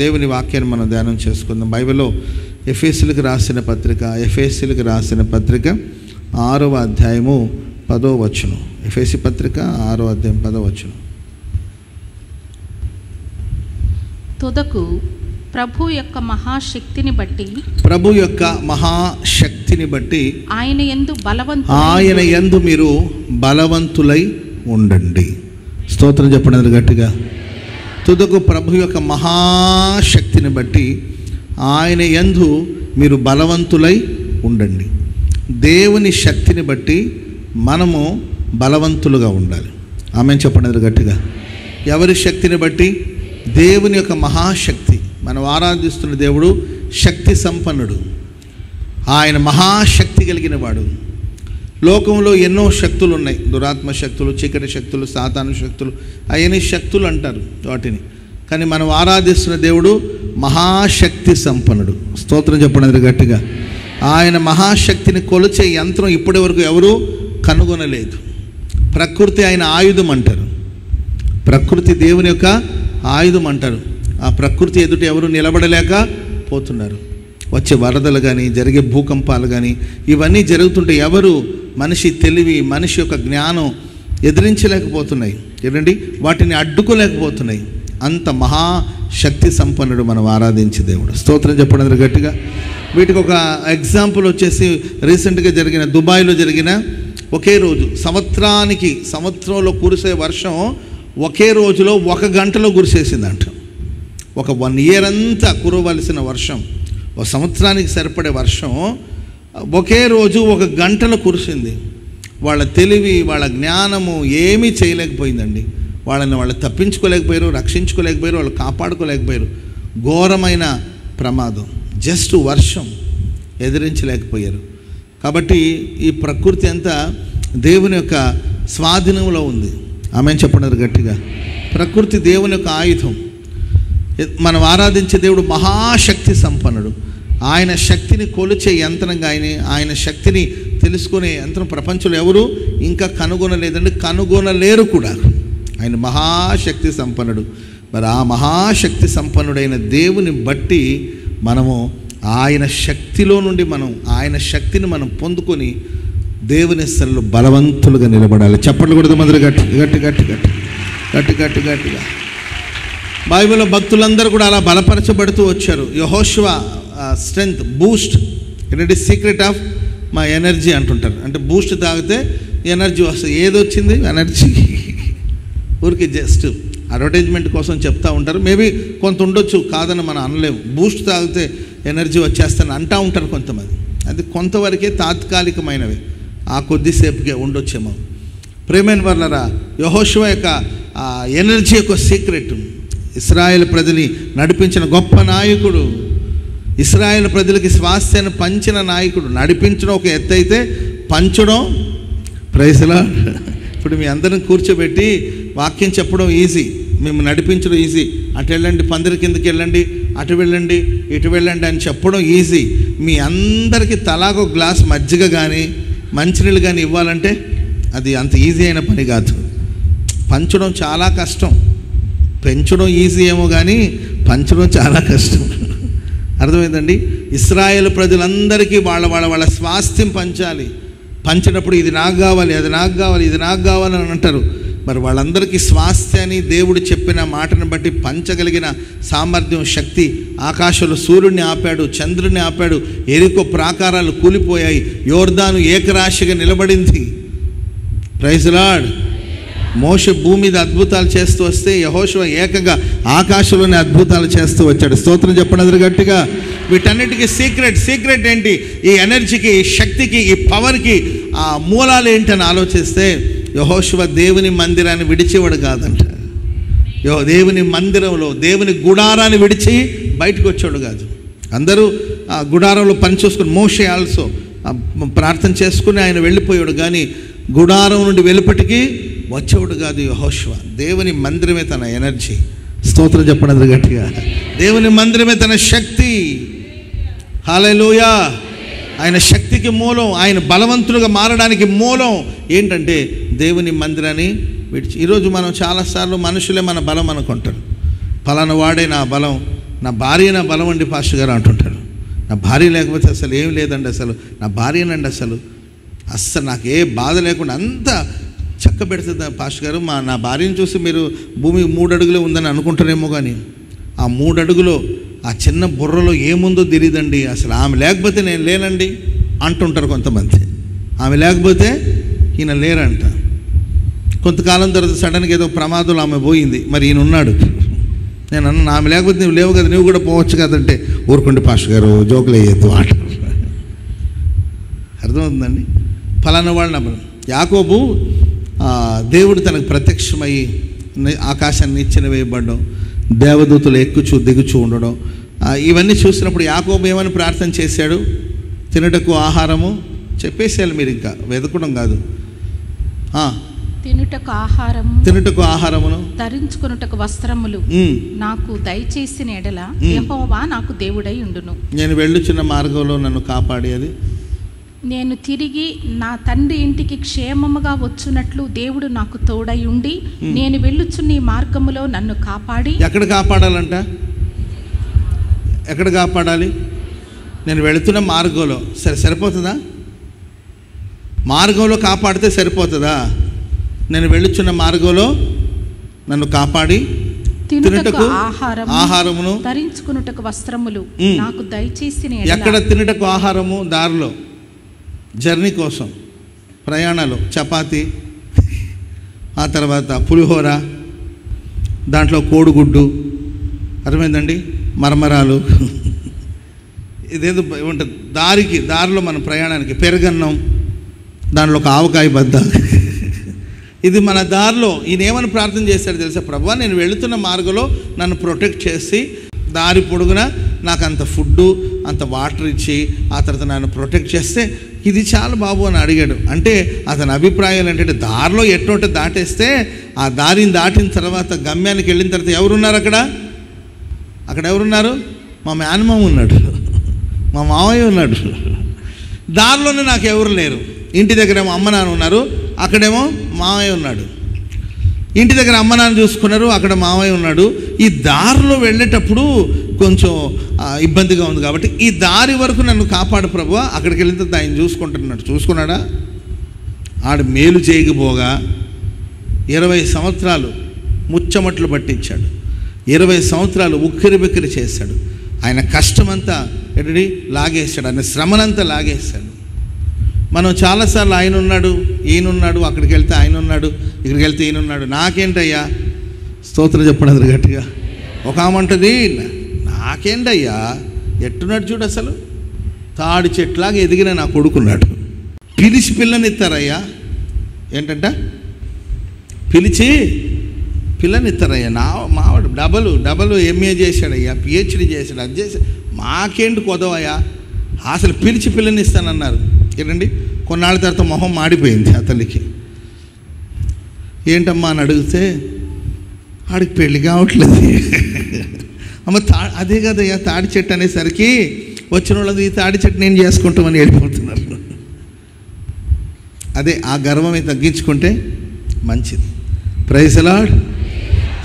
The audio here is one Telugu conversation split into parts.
దేవుని వాక్యాన్ని మనం ధ్యానం చేసుకుందాం. బైబిల్లో ఎఫెసీయులకు రాసిన పత్రిక 6వ అధ్యాయము 10వ వచనం. ఎఫెసీ పత్రిక 6వ అధ్యాయం 10వ వచనం. తుదకు ప్రభు యొక్క మహాశక్తిని బట్టి ఆయన యందు మీరు బలవంతులై ఉండండి. స్తోత్రం చెప్పండి గట్టిగా. తుదకు ప్రభు యొక్క మహాశక్తిని బట్టి ఆయన యందు మీరు బలవంతులై ఉండండి. దేవుని శక్తిని బట్టి మనము బలవంతులుగా ఉండాలి. ఆమెన్ చెప్పండి గట్టిగా. ఎవరి శక్తిని బట్టి? దేవుని యొక్క మహాశక్తి. మనం ఆరాధిస్తున్న దేవుడు శక్తి సంపన్నుడు. ఆయన మహాశక్తి కలిగిన వాడు. లోకంలో ఎన్నో శక్తులు ఉన్నాయి. దురాత్మ శక్తులు, చీకటి శక్తులు, సాతాను శక్తులు, అవన్నీ శక్తులు అంటారు వాటిని. కానీ మనం ఆరాధిస్తున్న దేవుడు మహాశక్తి సంపన్నుడు. స్తోత్రం చెప్పండి గట్టిగా. ఆయన మహాశక్తిని కొలిచే యంత్రం ఇప్పటి వరకు ఎవరూ కనుగొనలేదు. ప్రకృతి ఆయన ఆయుధం అంటారు. ప్రకృతి దేవుని యొక్క ఆయుధం అంటారు. ఆ ప్రకృతి ఎదుట ఎవరు నిలబడలేకపోతున్నారు. వచ్చే వరదలు కానీ, జరిగే భూకంపాలు కానీ, ఇవన్నీ జరుగుతుంటే ఎవరు మనిషి తెలివి, మనిషి యొక్క జ్ఞానం ఎదిరించలేకపోతున్నాయి. ఏంటండి, వాటిని అడ్డుకోలేకపోతున్నాయి. అంత మహాశక్తి సంపన్నుడు మనం ఆరాధించే దేవుడు. స్తోత్రం చెప్పడం గట్టిగా. వీటికి ఒక ఎగ్జాంపుల్ వచ్చేసి రీసెంట్గా జరిగిన దుబాయ్లో జరిగిన ఒకే రోజు సంవత్సరంలో కురిసే వర్షం ఒకే రోజులో 1 గంటలో కురిసేసిందంట. ఒక 1 year అంతా కురవలసిన వర్షం, ఒక సంవత్సరానికి సరిపడే వర్షం ఒకే రోజు 1 గంటలో కురిసింది. వాళ్ళ తెలివి, వాళ్ళ జ్ఞానము ఏమీ చేయలేకపోయిందండి. వాళ్ళు తప్పించుకోలేకపోయారు, రక్షించుకోలేకపోయారు, వాళ్ళు కాపాడుకోలేకపోయారు. ఘోరమైన ప్రమాదం. జస్ట్ వర్షం ఎదిరించలేకపోయారు. కాబట్టి ఈ ప్రకృతి అంతా దేవుని యొక్క స్వాధీనంలో ఉంది. ఆమెను చెప్పండి గట్టిగా. ప్రకృతి దేవుని యొక్క ఆయుధం. మనం ఆరాధించే దేవుడు మహాశక్తి సంపన్నుడు. ఆయన శక్తిని కొలిచే యంత్రంగా ఆయన శక్తిని తెలుసుకునే యంత్రం ప్రపంచంలో ఎవరు ఇంకా కనుగొనలేదండి, కనుగొనలేరు కూడా. ఆయన మహాశక్తి సంపన్నుడు. మరి ఆ మహాశక్తి సంపన్నుడైన దేవుని బట్టి మనము ఆయన శక్తిలో నుండి ఆయన శక్తిని మనం పొందుకొని దేవుని స్థలంలో బలవంతులుగా నిలబడాలి. చప్పట్లు కొడుతూ మొదలు గట్టిగా. బైబిల్లో భక్తులందరూ కూడా అలా బలపరచబడుతూ వచ్చారు. యెహోషువ స్ట్రెంగ్త్ బూస్ట్, ఏంటంటే సీక్రెట్ ఆఫ్ మై ఎనర్జీ అంటుంటారు. అంటే బూస్ట్ తాగితే ఎనర్జీ వస్తుంది. ఏదొచ్చింది ఎనర్జీ? ఊరికి జస్ట్ అడ్వర్టైజ్మెంట్ కోసం చెప్తూ ఉంటారు. మేబీ కొంత ఉండొచ్చు, కాదని మనం అనలేము. బూస్ట్ తాగితే ఎనర్జీ వచ్చేస్తాను అంటూ ఉంటారు కొంతమంది. అది కొంతవరకే తాత్కాలికమైనవి, ఆ కొద్దిసేపుకే ఉండొచ్చేమో. ప్రేమైన వర్లరా, యెహోషువ యొక్క ఎనర్జీ యొక్క సీక్రెట్, ఇశ్రాయేలు ప్రజని నడిపించిన గొప్ప నాయకుడు, ఇశ్రాయేలు ప్రజలకి స్వాస్థ్యాన్ని పంచిన నాయకుడు. నడిపించడం ఒక ఎత్తు అయితే పంచడం, ప్రైజ్లా. ఇప్పుడు మీ అందరం కూర్చోబెట్టి వాక్యం చెప్పడం ఈజీ, మేము నడిపించడం ఈజీ. అటు వెళ్ళండి, పందిరి కిందకి వెళ్ళండి, అటు వెళ్ళండి, ఇటు వెళ్ళండి అని చెప్పడం ఈజీ. మీ అందరికీ తలాగో గ్లాస్ మజ్జిగ కానీ మంచినీళ్ళు కానీ ఇవ్వాలంటే అది అంత ఈజీ అయిన పని కాదు. పంచడం చాలా కష్టం. పెంచడం ఈజీ ఏమో కానీ పంచడం చాలా కష్టం. అర్థమైందండి? ఇశ్రాయేలు ప్రజలందరికీ వాళ్ళ స్వాస్థ్యం పంచాలి. పంచినప్పుడు ఇది నాకు కావాలి, అది నాకు కావాలి, ఇది నాకు కావాలి అని అంటారు. మరి వాళ్ళందరికీ స్వాస్థ్యాన్ని దేవుడు చెప్పిన మాటను బట్టి పంచగలిగిన సామర్థ్యం, శక్తి. ఆకాశంలో సూర్యుడిని ఆపాడు, చంద్రుడిని ఆపాడు, ఎరికో ప్రాకారాలు కూలిపోయాయి, యోర్దాను ఏకరాశిగా నిలబడింది. Praise lord. మోషే భూమి మీద అద్భుతాలు చేస్తూ వస్తే యెహోషువ ఏకంగా ఆకాశంలోనే అద్భుతాలు చేస్తూ వచ్చాడు. స్తోత్రం చెప్పండి గట్టిగా. వీటన్నిటికీ సీక్రెట్ ఏంటి? ఈ ఎనర్జీకి, ఈ శక్తికి, ఈ పవర్కి ఆ మూలాలు ఏంటని ఆలోచిస్తే యెహోషువ దేవుని మందిరాన్ని విడిచేవాడు కాదంట. దేవుని మందిరంలో దేవుని గుడారాన్ని విడిచి బయటకు వచ్చాడు కాదు. అందరూ ఆ గుడారంలో పని చూసుకుని, మోషే ఆల్సో ప్రార్థన చేసుకుని ఆయన వెళ్ళిపోయాడు. కానీ గుడారం నుండి వెలుపటికి వచ్చేవాడు కాదు యెహోషువ. దేవుని మందిరమే తన ఎనర్జీ. స్తోత్రం చెప్పండి గట్టిగా. దేవుని మందిరమే తన శక్తి. హల్లెలూయా. ఆయన శక్తికి మూలం, ఆయన బలవంతులుగా మారడానికి మూలం ఏంటంటే దేవుని మందిరాన్ని విడిచి. ఈరోజు మనం చాలాసార్లు మనుషులే మన బలం అనుకుంటారు. ఫలానా వాడే నా బలం, నా భార్య నా బలం అండి పాస్టర్ గారు అంటుంటారు. నా భార్య లేకపోతే అసలు ఏం లేదండి, అసలు నా భార్యనండి, అస్సలు నాకు ఏ బాధ లేకుండా అంతా చక్క పెడుతుంది పాస్టర్ గారు. నా భార్యను చూసి మీరు భూమి 3 అడుగులే ఉందని అనుకుంటారేమో, కానీ ఆ 3 అడుగులో ఆ చిన్న బుర్రలో ఏముందో తెలియదండి. అసలు ఆమె లేకపోతే నేను లేనండి అంటుంటారు కొంతమంది. ఆమె లేకపోతే ఈయన లేరంట. కొంతకాలం తర్వాత సడన్గా ఏదో ప్రమాదంలో ఆమె పోయింది, మరి ఈయన ఉన్నాడు. నేను అన్న ఆమె లేకపోతే నువ్వు లేవు కదా, నువ్వు కూడా పోవచ్చు కదంటే ఊరుకోండి పాస్టర్ గారు, జోకులు వేయద్దు ఆట. అర్థమవుతుందండి. ఫలానా వాళ్ళు నమ్మను. యాకోబు దేవుడు తనకు ప్రత్యక్షమై ఆకాశాన్ని నిచ్చెన వేయబడడం, దేవదూతలు ఎక్కుచూ దిగుచూ ఉండడం, ఇవన్నీ చూసినప్పుడు యాకోబు ఏమని ప్రార్థన చేశాడు? తినుటకు ఆహారము, చెప్పేసేయాలి మీరు, ఇంకా వెతకడం కాదు. తినుటకు ఆహారమును, ధరించుకొనుటకు వస్త్రములు నాకు దయచేసిన ఎడల యెహోవా నాకు దేవుడై ఉండును. నేను వెళ్ళుచున్న మార్గంలో నన్ను కాపాడేది, నేను తిరిగి నా తండ్రి ఇంటికి క్షేమముగా వచ్చునట్లు దేవుడు నాకు తోడై ఉండి నేను వెళ్ళుచున్న ఈ మార్గములో నన్ను కాపాడి. ఎక్కడ కాపాడాలంట? ఎక్కడ కాపాడాలి? నేను వెళుతున్న మార్గంలో. సరిపోతుందా? మార్గంలో కాపాడితే సరిపోతుందా? నేను వెళ్ళుచున్న మార్గంలో నన్ను కాపాడి తినుటకు ఆహారమును, ధరించుకొనుటకు వస్త్రములు నాకు దయచేసిన. ఎక్కడ తినుటకు ఆహారము? దారిలో, జర్నీ కోసం, ప్రయాణాలు, చపాతి, ఆ తర్వాత పులిహోర, దాంట్లో కోడిగుడ్డు, అర్థమైందండి, మరమరాలు, ఇదేదో ఉంటుంది. దారిలో మన ప్రయాణానికి పెరుగన్నం, దాంట్లో ఒక ఆవకాయ బద్ద, ఇది మన దారిలో. ఈయన ఏమని ప్రార్థన చేశాడు తెలుసా? ప్రభువా, నేను వెళుతున్న మార్గంలో నన్ను ప్రొటెక్ట్ చేసి దారి పొడుగున నాకు అంత ఫుడ్డు, అంత వాటర్ ఇచ్చి ఆ తర్వాత నన్ను ప్రొటెక్ట్ చేస్తే ఇది చాలా బాబు అని అడిగాడు. అంటే అతని అభిప్రాయాలు ఏంటంటే దారిలో ఎట్టుంటే దాటేస్తే ఆ దారిని దాటిన తర్వాత గమ్యానికి వెళ్ళిన తర్వాత ఎవరున్నారు అక్కడ ఎవరున్నారు? మా మేనమామ ఉన్నాడు, మా మామయ్య ఉన్నాడు. దారిలోనే నాకు ఎవరు లేరు. ఇంటి దగ్గరేమో అమ్మ నాన్న ఉన్నారు, అక్కడేమో మామయ్య ఉన్నాడు. ఇంటి దగ్గర అమ్మ నాన్న చూసుకున్నారు, అక్కడ మామయ్య ఉన్నాడు. ఈ దారిలో వెళ్ళేటప్పుడు కొంచెం ఇబ్బందిగా ఉంది కాబట్టి ఈ దారి వరకు నన్ను కాపాడు ప్రభువా, అక్కడికి వెళ్ళిన తర్వాత ఆయన చూసుకుంటున్నాడు. చూసుకున్నాడా? ఆడు మేలు చేయకపోగా 20 సంవత్సరాలు ముచ్చమట్లు పట్టించాడు, 20 సంవత్సరాలు ఉక్కిరి బిక్కిరి చేశాడు. ఆయన కష్టమంతా ఎడడి లాగేశాడు, ఆయన శ్రమనంతా లాగేశాడు. మనం చాలాసార్లు ఆయన ఉన్నాడు, ఈయనున్నాడు, అక్కడికి వెళ్తే ఆయన ఉన్నాడు, ఇక్కడికి వెళ్తే ఈయనున్నాడు. నాకేంటయ్యా? స్తోత్రం చెప్పండి గట్టిగా. ఒక ఆమంటది, నాకేంటయ్యా, ఎట్టున్నాడు చూడు, అసలు తాడి చెట్లాగా ఎదిగిన నా కొడుకున్నాడు. పిలిచి పిల్లనిస్తారయ్యా. ఏంటంట? పిలిచి పిల్లనిస్తారయ్యా. మావాడు డబల్ MA చేశాడయ్యా, PhD చేశాడు, అది చేశాడు. మాకేంటి కొదవయ్యా, అసలు పిలిచి పిల్లనిస్తానన్నారు. ఏంటండి, కొన్నాళ్ళ తర్వాత మొహం మాడిపోయింది ఆ తల్లికి. ఏంటమ్మా అని అడిగితే ఆడికి పెళ్ళి కావట్లేదు. అమ్మ అదే కదయ్యా, తాడి చెట్టు అనేసరికి వచ్చిన వాళ్ళది ఈ తాడి చెట్టు నేను చేసుకుంటామని వెళ్ళిపోతున్నారు. అదే ఆ గర్వమే తగ్గించుకుంటే మంచిది. ప్రైజ్ ది లార్డ్,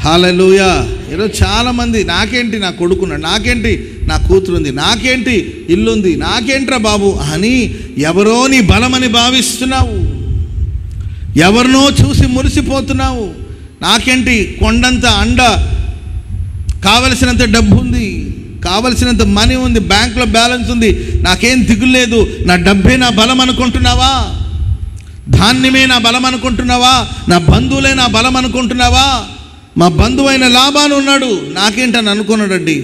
హల్లెలూయా. ఈరోజు చాలామంది నాకేంటి నా కొడుకున్నాడు, నాకేంటి నా కూతురుంది, నాకేంటి ఇల్లుంది, నాకేంట్రా బాబు అని ఎవరో నీ బలమని భావిస్తున్నావు, ఎవరినో చూసి మురిసిపోతున్నావు. నాకేంటి కొండంత అండ, కావలసినంత డబ్బు ఉంది, కావలసినంత మనీ ఉంది, బ్యాంకులో బ్యాలెన్స్ ఉంది, నాకేం దిగులు లేదు, నా డబ్బే నా బలం అనుకుంటున్నావా? ధాన్యమే నా బలం అనుకుంటున్నావా? నా బంధువులే నా బలం అనుకుంటున్నావా? మా బంధువైన లాభాన్ని ఉన్నాడు, నాకేంటని అనుకున్నాడండి.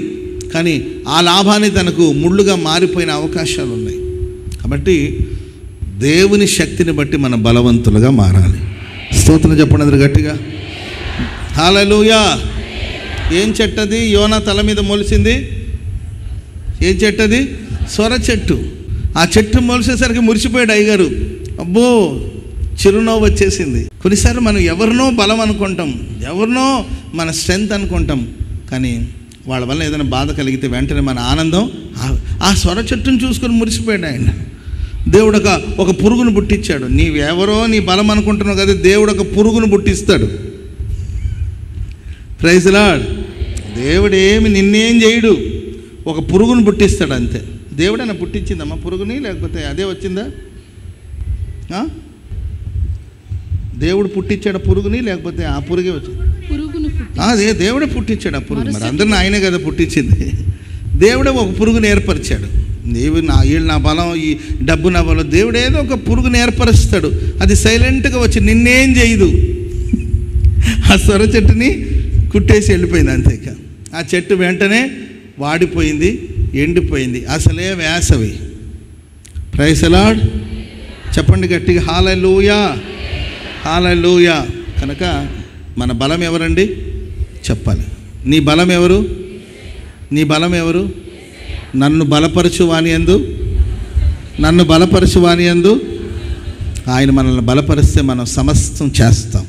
కానీ ఆ లాభాన్ని తనకు ముళ్ళుగా మారిపోయిన అవకాశాలు ఉన్నాయి. కాబట్టి దేవుని శక్తిని బట్టి మనం బలవంతులుగా మారాలి. స్తోత్రం చెప్పండి గట్టిగా. హల్లెలూయా. ఏం చెట్టది? యోనా తల మీద మొలిసింది. ఏం చెట్టది? సొర చెట్టు. ఆ చెట్టు మొలిసేసరికి మురిసిపోయాడు అయ్యగారు. అబ్బో, చిరునవ్వు వచ్చేసింది. కొన్నిసార్లు మనం ఎవరినో బలం అనుకుంటాం, ఎవరినో మన స్ట్రెంగ్త్ అనుకుంటాం, కానీ వాళ్ళ వల్ల ఏదైనా బాధ కలిగితే వెంటనే మన ఆనందం ఆ సొర చెట్టును చూసుకొని మురిసిపోయాడు ఆయన. దేవుడు ఒక పురుగును పుట్టించాడు. నీవెవరో నీ బలం అనుకుంటున్నావు కదా, దేవుడు ఒక పురుగును పుట్టిస్తాడు. Praise the lord. దేవుడు ఏమి నిన్నేం చేయడు, ఒక పురుగును పుట్టిస్తాడు అంతే. దేవుడైనా పుట్టించిందమ్మా పురుగుని, లేకపోతే అదే వచ్చిందా? దేవుడు పుట్టించాడు పురుగుని, లేకపోతే ఆ పురుగే వచ్చింది? అదే దేవుడే పుట్టించాడు ఆ పురుగు. మరి అందరిని ఆయనే కదా పుట్టించింది. దేవుడే ఒక పురుగుని ఏర్పరిచాడు. నా బలం, ఈ డబ్బు నా బలం. దేవుడు ఏదో ఒక పురుగుని ఏర్పరుస్తాడు, అది సైలెంట్గా వచ్చి నిన్నేం చేయదు. ఆ సొర చెట్టుని కుట్టేసి వెళ్ళిపోయింది అంతే. ఆ చెట్టు వెంటనే వాడిపోయింది, ఎండిపోయింది. అసలే వేసవి. Praise the lord. చెప్పండి గట్టిగా హల్లెలూయా, హల్లెలూయా. కనుక మన బలం ఎవరండి? చెప్పాలి. నీ బలం ఎవరు? నీ బలం ఎవరు? నన్ను బలపరచువాని యందు, నన్ను బలపరచువాని యందు. ఆయన మనల్ని బలపరిస్తే మనం సమస్తం చేస్తాం.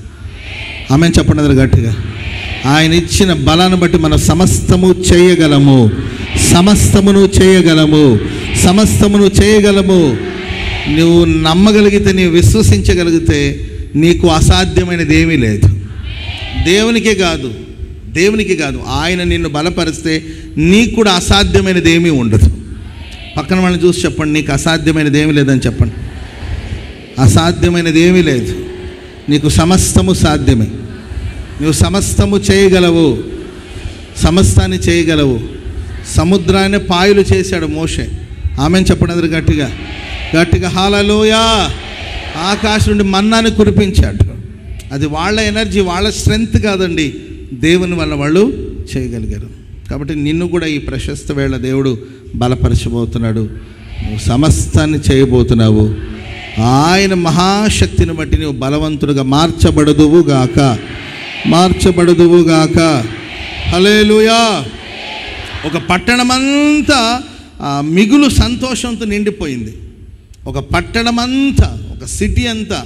ఆమె చెప్పండి అందరూ గట్టిగా. ఆయన ఇచ్చిన బలాన్ని బట్టి మనం సమస్తము చేయగలము, సమస్తమును చేయగలము, సమస్తమును చేయగలము. నువ్వు నమ్మగలిగితే, నీవు విశ్వసించగలిగితే నీకు అసాధ్యమైనది ఏమీ లేదు. దేవునికే కాదు, దేవునికి కాదు, ఆయన నిన్ను బలపరిస్తే నీకు కూడా అసాధ్యమైనది ఏమీ ఉండదు. పక్కన వాళ్ళని చూసి చెప్పండి, నీకు అసాధ్యమైనది ఏమీ లేదని చెప్పండి. అసాధ్యమైనది ఏమీ లేదు, నీకు సమస్తము సాధ్యమే. నువ్వు సమస్తము చేయగలవు, సమస్తాన్ని చేయగలవు. సముద్రాన్ని పాయలు చేశాడు మోషే. ఆమెను చెప్పండి అందరూ గట్టిగా, గట్టిగా హల్లెలూయా. ఆకాశం నుండి మన్నాని కురిపించాడు. అది వాళ్ళ ఎనర్జీ, వాళ్ళ స్ట్రెంగ్త్ కాదండి, దేవుని వల్ల వాళ్ళు చేయగలిగారు. కాబట్టి నిన్ను కూడా ఈ ప్రశస్త వేళ దేవుడు బలపరచబోతున్నాడు. నువ్వు సమస్తాన్ని చేయబోతున్నావు. ఆయన మహాశక్తిని బట్టి నువ్వు బలవంతుడుగా మార్చబడదువుగాక, మార్చబడదువుగాక. హల్లెలూయా. ఒక పట్టణమంతా మిగులు సంతోషంతో నిండిపోయింది. ఒక పట్టణమంతా, ఒక సిటీ అంతా,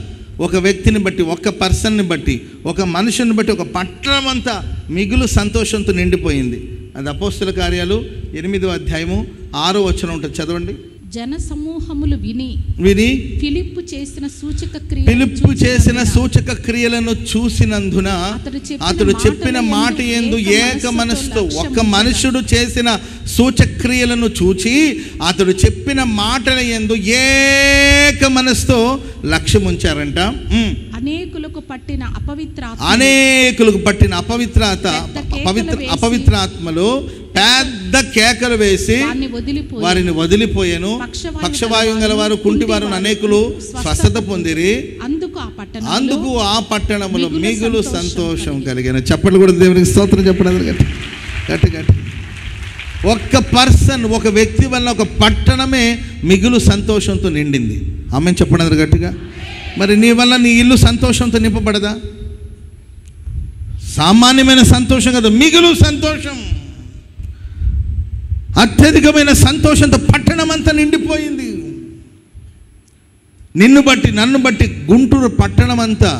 ఒక వ్యక్తిని బట్టి, ఒక పర్సన్ని బట్టి, ఒక మనుషుని బట్టి ఒక పట్టణం అంతా మిగులు సంతోషంతో నిండిపోయింది. అది అపోస్తుల కార్యాలు 8వ అధ్యాయము 6వ వచనం ఉంటుంది, చదవండి. జన సమూహములు విని ఫిలిప్పు చేసిన సూచక క్రియలను చూసినందున అతడు చెప్పిన మాట యందు ఏక మనసుతో, ఒక్క మనుషుడు చేసిన సూచక్రియలను చూచి అతడు చెప్పిన మాటల యందు ఏక మనసుతో లక్ష్యం ఉంచారంట. అనేకులకు పట్టిన అపవిత్రాత్మలు పెద్ద కేకలు వేసి వారిని వదిలిపోయాను. పక్షవాయువు గల వారు, కుంటివారు అనేకులు స్వస్థత పొందిరి. అందుకు ఆ పట్టణములో మిగులు సంతోషం కలిగిన. చెప్పండి కూడా దేవునికి స్తోత్రం చెప్పండి గట్టి గట్టి గట్టి. ఒక్క పర్సన్, ఒక వ్యక్తి వల్ల ఒక పట్టణమే మిగులు సంతోషంతో నిండింది. ఆమె చెప్పండి గట్టిగా. మరి నీ వల్ల నీ ఇల్లు సంతోషంతో నింపబడదా? సామాన్యమైన సంతోషం కదా, మిగులు సంతోషం, అత్యధికమైన సంతోషంతో పట్టణం అంతా నిండిపోయింది. నిన్ను బట్టి, నన్ను బట్టి గుంటూరు పట్టణం అంతా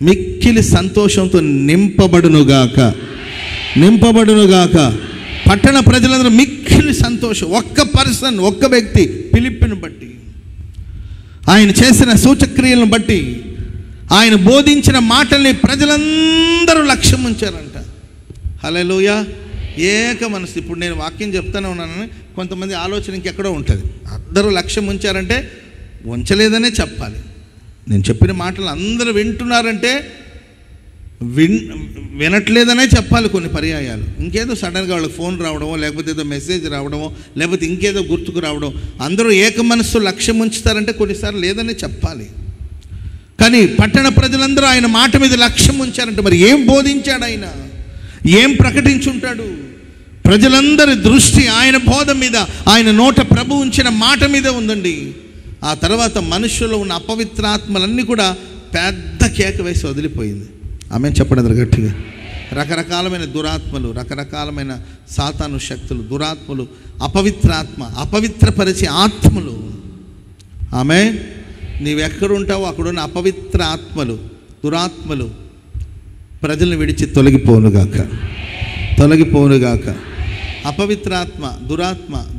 మిక్కిలి సంతోషంతో నింపబడునుగాక, నింపబడునుగాక. పట్టణ ప్రజలందరూ మిక్కిలి సంతోషం. ఒక్క పర్సన్, ఒక్క వ్యక్తి ఫిలిప్పును బట్టి, ఆయన చేసిన సూచక్రియలను బట్టి, ఆయన బోధించిన మాటల్ని ప్రజలందరూ లక్ష్యం ఉంచారంట. హల్లెలూయా. ఏక మనసు. ఇప్పుడు నేను వాక్యం చెప్తానే ఉన్నానని కొంతమంది ఆలోచన ఇంకెక్కడో ఉంటుంది. అందరూ లక్ష్యం ఉంచారంటే ఉంచలేదనే చెప్పాలి. నేను చెప్పిన మాటలు అందరూ వింటున్నారంటే వినట్లేదనే చెప్పాలి. కొన్ని పర్యాయాలు ఇంకేదో సడన్గా వాళ్ళకి ఫోన్ రావడమో, లేకపోతే ఏదో మెసేజ్ రావడమో, లేకపోతే ఇంకేదో గుర్తుకు రావడం. అందరూ ఏక మనస్సు లక్ష్యం ఉంచుతారంటే కొన్నిసార్లు లేదనే చెప్పాలి. కానీ పట్టణ ప్రజలందరూ ఆయన మాట మీద లక్ష్యం ఉంచారంటే మరి ఏం బోధించాడు ఆయన, ఏం ప్రకటించుంటాడు? ప్రజలందరి దృష్టి ఆయన బోధ మీద, ఆయన నోట ప్రభు ఉంచిన మాట మీద ఉందండి. ఆ తర్వాత మనుషుల్లో ఉన్న అపవిత్రాత్మలన్నీ కూడా పెద్ద కేక వేసి వదిలిపోయింది. ఆమె చెప్పడం గట్టిగా. రకరకాలమైన దురాత్మలు, రకరకాలమైన సాతాను శక్తులు, దురాత్మలు, అపవిత్రాత్మ, అపవిత్రపరిచే ఆత్మలు. ఆమె నీవెక్కడుంటావో అక్కడున్న అపవిత్ర ఆత్మలు, దురాత్మలు ప్రజలను విడిచి తొలగిపోనుగాక, తొలగిపోనుగాక. అపవిత్రాత్మ,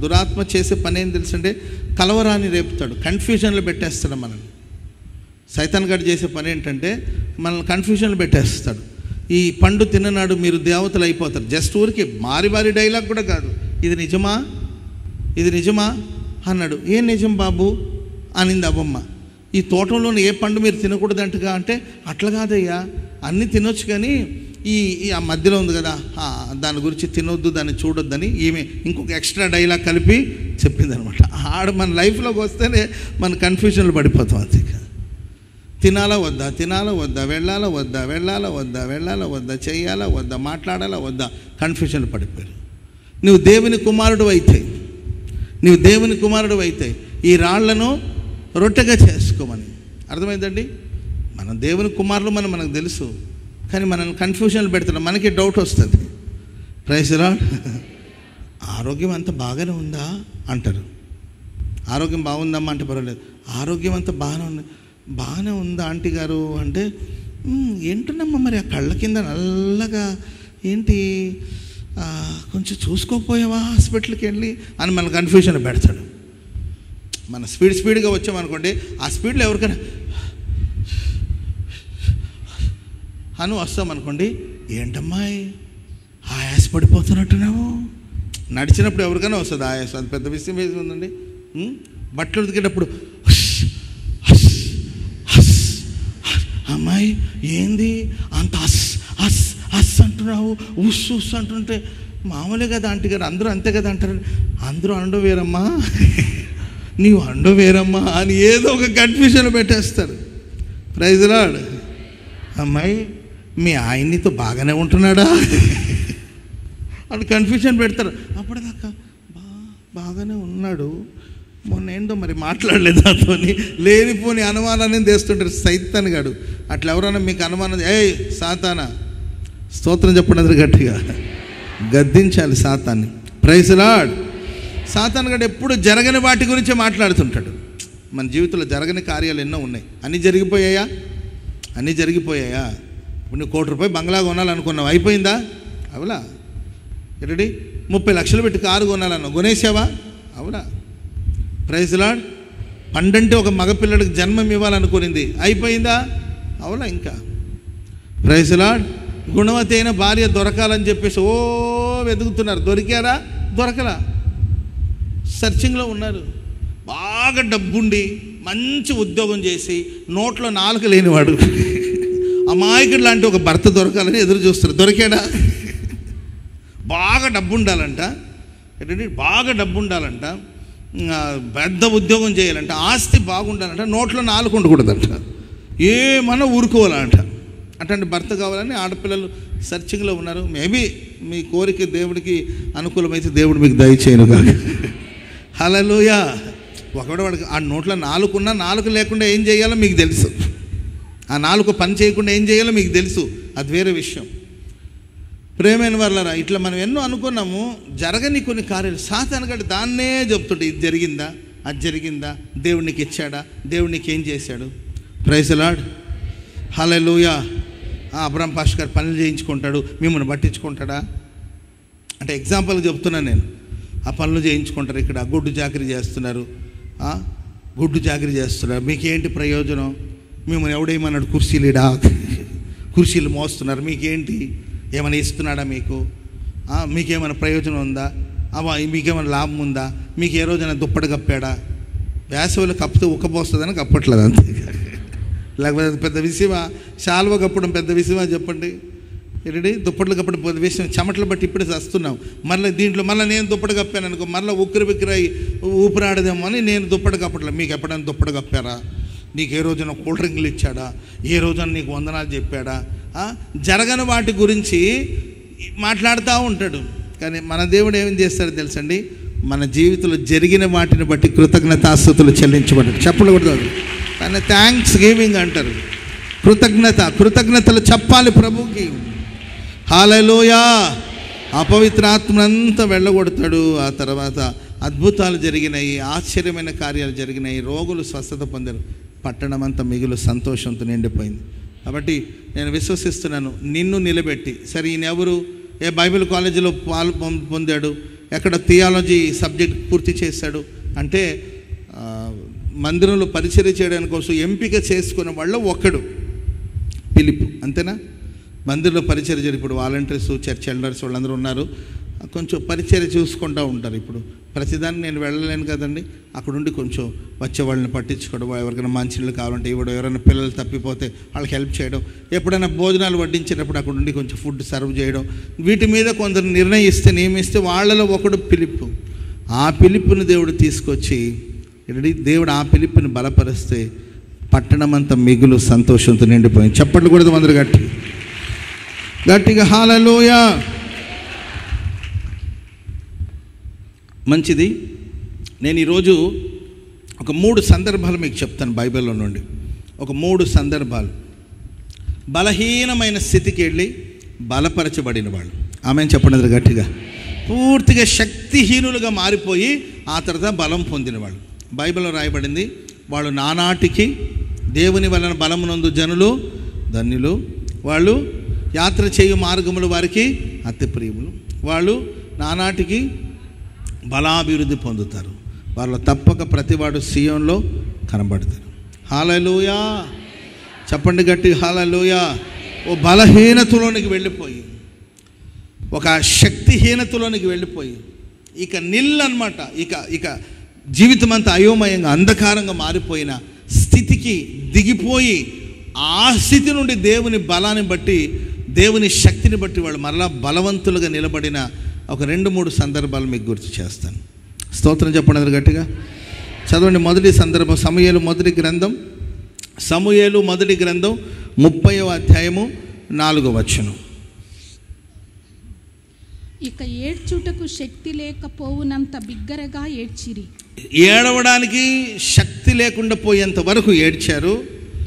దురాత్మ చేసే పని ఏం తెలుసంటే కలవరాన్ని రేపుతాడు, కన్ఫ్యూజన్లో పెట్టేస్తాడు మనల్ని. సైతాన్ గారు చేసే పని ఏంటంటే మనల్ని కన్ఫ్యూజన్లో పెట్టేస్తాడు. ఈ పండు తిన్ననాడు మీరు దేవతలు అయిపోతారు. జస్ట్ ఊరికి మారి డైలాగ్ కూడా కాదు. ఇది నిజమా, ఇది నిజమా అన్నాడు. ఏం నిజం బాబు అనింది అవ్వమ్మ. ఈ తోటలోని ఏ పండు మీరు తినకూడదంటగా అంటే, అట్లా కాదయ్యా, అన్నీ తినొచ్చు కానీ ఈ ఆ మధ్యలో ఉంది కదా, దాని గురించి తినొద్దు, దాన్ని చూడొద్దని ఈమె ఇంకొక ఎక్స్ట్రా డైలాగ్ కలిపి చెప్పిందనమాట. ఆడ మన లైఫ్లోకి వస్తేనే మన కన్ఫ్యూజన్లు పడిపోతాం. అంతే, తినాలా వద్దా, తినాలా వద్దా, వెళ్ళాలా వద్దా, వెళ్ళాలా వద్దా, వెళ్ళాలా వద్దా, చేయాలా వద్దా, మాట్లాడాలా వద్దా, కన్ఫ్యూజన్లు పడిపోయారు. నువ్వు దేవుని కుమారుడు అయితే, నీవు దేవుని కుమారుడు అయితే ఈ రాళ్లను రొట్టెగా చేసుకోమని. అర్థమైందండి? మనం దేవుని కుమారులు మనకు తెలుసు, కానీ మనం కన్ఫ్యూజన్లు పెడుతున్నాం, మనకి డౌట్ వస్తుంది. Praise the lord. ఆరోగ్యం అంతా బాగానే ఉందా అంటారు. ఆరోగ్యం బాగుందమ్మా అంటే పర్వాలేదు. ఆరోగ్యం అంతా బాగానే ఉందా ఆంటీ గారు అంటే, ఏంటన్నమ్మా మరి ఆ కళ్ళ కింద నల్లగా ఏంటి, కొంచెం చూసుకోకపోయావా హాస్పిటల్కి వెళ్ళి అని మన కన్ఫ్యూజన్ పెడతాడు. మన స్పీడ్గా వచ్చామనుకోండి, ఆ స్పీడ్లో ఎవరికైనా అని వస్తామనుకోండి, ఏంటమ్మాయి ఆయాస పడిపోతున్నట్టున్నావు. నడిచినప్పుడు ఎవరికైనా వస్తుంది ఆయాసం, అది పెద్ద విషయం ఏది ఉందండి. బట్టలు ఉతికేటప్పుడు అమ్మాయి ఏంది అంత అస్ అంటున్నావు, ఉస్ అంటుంటే మామూలే కదా ఆంటీ గారు, అందరూ అంతే కదా అంటారు. అందరూ అండో వేరమ్మా, నీవు అండో వేరమ్మా అని ఏదో ఒక కన్ఫ్యూజన్ పెట్టేస్తారు. Praise the lord. అమ్మాయి మీ ఆయనతో బాగానే ఉంటున్నాడా అని కన్ఫ్యూజన్ పెడతారు. అప్పటిదాకా బాగానే ఉన్నాడు, మొన్న ఏంటో మరి మాట్లాడలేదు నాతో, లేనిపోని అనుమానాన్ని తెస్తుంటారు సైతాన్ గాడు. అట్లా ఎవరైనా మీకు అనుమానం, సాతానా, స్తోత్రం చెప్పండి గట్టిగా, గద్దించాలి సాతాన్ని. Praise the lord. సాతాన్ గాడు ఎప్పుడు జరగని వాటి గురించే మాట్లాడుతుంటాడు. మన జీవితంలో జరగని కార్యాలు ఎన్నో ఉన్నాయి. అన్నీ జరిగిపోయాయా? ఇప్పుడు నువ్వు ₹1,00,000 బంగ్లా కొనాలనుకున్నావు, అయిపోయిందా? అవులా? ఏంటండి 30 లక్షలు పెట్టి కారు కొనాలన్నావు, కొనేసావా? అవునా? Praise the lord. పండంటే ఒక మగపిల్లడికి జన్మం ఇవ్వాలనుకునింది, అయిపోయిందా? అవునా? ఇంకా ప్రైజ్ ది లార్డ్. గుణవతి అయిన భార్య దొరకాలని చెప్పేసి వెతుకుతున్నారు, దొరికారా? దొరకలా, సర్చింగ్లో ఉన్నారు. బాగా డబ్బుండి మంచి ఉద్యోగం చేసి నోట్లో నాలుక లేనివాడు అమాయకుడు లాంటి ఒక భర్త దొరకాలని ఎదురు చూస్తారు. దొరికాడా? బాగా డబ్బు ఉండాలంట, ఏంటంటే బాగా డబ్బు ఉండాలంట, పెద్ద ఉద్యోగం చేయాలంట, ఆస్తి బాగుండాలంట, నోట్లో నాలుక ఉండకూడదంట, ఏమన్నా ఊరుకోవాలంట. అట్లాంటి భర్త కావాలని ఆడపిల్లలు సర్చింగ్లో ఉన్నారు. మేబీ మీ కోరిక దేవుడికి అనుకూలమైతే దేవుడు మీకు దయచేయను కాక. హల్లెలూయా. ఒకడు వాడికి ఆ నోట్లో నాలుగున్నా నాలుగు లేకుండా ఏం చేయాలో మీకు తెలుసు, ఆ నాలుగు పని చేయకుండా ఏం చేయాలో మీకు తెలుసు, అది వేరే విషయం. ప్రేమైన వాళ్ళరా, ఇట్లా మనం ఎన్నో అనుకున్నాము, జరగని కొన్ని కార్యాలు సాతాను గాడు దాన్నే చెప్తుంటే, ఇది జరిగిందా, అది జరిగిందా, దేవుడు నీకు ఇచ్చాడా, దేవుడు నీకు ఏం చేశాడు. Praise the lord. Hallelujah. Abraham pastor గారు పనులు చేయించుకుంటాడు, మిమ్మల్ని పట్టించుకుంటాడా అంటే ఎగ్జాంపుల్ చెప్తున్నాను నేను. ఆ పనులు చేయించుకుంటారు, ఇక్కడ గుడ్డు చాకరీ చేస్తున్నారు, గుడ్డు చాకరీ చేస్తున్నారు, మీకేంటి ప్రయోజనం? మిమ్మల్ని ఎవడేమన్నాడు, కుర్చీలీడా, కుర్చీలు మోస్తున్నారు, మీకేంటి, ఏమైనా ఇస్తున్నాడా మీకు? మీకేమైనా ప్రయోజనం ఉందా? మీకేమైనా లాభం ఉందా? మీకు ఏ రోజైనా దుప్పటి కప్పాడా? వేసవిలో కప్పితే ఉక్కపోస్తుందని కప్పట్లేదు, అంతే. లేకపోతే పెద్ద విషయమా? శాలువ కప్పడం పెద్ద విషయమా చెప్పండి? ఏంటండి దుప్పట్లు కప్పడం పెద్ద విషయం. చెమటలు బట్టి ఇప్పుడే వస్తున్నాం, మళ్ళీ దీంట్లో మళ్ళీ నేను దుప్పటి కప్పాను అనుకో, మళ్ళీ ఉక్కిరి బిక్కిరై ఊపిరాడదేమో అని నేను దుప్పటి కప్పట్లేదు. మీకు ఎప్పుడైనా దుప్పటి కప్పారా? నీకు ఏ రోజున కూల్ డ్రింక్లు ఇచ్చాడా? ఏ రోజున నీకు వందనాలు చెప్పాడా? జరగని వాటి గురించి మాట్లాడుతూ ఉంటాడు. కానీ మన దేవుడు ఏం చేస్తాడో తెలుసండి, మన జీవితంలో జరిగిన వాటిని బట్టి కృతజ్ఞతాస్తుతులు చెల్లించబడ్డాడు. చెప్పలు కూడా కానీ థ్యాంక్స్ గివింగ్ అంటారు. కృతజ్ఞతలు చెప్పాలి ప్రభుకి. హల్లెలూయా. అపవిత్రాత్మనంతా వెళ్ళగొడతాడు. ఆ తర్వాత అద్భుతాలు జరిగినాయి, ఆశ్చర్యమైన కార్యాలు జరిగినాయి, రోగులు స్వస్థత పొందారు, పట్టణం అంతా మిగులు సంతోషంతో నిండిపోయింది. కాబట్టి నేను విశ్వసిస్తున్నాను, నిన్ను నిలబెట్టి, సరే ఈయన ఎవరు, ఏ బైబిల్ కాలేజీలో పొందాడు, ఎక్కడ థియాలజీ సబ్జెక్ట్ పూర్తి చేశాడు అంటే మందిరంలో పరిచర్య చేయడానికి కోసం ఎంపిక చేసుకున్న వాళ్ళు ఒక్కడు, పిలిపు, అంతేనా? మందిరంలో పరిచర్య, ఇప్పుడు వాలంటీర్స్, చర్చ్ ఎల్డర్స్ వాళ్ళందరూ ఉన్నారు, కొంచెం పరిచర్య చూసుకుంటూ ఉంటారు. ఇప్పుడు ప్రతిదాన్ని నేను వెళ్ళలేను కదండి, అక్కడుండి కొంచెం వచ్చే వాళ్ళని పట్టించుకోవడం, ఎవరికైనా మంచినీళ్ళు కావాలంటే ఇవ్వడం, ఎవరైనా పిల్లలు తప్పిపోతే వాళ్ళకి హెల్ప్ చేయడం, ఎప్పుడైనా భోజనాలు వడ్డించేటప్పుడు అక్కడుండి కొంచెం ఫుడ్ సర్వ్ చేయడం, వీటి మీద కొందరు నియమిస్తే వాళ్ళలో ఒకడు ఫిలిప్పు. ఆ ఫిలిప్పుని దేవుడు తీసుకొచ్చి దేవుడు ఆ ఫిలిప్పుని బలపరిస్తే పట్టణం అంతా మిగులు సంతోషంతో నిండిపోయింది. చప్పట్లు కూడా అందరూ గట్టిగా హల్లెలూయా. మంచిది. నేను ఈరోజు ఒక 3 సందర్భాలు మీకు చెప్తాను బైబిల్లో నుండి. ఒక 3 సందర్భాలు. బలహీనమైన స్థితికి వెళ్ళి బలపరచబడిన వాళ్ళు, ఆమెను చెప్పండి గట్టిగా, పూర్తిగా శక్తిహీనులుగా మారిపోయి ఆ తర్వాత బలం పొందిన వాళ్ళు. బైబిల్లో రాయబడింది, వాళ్ళు నానాటికి దేవుని వలన బలమునందు జనులు ధన్యులు, వాళ్ళు యాత్ర చేయు మార్గములు వారికి అతి ప్రియములు, వాళ్ళు నానాటికి బలాభివృద్ధి పొందుతారు, వాళ్ళు తప్పక ప్రతివాడు సీయోన్లో కనబడతారు. హల్లెలూయా. చెప్పండి గట్టి హల్లెలూయా. ఓ బలహీనతలోనికి వెళ్ళిపోయి, ఒక శక్తిహీనతలోనికి వెళ్ళిపోయి, ఇక నిల్లన్నమాట, ఇక జీవితం అంతా అయోమయంగా అంధకారంగా మారిపోయిన స్థితికి దిగిపోయి, ఆ స్థితి నుండి దేవుని బలాన్ని బట్టి, దేవుని శక్తిని బట్టి వాళ్ళు మరలా బలవంతులుగా నిలబడిన ఒక 2-3 సందర్భాలు మీకు గుర్తు చేస్తాను. స్తోత్రం చెప్పండి గట్టిగా. చదవండి. మొదటి సందర్భం సమూయేలు మొదటి గ్రంథం 30వ అధ్యాయము 4వ వచనం. ఇక ఏడ్చుటకు శక్తి లేకపోవునంత బిగ్గరగా ఏడ్చిరి. ఏడవడానికి శక్తి లేకుండా పోయేంత వరకు ఏడ్చారు.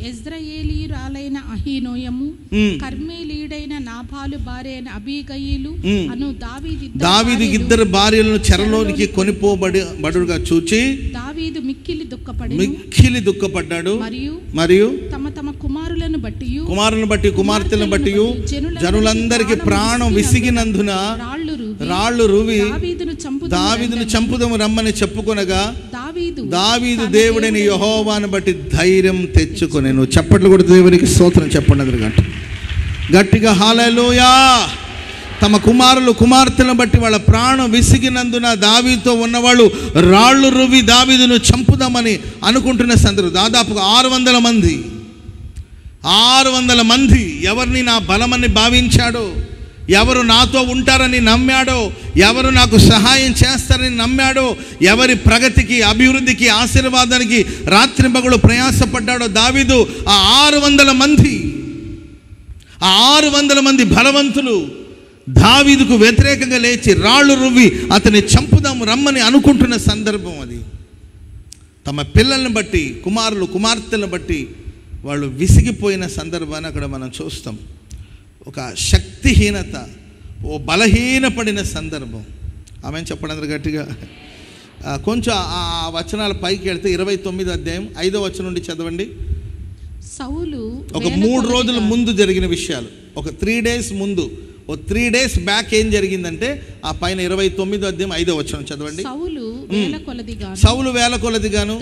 యెజ్రెయేలీయురాలైన అహీనోయము, కర్మేలీయుడైన నాబాలు భార్య అయిన అబీగయీలు అను దావీదు ఇద్దరు భార్యలను చెరలోనికి కొనిపోబడుగా చూచి దావీదు మిక్కిలి దుఃఖపడ్డాడు. మరియు తమ కుమారులను బట్టి కుమార్తెలను బట్టి జనులందరికీ ప్రాణం విసిగినందున రాళ్ళు రువి దావీదును చంపుదము రమ్మని చెప్పుకొనగా దావీదు దేవుడైన యెహోవాను బట్టి ధైర్యం తెచ్చుకొనెను. చప్పట్లు కూడా దేవునికి స్తోత్రం చెప్పండి గట్టిగా హల్లెలూయా. తమ కుమార్తెలను బట్టి వాళ్ళ ప్రాణం విసిగినందున దావీదుతో ఉన్నవాళ్ళు రాళ్ళు రువి దావీదును చంపుదామని అనుకుంటున్న సందర్భం. దాదాపుగా 600 మంది ఎవరిని నా బలమని భావించాడో, ఎవరు నాతో ఉంటారని నమ్మాడో, ఎవరు నాకు సహాయం చేస్తారని నమ్మాడో, ఎవరి ప్రగతికి, అభివృద్ధికి, ఆశీర్వాదానికి రాత్రింపగలు ప్రయాసపడ్డాడో దావీదు, ఆ 600 మంది బలవంతులు దావీదుకు వ్యతిరేకంగా లేచి రాళ్ళు రువ్వి అతన్ని చంపుదాము రమ్మని అనుకుంటున్న సందర్భం అది. తమ పిల్లల్ని బట్టి, కుమార్తెలను బట్టి వాళ్ళు విసిగిపోయిన సందర్భాన్ని అక్కడ మనం చూస్తాం. ఒక శక్తిహీనత, ఓ బలహీనపడిన సందర్భం. ఆమె చెప్పండి గట్టిగా. కొంచెం ఆ వచనాల పైకి వెళ్తే 29వ అధ్యాయం 5వ వచనం నుండి చదవండి. సౌలు ఒక 3 రోజుల ముందు జరిగిన విషయాలు, ఒక 3 days ముందు, ఓ 3 days బ్యాక్ ఏం జరిగిందంటే ఆ పైన 29వ అధ్యాయం 5వ వచనం చదవండి. సౌలు వేల కొలదిగాను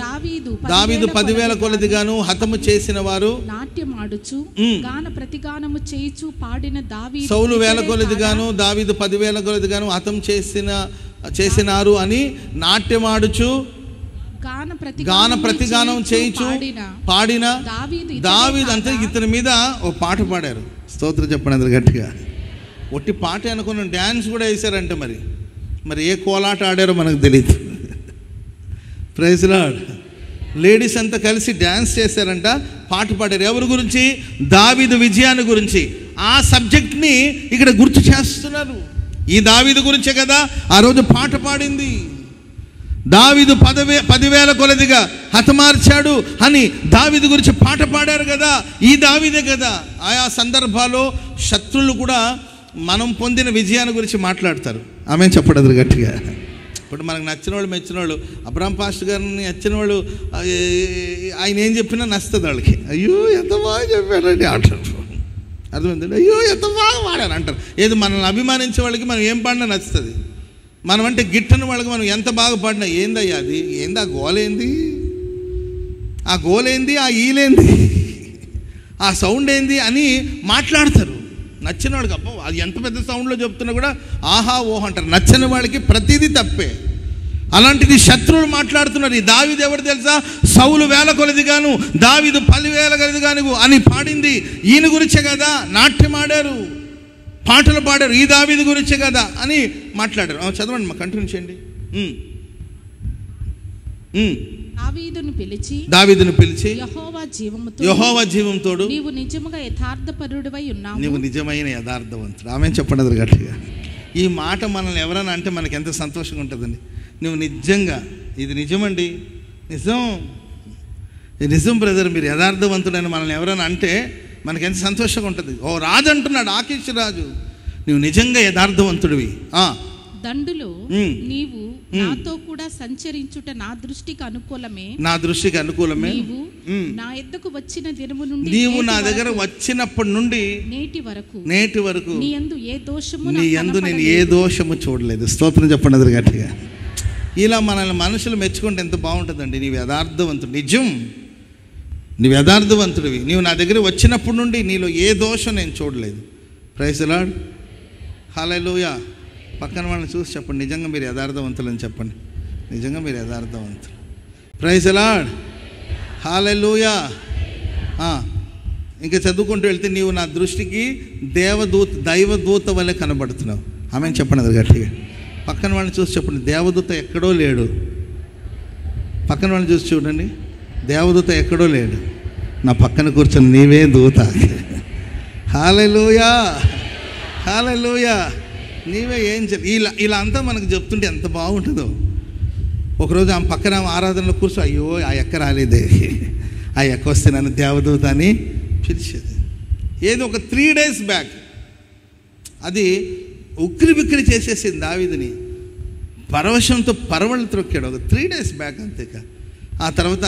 దావీదు 10,000 కొలదిగాను హతము చేసిన వారు నాట్యమాడుచు గాన ప్రతిగానము చేయుచు పాడిన దావీదు. సౌలు వేల కొలదిగాను దావీదు 10,000 కొలదిగాను హతం చేసినారు అని నాట్యమాడుచు గాన ప్రతిగానం చేయుచు పాడిన దావీదు. అంటే ఇతని మీద ఓ పాట పాడారు. స్తోత్రం చెప్పండి అందరు గట్టిగా. ఒట్టి పాట అనుకున్నాం, డ్యాన్స్ కూడా వేశారంటే మరి ఏ కోలాట ఆడారో మనకు తెలియదు. Praise lord. లేడీస్ అంతా కలిసి డ్యాన్స్ చేశారంట, పాట పాడారు. ఎవరి గురించి? దావీదు విజయాన్ని గురించి. ఆ సబ్జెక్ట్ని ఇక్కడ గుర్తు చేస్తున్నారు. ఈ దావీదు గురించే కదా ఆ రోజు పాట పాడింది. దావీదు 10,000 కొలదిగా హతమార్చాడు అని దావీదు గురించి పాట పాడారు కదా, ఈ దావీదే కదా. ఆయా సందర్భాల్లో శత్రువులు కూడా మనం పొందిన విజయాన్ని గురించి మాట్లాడతారు. ఆమె చెప్పడదు గట్టిగా. ఇప్పుడు మనకు నచ్చిన వాళ్ళు, మెచ్చిన వాళ్ళు, అబ్రామ్ పాస్టర్ గారిని నచ్చిన వాళ్ళు, ఆయన ఏం చెప్పినా నచ్చుతుంది వాళ్ళకి. అయ్యో ఎంత బాగా చెప్పారండి అంటారు. అర్థమైందండి? అయ్యో ఎంత బాగా పాడారు అంటారు. ఏది మనల్ని అభిమానించే వాళ్ళకి మనం ఏం పాడినా నచ్చుతుంది. మనం అంటే గిట్టని వాళ్ళకి మనం ఎంత బాగా పాడినా ఏందయ్యా అది, ఏంది ఆ గోలేంది, ఆ గోలేంది, ఆ ఈలేంది, ఆ సౌండ్ ఏంది అని మాట్లాడతారు. నచ్చిన వాడికి అబ్బో అది ఎంత పెద్ద సౌండ్లో చెప్తున్నా కూడా ఆహా ఓహో అంటారు. నచ్చని వాడికి ప్రతిదీ తప్పే. అలాంటిది శత్రువులు మాట్లాడుతున్నారు. ఈ దావీదు ఎవరు తెలుసా? సౌలు వేల కొలదిగాను, దావీదు 10,000 కొలదిగాను అని పాడింది ఈయన గురించే కదా. నాట్యం ఆడారు, పాటలు పాడారు, ఈ దావీదు గురించే కదా అని మాట్లాడారు. చదవండి, మా కంటిన్యూ చేయండి. దావీదును పిలిచి యెహోవా జీవంతోడు నీవు నిజముగా యథార్థపరుడివై ఉన్నావు, నీవు నిజమైన యథార్థవంతుడు. ఆమె చెప్పండి గట్టిగా. ఈ మాట మనల్ని ఎవరైనా అంటే మనకి ఎంత సంతోషంగా ఉంటుందండి. నువ్వు నిజంగా, ఇది నిజమండి, నిజం, ఇది నిజం బ్రదర్, మీరు యథార్థవంతుడని మనల్ని ఎవరైనా అంటే మనకి ఎంత సంతోషంగా ఉంటుంది. ఓ రాజు అంటున్నాడు, ఆకీష్ రాజు, నువ్వు నిజంగా యథార్థవంతుడివి. దండులో నీవు నాతో కూడా సంచరించుట నా దృష్టికి అనుకూలమే, నా దృష్టికి అనుకూలమే. నీవు నా యొద్దకు వచ్చిన దినము నుండి, నీవు నా దగ్గర వచ్చినప్పటి నుండి నేటి వరకు నీ యందు ఏ దోషము, నీ యందు నేను ఏ దోషము చూడలేదు. స్తోత్రం చెప్పండి అది గట్టిగా. ఇలా మనల్ని మనుషులు మెచ్చుకుంటే ఎంత బాగుంటుందండి. నీవు యథార్థవంతుడు, నిజం, నీవు యథార్థవంతుడివి. నీవు నా దగ్గర వచ్చినప్పటి నుండి నీలో ఏ దోషం నేను చూడలేదు. ప్రైజ్ ది లార్డ్, హల్లెలూయా. పక్కన వాళ్ళని చూసి చెప్పండి, నిజంగా మీరు యథార్థవంతులు అని చెప్పండి. నిజంగా మీరు యథార్థవంతులు. ప్రైజ్ ది లార్డ్, హల్లెలూయా. ఇంకా చదువుకుంటూ వెళ్తే, నీవు నా దృష్టికి దైవదూత వల్లే కనబడుతున్నావు. ఆమె చెప్పండి అది గట్టిగా. పక్కన వాళ్ళని చూసి చెప్పండి, దేవదూత ఎక్కడో లేడు. పక్కన వాళ్ళని చూసి చూడండి, దేవదూత ఎక్కడో లేడు, నా పక్కన కూర్చొని నీవే దూత. హల్లెలూయా, హల్లెలూయా. నీవే ఏం ఇలా అంతా మనకు చెప్తుంటే ఎంత బాగుంటుందో. ఒకరోజు ఆమె పక్కన ఆరాధనలో కూర్చో, అయ్యో ఆ ఎక్క రాలేదే, ఆ ఎక్క వస్తే నన్ను దేవదూత అని పిలిచేది. ఏదో ఒక 3 days బ్యాక్ అది ఉక్కిరి బిక్కిరి చేసేసింది దావీదుని. పరవశంతో పరవళ్ళు త్రొక్కాడు ఒక 3 days బ్యాక్ అంతేక. ఆ తర్వాత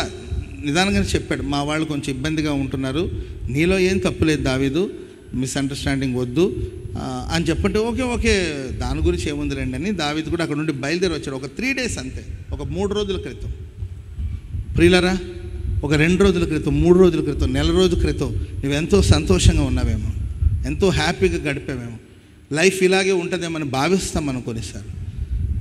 నిదానంగానే చెప్పాడు, మా వాళ్ళు కొంచెం ఇబ్బందిగా ఉంటున్నారు, నీలో ఏం తప్పులేదు దావీదు, మిస్అండర్స్టాండింగ్ వద్దు అని చెప్పంటే, ఓకే దాని గురించి ఏముందిలేండి అని దావీదు కూడా అక్కడ నుండి బయలుదేరి వచ్చాడు. ఒక 3 days అంతే, ఒక 3 రోజుల క్రితం. ప్రియులరా, ఒక 2 రోజుల క్రితం, 3 రోజుల క్రితం, నెల రోజుల క్రితం నువ్వెంతో సంతోషంగా ఉన్నావేమో, ఎంతో హ్యాపీగా గడిపావేమో. లైఫ్ ఇలాగే ఉంటుందేమని భావిస్తాం మనం కొన్నిసార్లు.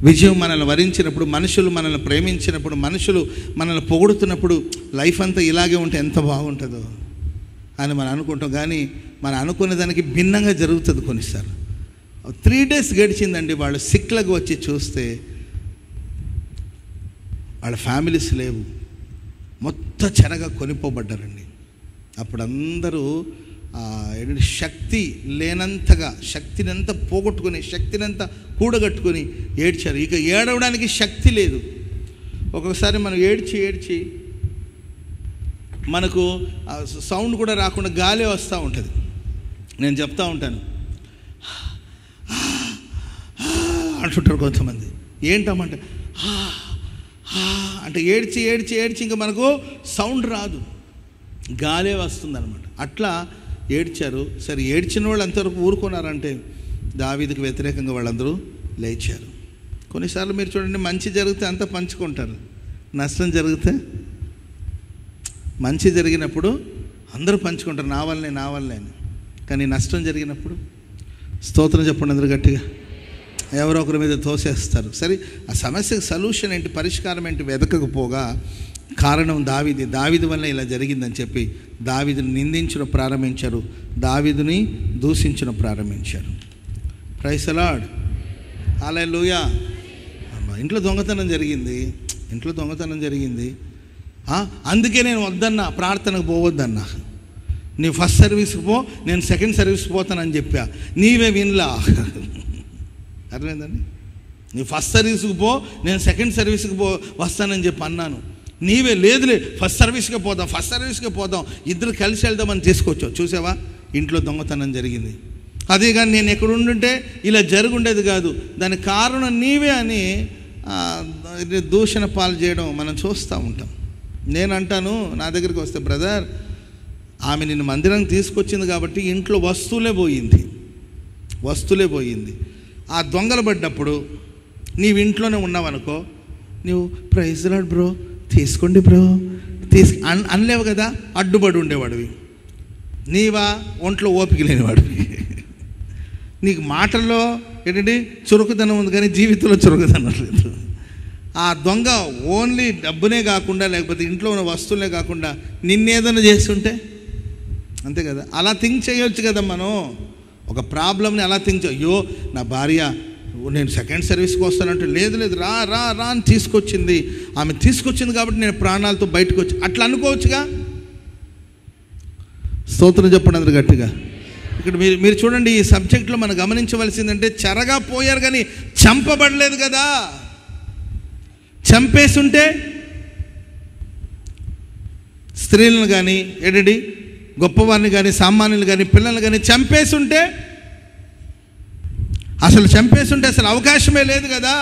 విజయం మనల్ని వరించినప్పుడు, మనుషులు మనల్ని ప్రేమించినప్పుడు, మనుషులు మనల్ని పొగుడుతున్నప్పుడు లైఫ్ అంతా ఇలాగే ఉంటే ఎంత బాగుంటుందో అని మనం అనుకుంటాం. కానీ మనం అనుకునే దానికి భిన్నంగా జరుగుతుంది కొన్నిసార్లు. 3 days గడిచిందండి. వాళ్ళు సిక్లకు వచ్చి చూస్తే వాళ్ళ ఫ్యామిలీస్ లేవు, మొత్తం చెరగా కొనిపోబడ్డారండి. అప్పుడు అందరూ శక్తి లేనంతగా, శక్తినంతా పోగొట్టుకుని, శక్తినంతా కూడగట్టుకొని ఏడ్చారు. ఇక ఏడవడానికి శక్తి లేదు. ఒక్కొక్కసారి మనం ఏడ్చి మనకు సౌండ్ కూడా రాకుండా గాలి వస్తూ ఉంటుంది. నేను చెప్తా ఉంటాను, అంటుంటారు కొంతమంది. ఏంటమ్మంటే అంటే ఏడ్చి ఇంకా మనకు సౌండ్ రాదు, గాలే వస్తుంది అనమాట. అట్లా ఏడ్చారు. సరే, ఏడ్చిన వాళ్ళు అంతవరకు ఊరుకున్నారంటే దావీదుకు వ్యతిరేకంగా వాళ్ళందరూ లేచారు. కొన్నిసార్లు మీరు చూడండి, మంచి జరిగితే అంతా పంచుకుంటారు, నష్టం జరిగితే, మంచి జరిగినప్పుడు అందరూ పంచుకుంటారు, నా వల్లనే అని. కానీ నష్టం జరిగినప్పుడు స్తోత్రం చెప్పండి అందరూ గట్టిగా. ఎవరో ఒకరి మీద తోసేస్తారు. సరే, ఆ సమస్యకు సొల్యూషన్ ఏంటి, పరిష్కారం ఏంటి వెతకకపోగా కారణం దావీదు వల్ల ఇలా జరిగిందని చెప్పి దావీదుని నిందించడం ప్రారంభించారు, దావీదుని దూషించడం ప్రారంభించారు. ప్రైజ్ ది లార్డ్, హల్లెలూయా. ఇంట్లో దొంగతనం జరిగింది, అందుకే నేను వద్దన్నా, ప్రార్థనకు పోవద్దన్నా. నీ ఫస్ట్ సర్వీస్కి పో, నేను సెకండ్ సర్వీస్కి పోతానని చెప్పా, నీవే వినలా. అర్థమైందండి? నీ ఫస్ట్ సర్వీస్కి పో, నేను సెకండ్ సర్వీస్కి వస్తానని చెప్పి అన్నాను, నీవే లేదులే ఫస్ట్ సర్వీస్కే పోదాం, ఇద్దరు కలిసి వెళ్దామని తీసుకొచ్చావు. చూసావా, ఇంట్లో దొంగతనం జరిగింది. అదే కానీ నేను ఎక్కడ ఉండుంటే ఇలా జరుగుండేది కాదు, దానికి కారణం నీవే అని దూషణ పాలు చేయడం మనం చూస్తూ ఉంటాం. నేను అంటాను, నా దగ్గరికి వస్తే, బ్రదర్ ఆమె నిన్ను మందిరానికి తీసుకొచ్చింది కాబట్టి ఇంట్లో వస్తువులే పోయింది. ఆ దొంగలు పడ్డప్పుడు నీవు ఇంట్లోనే ఉన్నావనుకో, నువ్వు ప్రైజ్ ది లార్డ్ బ్రో, తీసుకోండి బ్రో అనలేవు కదా, అడ్డుపడి ఉండేవాడివి. నీవా ఒంట్లో ఓపిక లేనివాడివి. నీకు మాటల్లో ఏంటంటే చురుకుదనం ఉంది కానీ జీవితంలో చురుకుదనం లేదు. ఆ దొంగ ఓన్లీ డబ్బునే కాకుండా లేకపోతే ఇంట్లో ఉన్న వస్తువులే కాకుండా నిన్నేదైనా చేస్తుంటే అంతే కదా. అలా థింక్ చేయొచ్చు కదా మనం. ఒక ప్రాబ్లమ్ని అలా థింక్ అయ్యో నా భార్య నేను సెకండ్ సర్వీస్కి వస్తానంటే లేదు లేదు రా రా రా అని తీసుకొచ్చింది, ఆమె తీసుకొచ్చింది కాబట్టి నేను ప్రాణాలతో బయటకు వచ్చి అట్లా అనుకోవచ్చుగా. స్తోత్రం చెప్పండి అందరు గట్టిగా. ఇక్కడ మీరు చూడండి, ఈ సబ్జెక్ట్లో మనం గమనించవలసిందంటే చెరగా పోయారు కానీ చంపబడలేదు కదా. చంపేస్తుంటే స్త్రీలను కానీ ఏంటండి గొప్పవారిని కానీ సామాన్యులు కానీ పిల్లలు కానీ చంపేస్తుంటే అసలు అవకాశమే లేదు కదా.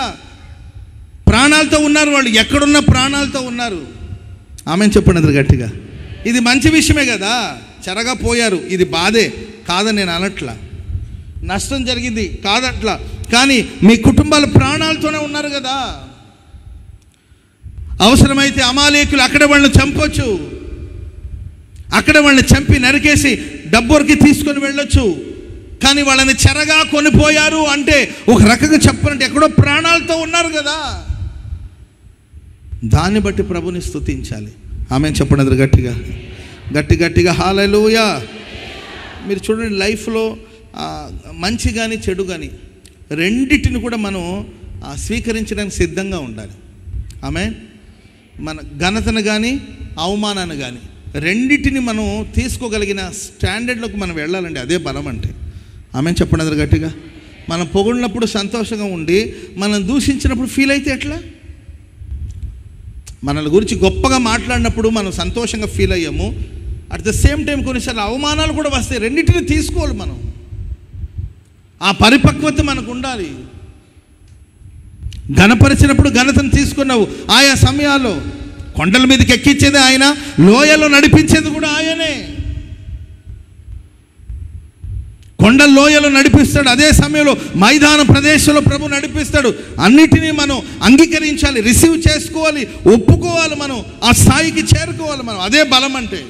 ప్రాణాలతో ఉన్నారు వాళ్ళు, ఎక్కడున్న ప్రాణాలతో ఉన్నారు. ఆమె చెప్పండి అందరు గట్టిగా. ఇది మంచి విషయమే కదా. చెరగా పోయారు, ఇది బాధే కాదని నేను అనట్లా, నష్టం జరిగింది కాదట్లా, కానీ మీ కుటుంబాలు ప్రాణాలతోనే ఉన్నారు కదా. అవసరమైతే అమాలేకులు అక్కడ వాళ్ళని చంపొచ్చు, అక్కడ వాళ్ళని చంపి నరికేసి డబ్బురికి తీసుకొని వెళ్ళొచ్చు. కానీ వాళ్ళని చెరగా కొనిపోయారు అంటే ఒక రకంగా చెప్పాలంటే ఎక్కడో ప్రాణాలతో ఉన్నారు కదా. దాన్ని బట్టి ప్రభుని స్తుతించాలి. ఆమె చెప్పండి గట్టిగా గట్టిగా హల్లెలూయా. మీరు చూడండి, లైఫ్లో మంచి కానీ చెడు కానీ రెండిటిని కూడా మనం స్వీకరించడానికి సిద్ధంగా ఉండాలి. ఆమె మన ఘనతను కానీ అవమానాన్ని కానీ రెండిటిని మనం తీసుకోగలిగిన స్టాండర్డ్లోకి మనం వెళ్ళాలండి. అదే బలం అంటే. ఆమె చెప్పండి అందరు గట్టిగా. మనం పొగిడినప్పుడు సంతోషంగా ఉండి మనం దూషించినప్పుడు ఫీల్ అయితే ఎట్లా? మనల గురించి గొప్పగా మాట్లాడినప్పుడు మనం సంతోషంగా ఫీల్ అయ్యాము, అట్ ద సేమ్ టైం కొన్నిసార్లు అవమానాలు కూడా వస్తాయి. రెండింటిని తీసుకోవాలి మనం. ఆ పరిపక్వత మనకు ఉండాలి. ఘనపరిచినప్పుడు ఘనతను తీసుకున్నావు. ఆయా సమయాల్లో కొండల మీదకి ఎక్కించేది ఆయన, లోయలో నడిపించేది కూడా ఆయనే. కొండ లోయలో నడిపిస్తాడు, అదే సమయంలో మైదాన ప్రదేశంలో ప్రభు నడిపిస్తాడు. అన్నిటినీ మనం అంగీకరించాలి, రిసీవ్ చేసుకోవాలి, ఒప్పుకోవాలి. మనం ఆ స్థాయికి చేరుకోవాలి మనం. అదే బలం అంటే.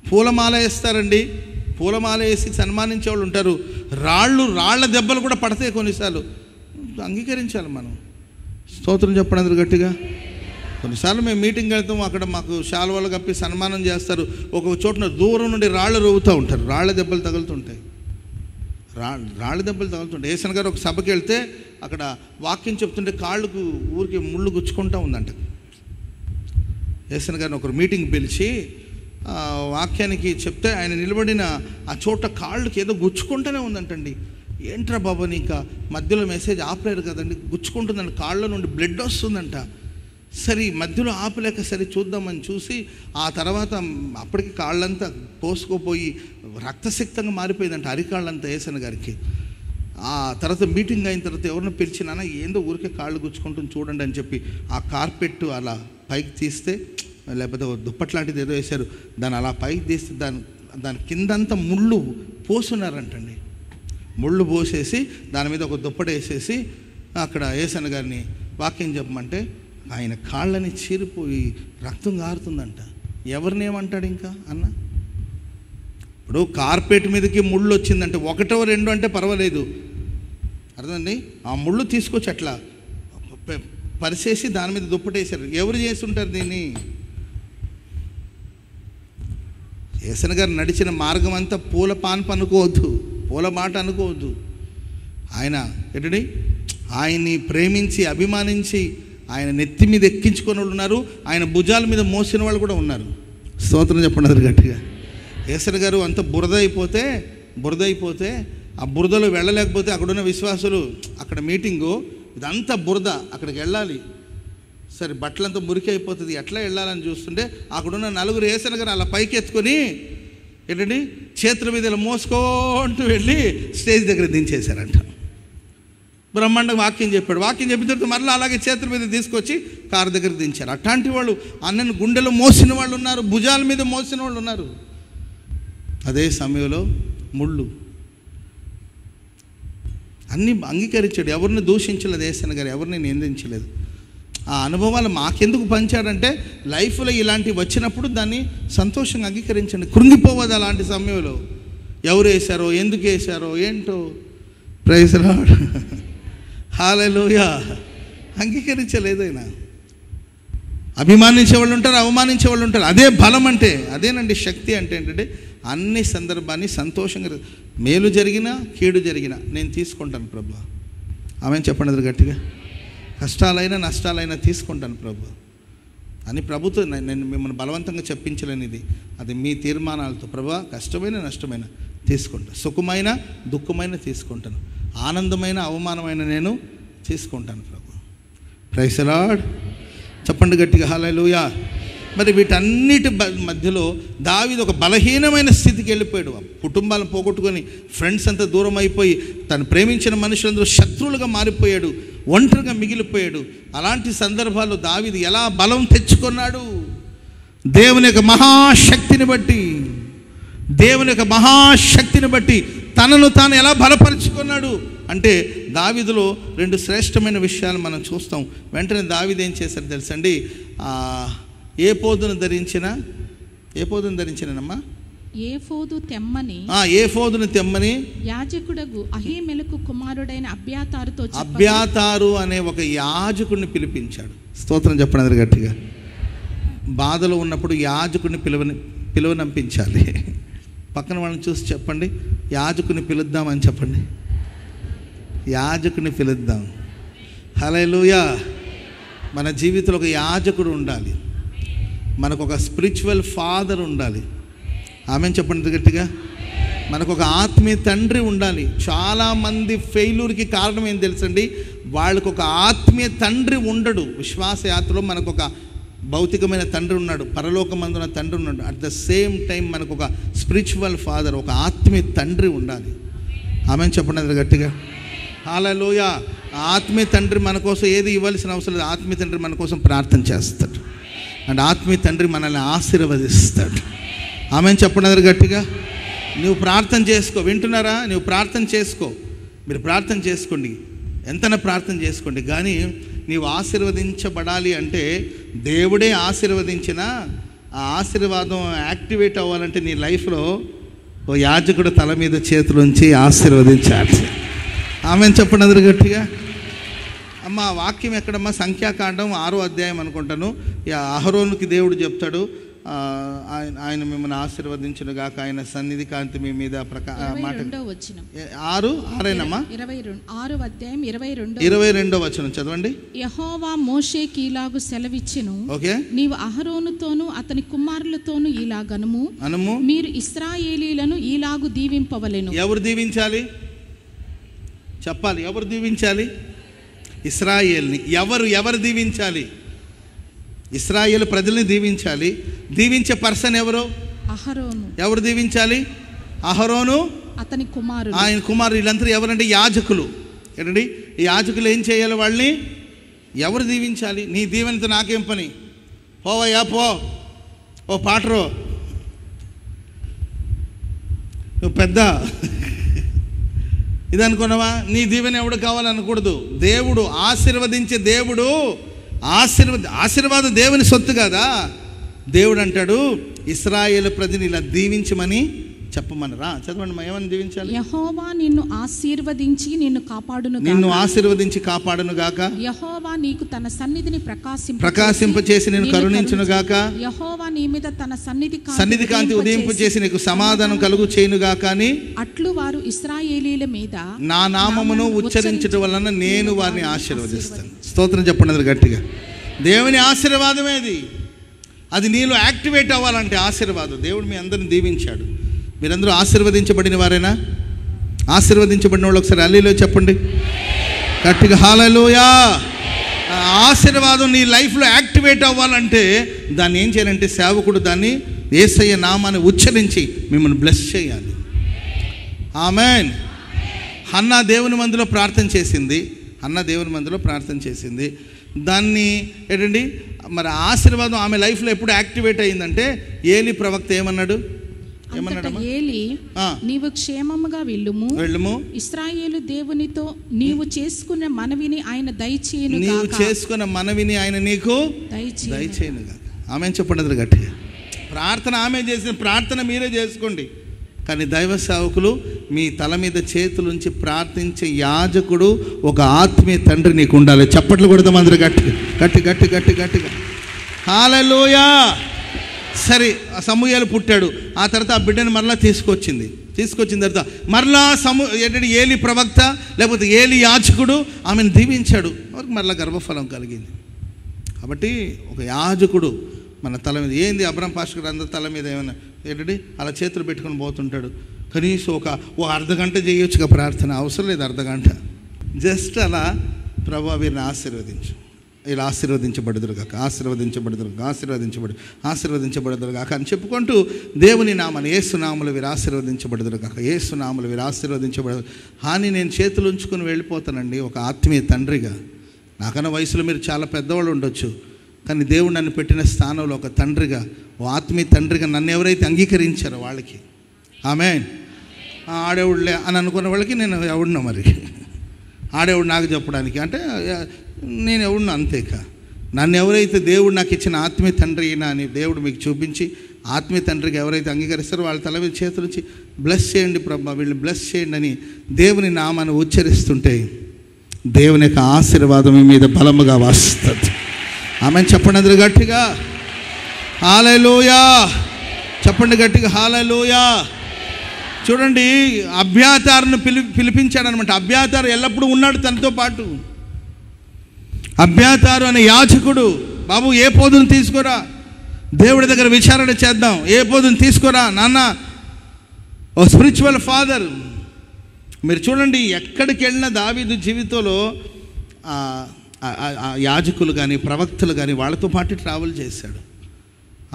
పూలమాల వేస్తారండి, పూలమాల వేసి సన్మానించే వాళ్ళు ఉంటారు. రాళ్ళ దెబ్బలు కూడా పడతాయి కొన్నిసార్లు. అంగీకరించాలి మనం. స్తోత్రం చెప్పండి అందరు గట్టిగా. కొన్నిసార్లు మేము మీటింగ్ వెళ్తాము, అక్కడ మాకు శాలువాలు కప్పి సన్మానం చేస్తారు. ఒక్కొక్క చోటున దూరం నుండి రాళ్ళు రువ్వుతూ ఉంటారు, రాళ్ళ దెబ్బలు తగులుతుంటాయి. రాళ్ళ దెబ్బలు తగులుతుంటాయి. ఏసన్ గారు ఒక సభకి వెళ్తే అక్కడ వాక్యం చెప్తుంటే కాళ్ళకు ఊరికి ముళ్ళు గుచ్చుకుంటూ ఉందంట. ఏసన్ గారిని ఒకరు మీటింగ్ పిలిచి వాక్యానికి చెప్తే ఆయన నిలబడిన ఆ చోట కాళ్ళకి ఏదో గుచ్చుకుంటూనే ఉందంటండి. ఏంట్రా బాబా నీకు మధ్యలో మెసేజ్ ఆపలేరు కదండి, గుచ్చుకుంటుందండి, కాళ్ళ నుండి బ్లడ్ వస్తుందంట. సరే మధ్యలో ఆపలేక సరే చూద్దామని చూసి ఆ తర్వాత అప్పటికి కాళ్ళంతా పోసుకోపోయి రక్తసిక్తంగా మారిపోయిందంట అరికాళ్ళంతా ఏసన్ గారికి. ఆ తర్వాత మీటింగ్ అయిన తర్వాత ఎవరిని పిలిచినా ఏందో ఊరికే కాళ్ళు గుచ్చుకుంటుంది చూడండి అని చెప్పి ఆ కార్పెట్ అలా పైకి తీస్తే, లేకపోతే దుప్పట్లాంటిది ఏదో వేశారు, దాన్ని అలా పైకి తీస్తే దాని కిందంతా ముళ్ళు పోసున్నారంటండి. ముళ్ళు పోసేసి దాని మీద ఒక దుప్పటి వేసేసి అక్కడ ఏసన్ గారిని వాక్యం చెప్పమంటే ఆయన కాళ్ళని చీరిపోయి రక్తం గారుతుందంట. ఎవరినేమంటాడు ఇంకా అన్న? ఇప్పుడు కార్పెట్ మీదకి ముళ్ళు వచ్చిందంటే ఒకటో రెండో అంటే పర్వాలేదు, అర్థమండి. ఆ ముళ్ళు తీసుకొచ్చి అట్లా పరిసేసి దాని మీద దుప్పటేశారు. ఎవరు చేస్తుంటారు దీన్ని? ఏసన్ గారు నడిచిన మార్గం అంతా పూల పాన్పు అనుకోవద్దు, పూల మాట అనుకోవద్దు. ఆయన ఏంటండి ఆయన్ని ప్రేమించి అభిమానించి ఆయన నెత్తి మీద ఎక్కించుకొని వాళ్ళు ఉన్నారు, ఆయన భుజాల మీద మోసిన వాళ్ళు కూడా ఉన్నారు. స్తోత్రం చెప్పండి అది గట్టిగా. ఏసన్ గారు అంత బురద అయిపోతే ఆ బురదలో వెళ్ళలేకపోతే అక్కడున్న విశ్వాసులు అక్కడ మీటింగు ఇదంతా బురద, అక్కడికి వెళ్ళాలి, సరే బట్టలంతా మురికి అయిపోతుంది, ఎట్లా వెళ్ళాలని చూస్తుంటే అక్కడున్న నలుగురు ఏసన్ గారు అలా పైకి ఎత్తుకొని ఏంటండి చేతుల మీద ఇలా మోసుకుంటూ వెళ్ళి స్టేజ్ దగ్గర దించేశారంట. బ్రహ్మాండంగా వాక్యం చెప్పాడు. వాక్యం చెప్పిన తర్వాత మరలా అలాగే చేతుల మీద తీసుకొచ్చి కారు దగ్గర దించారు. అట్లాంటి వాళ్ళు అన్నను గుండెలో మోసిన వాళ్ళు ఉన్నారు, భుజాల మీద మోసిన వాళ్ళు ఉన్నారు. అదే సమయంలో ముళ్ళు అన్నీ అంగీకరించాడు. ఎవరిని దూషించలేదు ఏసన్ గారు, ఎవరిని నిందించలేదు. ఆ అనుభవాలు మాకెందుకు పంచాడంటే లైఫ్లో ఇలాంటివి వచ్చినప్పుడు దాన్ని సంతోషంగా అంగీకరించండి. కృంగిపోవద్దు అలాంటి సమయంలో. ఎవరు వేశారో, ఎందుకు వేశారో ఏంటో. ప్రైజ్ లార్డ్, హల్లెలూయా. అంగీకరించలేదు ఆయన. అభిమానించే వాళ్ళు ఉంటారు, అవమానించే వాళ్ళు ఉంటారు. అదే బలం అంటే, అదేనండి శక్తి అంటే. ఏంటంటే అన్ని సందర్భాన్ని సంతోషంగా, మేలు జరిగినా కీడు జరిగినా నేను తీసుకుంటాను ప్రభు. ఆమె చెప్పండి అది గట్టిగా. కష్టాలైనా నష్టాలైనా తీసుకుంటాను ప్రభు అని ప్రభుతో నేను మిమ్మల్ని బలవంతంగా చెప్పించలేనిది. అది మీ తీర్మానాలతో. ప్రభు కష్టమైన నష్టమైన తీసుకుంటాను, సుఖమైన దుఃఖమైన తీసుకుంటాను, ఆనందమైన అవమానమైన నేను తీసుకుంటాను ప్రభు. Praise the lord. చెప్పండి గట్టిగా హల్లెలూయా. మరి వీటన్నిటి మధ్యలో దావీదు ఒక బలహీనమైన స్థితికి వెళ్ళిపోయాడు. కుటుంబాలను పోగొట్టుకొని, ఫ్రెండ్స్ అంతా దూరం అయిపోయి, తను ప్రేమించిన మనుషులందరూ శత్రువులుగా మారిపోయాడు, ఒంటరిగా మిగిలిపోయాడు. అలాంటి సందర్భాల్లో దావీదు ఎలా బలం తెచ్చుకున్నాడు? దేవుని యొక్క మహాశక్తిని బట్టి, దేవుని యొక్క మహాశక్తిని బట్టి తనను తాను ఎలా బలపరుచుకున్నాడు అంటే దావీదులో 2 శ్రేష్టమైన విషయాలు మనం చూస్తాం. వెంటనే దావీదు ఏం చేశారు తెలుసండి? ఏ పోదును ధరించినమ్మా? ఏఫోదు తెమ్మని, ఏఫోదును తెమ్మని యాజకుడగు అహీమెలకు కుమారుడైన అబ్యాతారుతో అబ్యాతారు అనే ఒక యాజకుడిని పిలిపించాడు. స్తోత్రం చెప్పండి అందరు గట్టిగా. బాధలో ఉన్నప్పుడు యాజకుడిని పిలువనంపించాలి. పక్కన వాళ్ళని చూసి చెప్పండి, యాజకుని పిలుద్దామని చెప్పండి. యాజకుని పిలుద్దాం. హల్లెలూయా. మన జీవితంలో ఒక యాజకుడు ఉండాలి, మనకు ఒక స్పిరిచువల్ ఫాదర్ ఉండాలి. ఆమె చెప్పండి గట్టిగా. మనకు ఒక ఆత్మీయ తండ్రి ఉండాలి. చాలామంది ఫెయిల్యూర్కి కారణం ఏం తెలుసండి? వాళ్ళకు ఒక ఆత్మీయ తండ్రి ఉండడు. విశ్వాస యాత్రలో మనకు ఒక భౌతికమైన తండ్రి ఉన్నాడు, పరలోకమందున తండ్రి ఉన్నాడు. అట్ ద సేమ్ టైం మనకు ఒక స్పిరిచువల్ ఫాదర్, ఒక ఆత్మీయ తండ్రి ఉండాలి. ఆమె చెప్పండి అది గట్టిగా. హల్లెలూయా. ఆత్మీయ తండ్రి మన కోసం ఏది ఇవ్వాల్సిన అవసరం లేదు. ఆత్మీయ తండ్రి మన కోసం ప్రార్థన చేస్తాడు, అండ్ ఆత్మీయ తండ్రి మనల్ని ఆశీర్వదిస్తాడు. ఆమె చెప్పండి అది గట్టిగా. నువ్వు ప్రార్థన చేసుకో. వింటున్నారా? నువ్వు ప్రార్థన చేసుకో. మీరు ప్రార్థన చేసుకోండి, ఎంతైనా ప్రార్థన చేసుకోండి. కానీ నీవు ఆశీర్వదించబడాలి అంటే, దేవుడే ఆశీర్వదించిన ఆ ఆశీర్వాదం యాక్టివేట్ అవ్వాలంటే నీ లైఫ్లో ఓ యాజకుడు తల మీద చేతులుంచి ఆశీర్వదించాలి. ఆమె చెప్పండి అందరు గట్టిగా. అమ్మ వాక్యం ఎక్కడమ్మా? సంఖ్యాకాండం 6వ అధ్యాయం అనుకుంటాను. అహరోనుకి దేవుడు చెప్తాడు, ఆయన మిమ్మల్ని ఆశీర్వదించును గాక, ఆయన సన్నిధి కాంతి మీ మీద మాట. 22వ వచనం చదవండి. యెహోవా మోషేకి ఇలాగు సెలవిచ్చెను, ఓకే, నీవు అహరోనుతోను అతని కుమారులతోను ఇలాగనుము, మీరు ఇశ్రాయేలీలను ఇలాగు దీవింపవలెను. ఎవరు దీవించాలి చెప్పాలి? ఎవరు దీవించాలి? ఇశ్రాయేల్ని. ఎవరు దీవించాలి? ఇశ్రాయేల్ ప్రజల్ని దీవించాలి. దీవించే పర్సన్ ఎవరు? అహరోను. ఎవరు దీవించాలి? అహరోను, అతని కుమారుడు, ఆయన కుమారుడు. వీళ్ళందరూ ఎవరంటే యాజకులు. ఏంటండి ఈ యాజకులు ఏం చేయాలి? వాళ్ళని ఎవరు దీవించాలి? నీ దీవెనతో నాకేం పని? పోవయ్యా పో, ఓ పాటరో, నువ్వు పెద్ద ఇది అనుకున్నావా? నీ దీవెన ఎవడు కావాలనకూడదు. దేవుడు ఆశీర్వదించే దేవుడు. ఆశీర్వాదం దేవుని సొత్తు కదా. దేవుడు అంటాడు ఇశ్రాయేలు ప్రజని ఇలా దీవించమని చెప్పమనరా. చదవండి, ఏమని దీవించాలి? యెహోవా నిన్ను ఆశీర్వదించి నిన్ను కాపాడును, నిన్ను ఆశీర్వదించి కాపాడును గాక. యెహోవా నీకు తన సన్నిధిని ప్రకాశింపచేసి నిన్ను కరుణించును గాక. యెహోవా నీ మీద తన సన్నిధి కాంతి ఉదయింపు చేసి నీకు సమాధానం కలుగు చేయును గాక అని. అట్లు వారు ఇశ్రాయేలీల మీద నా నామమును ఉచ్చరించడం వలన నేను వారిని ఆశీర్వదిస్తాను. స్తోత్రం చెప్పండి అది గట్టిగా. దేవుని ఆశీర్వాదమేది. అది నీలో యాక్టివేట్ అవ్వాలంటే ఆశీర్వాదం. దేవుడు మీ అందరిని దీవించాడు. మీరందరూ ఆశీర్వదించబడిన వారేనా? ఆశీర్వదించబడిన వాళ్ళు ఒకసారి హల్లెలూయా చెప్పండి గట్టిగా. హల్లెలూయా. ఆశీర్వాదం నీ లైఫ్లో యాక్టివేట్ అవ్వాలంటే దాన్ని ఏం చేయాలంటే సేవకుడు దాన్ని యేసయ్య నామాన్ని ఉచ్చరించి మిమ్మల్ని బ్లెస్ చేయాలి. ఆమేన్. హన్నా దేవుని మందిలో ప్రార్థన చేసింది. దాన్ని ఏంటండి మరి ఆశీర్వాదం ఆమె లైఫ్లో ఎప్పుడు యాక్టివేట్ అయ్యిందంటే ఏలీ ప్రవక్త ఏమన్నాడు? ఏలీ, నీవు క్షేమముగా వెళ్ళుము, ఇశ్రాయేలు దేవునితో నీవు చేసుకున్న మనవిని ఆయన దయచేయును నీకు దయచేయును గాక. ఆమె చెప్పండి గట్టిగా. ప్రార్థన ఆమె చేసిన ప్రార్థన మీరే చేసుకోండి. కానీ దైవ సేవకులు మీ తల మీద చేతులుంచి ప్రార్థించే యాజకుడు ఒక ఆత్మీయ తండ్రి నీకు ఉండాలి. చప్పట్లు కొడదాం అందరూ గట్టి గట్టి గట్టి గట్టి గట్టిగా. హల్లెలూయా. సరే, ఆ సమూయేలు పుట్టాడు. ఆ తర్వాత ఆ బిడ్డను మరలా తీసుకొచ్చిన తర్వాత మరలా ఏంటంటే ఏలి ప్రవక్త లేకపోతే ఏలి యాజకుడు ఆమెను దీవించాడు. వారికి మరలా గర్భఫలం కలిగింది. కాబట్టి ఒక యాజకుడు మన తల మీద ఏంది అబ్రహం పాస్టర్ అందరి తల మీద ఏమైనా ఏంటంటే అలా చేతులు పెట్టుకొని పోతుంటాడు. కనీసం ఓ అర్ధగంట చేయొచ్చుగా ప్రార్థన, అవసరం లేదు అర్ధగంట. జస్ట్ అలా ప్రభువా వీరిని ఆశీర్వదించు, ఇలా ఆశీర్వదించబడుదురు కాక, ఆశీర్వదించబడుదురు కాక అని చెప్పుకుంటూ దేవుని నామని యేసునామములు వీరు ఆశీర్వదించబడుదురు కాక, యేసునామములు వీరు ఆశీర్వదించబడదు అని నేను చేతులు ఉంచుకొని వెళ్ళిపోతానండి ఒక ఆత్మీయ తండ్రిగా. నాకన్నా వయసులో మీరు చాలా పెద్దవాళ్ళు ఉండొచ్చు, కానీ దేవుడు నన్ను పెట్టిన స్థానంలో ఒక తండ్రిగా, ఓ ఆత్మీయ తండ్రిగా నన్ను ఎవరైతే అంగీకరించారో వాళ్ళకి ఆమేన్. ఆడేవుడులే అని అనుకున్న వాళ్ళకి నేను ఎవడున్నా మరి, ఆడేవుడు నాకు చెప్పడానికి అంటే నేను ఎవడున్నా అంతేక. నన్ను ఎవరైతే దేవుడు నాకు ఇచ్చిన ఆత్మీయ తండ్రి అయినా అని దేవుడు మీకు చూపించి ఆత్మీయ తండ్రికి ఎవరైతే అంగీకరిస్తారో వాళ్ళ తల మీద చేతులుంచి బ్లెస్ చేయండి ప్రభా, వీళ్ళు బ్లెస్ చేయండి అని దేవుని నామాన్ని ఉచ్చరిస్తుంటే దేవుని యొక్క ఆశీర్వాదం మీ మీద బలముగా వస్తుంది. ఆమెను చెప్పండి అందరూ గట్టిగా హల్లెలూయా. చెప్పండి గట్టిగా హల్లెలూయా. చూడండి, అబ్యాతారును పిలిపించాడు అనమాట. అబ్యాతారు ఎల్లప్పుడూ ఉన్నాడు తనతో పాటు. అబ్యాతారు అనే యాజకుడు, బాబు ఏ పోదును తీసుకురా, దేవుడి దగ్గర విచారణ చేద్దాం, ఏ పోదును తీసుకురా నాన్న, ఓ స్పిరిచువల్ ఫాదర్. మీరు చూడండి, ఎక్కడికి వెళ్ళినా దావీదు జీవితంలో యాజకులు కానీ ప్రవక్తలు కానీ వాళ్ళతో పాటు ట్రావెల్ చేశాడు.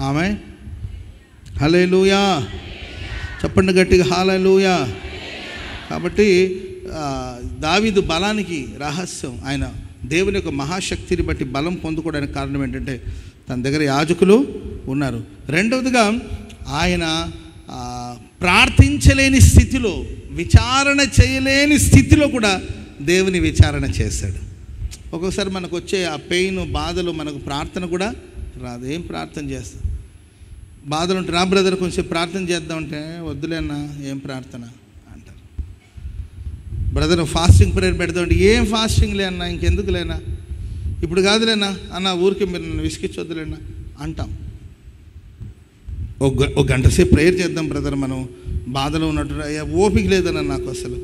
ఆమె హల్లెలూయా. చెప్పండి గట్టిగా హల్లెలూయా. కాబట్టి దావీదు బలానికి రహస్యం ఆయన దేవుని యొక్క మహాశక్తిని బట్టి బలం పొందుకోవడానికి కారణం ఏంటంటే తన దగ్గర యాజకులు ఉన్నారు. రెండవదిగా ఆయన ప్రార్థించలేని స్థితిలో, విచారణ చేయలేని స్థితిలో కూడా దేవుని విచారణ చేశాడు. ఒక్కొక్కసారి మనకు వచ్చే ఆ పెయిన్, బాధలు మనకు ప్రార్థన కూడా రాదు. ఏం ప్రార్థన చేస్తాం? బాధలు ఉంటే నా బ్రదర్ కొంచెం ప్రార్థన చేద్దామంటే వద్దులేనా, ఏం ప్రార్థన అంటారు. బ్రదర్ ఫాస్టింగ్ ప్రేయర్ పెడదామంటే ఏం ఫాస్టింగ్ లేనా, ఇంకెందుకు లేనా, ఇప్పుడు కాదులేనా అన్న, ఊరికి మీరు నన్ను విసిగించొద్దులేనా అంటాం. ఒక గంట సేపు ప్రేయర్ చేద్దాం బ్రదర్, మనం బాధలో ఉన్నట్టు ఓపిక లేదన్నా, నాకు అసలు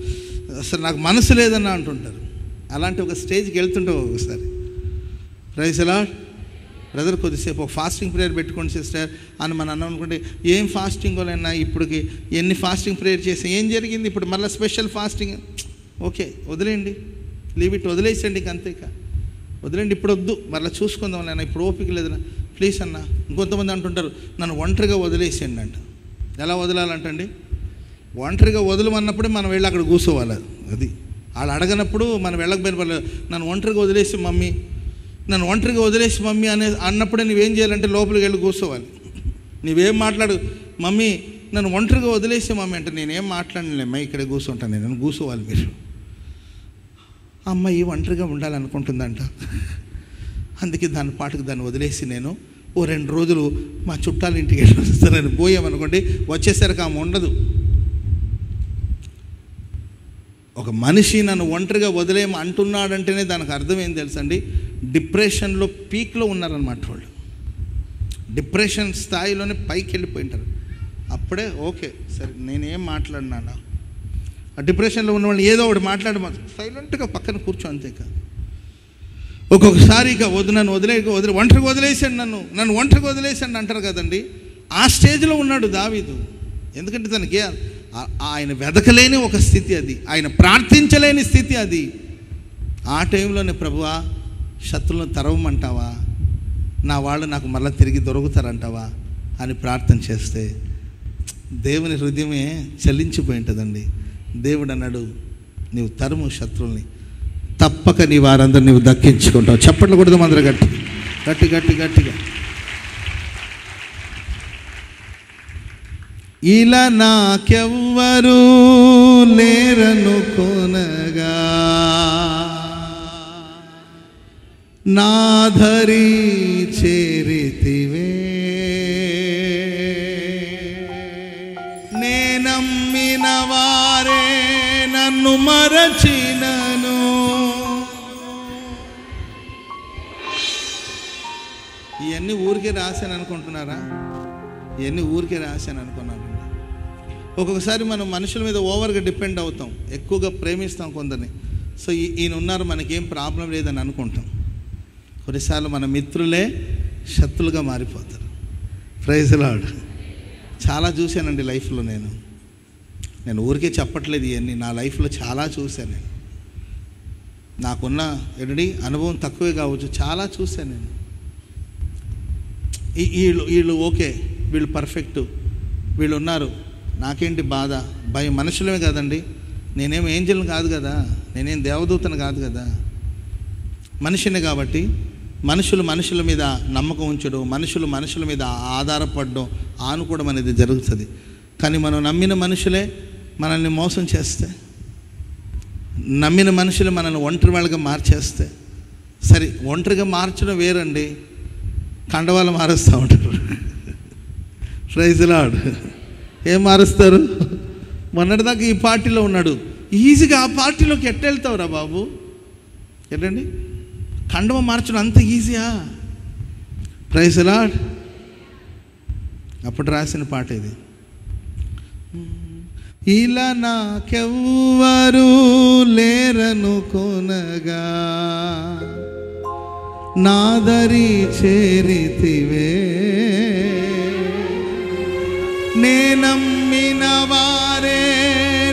నాకు మనసు లేదన్నా అంటుంటారు. అలాంటి ఒక స్టేజ్కి వెళ్తుంటావు ఒకసారి. Praise lord. బ్రదర్ కొద్దిసేపు ఒక ఫాస్టింగ్ ప్రేయర్ పెట్టుకోండి సిస్టర్ అని మనం అన్నాం అనుకుంటే, ఏం ఫాస్టింగోలైనా, ఇప్పటికి ఎన్ని ఫాస్టింగ్ ప్రేయర్ చేసి ఏం జరిగింది, ఇప్పుడు మళ్ళీ స్పెషల్ ఫాస్టింగ్, ఓకే వదిలేయండి, లీవ్ ఇట్, వదిలేసండి, ఇంక అంతేక వదిలేండి, ఇప్పుడు వద్దు, మళ్ళీ చూసుకుందాం లేనా, ఇప్పుడు ఓపిక లేదన్నా, ప్లీజ్ అన్న. ఇంకొంతమంది అంటుంటారు నన్ను ఒంటరిగా వదిలేసేయండి అంట. ఎలా వదలాలంటండి? ఒంటరిగా వదలమన్నప్పుడే మనం వెళ్ళి అక్కడ కూర్చోవాలి. అది వాళ్ళు అడగనప్పుడు మనం వెళ్ళకపోయిన పర్లేదు. నన్ను ఒంటరిగా వదిలేసి మమ్మీ, నన్ను ఒంటరిగా వదిలేసి మమ్మీ అన్నప్పుడే నువ్వేం చేయాలంటే లోపలికి వెళ్ళి కూర్చోవాలి. నువ్వేం మాట్లాడు, మమ్మీ నన్ను ఒంటరిగా వదిలేసి మమ్మీ అంటే నేనేం మాట్లాడలేమ్మా, ఇక్కడే కూర్చుంటాను నేను, కూర్చోవాలి మీరు. అమ్మాయి ఒంటరిగా ఉండాలనుకుంటుందంట, అందుకే దాని పాటుకు దాన్ని వదిలేసి నేను ఓ 2 రోజులు మా చుట్టాల ఇంటికి వెళ్ళి వస్తానని పోయామనుకోండి, వచ్చేసరికి ఆమె ఉండదు. ఒక మనిషి నన్ను ఒంటరిగా వదిలేమ అంటున్నాడంటేనే దానికి అర్థం ఏం తెలుసండి, డిప్రెషన్లో పీక్లో ఉన్నారనమాట వాళ్ళు. డిప్రెషన్ స్థాయిలోనే పైకి వెళ్ళిపోయింటారు. అప్పుడే ఓకే సరే నేనేం మాట్లాడినాను. ఆ డిప్రెషన్లో ఉన్న వాళ్ళు ఏదో ఒకటి మాట్లాడి సైలెంట్గా పక్కన కూర్చో, అంతేకా. ఒక్కొక్కసారి ఇక నన్ను ఒంటరిగా వదిలేసాడు, నన్ను ఒంటరిగా వదిలేసాడు అంటారు కదండి. ఆ స్టేజ్లో ఉన్నాడు దావీదు. ఎందుకంటే తనకి ఆయన వెదకలేని ఒక స్థితి అది, ఆయన ప్రార్థించలేని స్థితి అది. ఆ టైంలోనే ప్రభువా శత్రువులను తరవమంటావా, నా వాళ్ళు నాకు మళ్ళీ తిరిగి దొరుకుతారంటావా అని ప్రార్థన చేస్తే దేవుని హృదయమే చలించిపోయి ఉంటుందండి. దేవుడు అన్నాడు, నీవు తరుము శత్రువుల్ని, తప్పక నీ వారందరూ నీవు దక్కించుకుంటావు. చప్పట్లు కొడదాం అందరూ గట్టి గట్టి గట్టి గట్టిగా. ఇలా నాకెవ్వరూ లేరనుకొనగా నాధరి చేరితివే, నేనమ్మ ఇవన్నీ ఊరికే రాశాను అనుకుంటున్నారా? ఇవన్నీ ఊరికే రాశాను అనుకున్నాను. ఒక్కొక్కసారి మనం మనుషుల మీద ఓవర్గా డిపెండ్ అవుతాం, ఎక్కువగా ప్రేమిస్తాం కొందరిని. సో ఈయన ఉన్నారు, మనకేం ప్రాబ్లం లేదని అనుకుంటాం. కొన్నిసార్లు మన మిత్రులే శత్రులుగా మారిపోతారు. Praise lord. చాలా చూశానండి లైఫ్లో. నేను ఊరికే చెప్పట్లేదు, ఇవన్నీ నా లైఫ్లో చాలా చూశాను. నేను నాకున్న అనుభవం తక్కువే కావచ్చు, చాలా చూశాను నేను. వీళ్ళు ఓకే, వీళ్ళు పర్ఫెక్ట్, వీళ్ళు ఉన్నారు, నాకేంటి బాధ, భయం. మనుషులమే కదండి, నేనేం ఏంజల్ని కాదు కదా, నేనేం దేవదూతను కాదు కదా, మనిషిని. కాబట్టి మనుషుల మీద నమ్మకం ఉంచడం, మనుషుల మీద ఆధారపడడం, ఆనుకోవడం అనేది జరుగుతుంది. కానీ మనం నమ్మిన మనుషులే మనల్ని మోసం చేస్తే, నమ్మిన మనుషులు మనల్ని ఒంటరి వాళ్ళగా మార్చేస్తే, సరే ఒంటరిగా మార్చడం వేరండి, కండవాళ్ళు మారుస్తూ ఉంటారు. Praise lord. ఏం మారుస్తారు? మొన్నటిదాకా ఈ పార్టీలో ఉన్నాడు, ఈజీగా ఆ పార్టీలోకి వెళ్తావురా బాబు? ఏంటండి కండవ మార్చడం అంత ఈజీయా? Praise lord. అప్పుడు రాసిన పాట ఇది. ఇలా నాకెవ్వరు లేరను కొనగా నాదరి చేరితివే, నేనమ్మిన వారే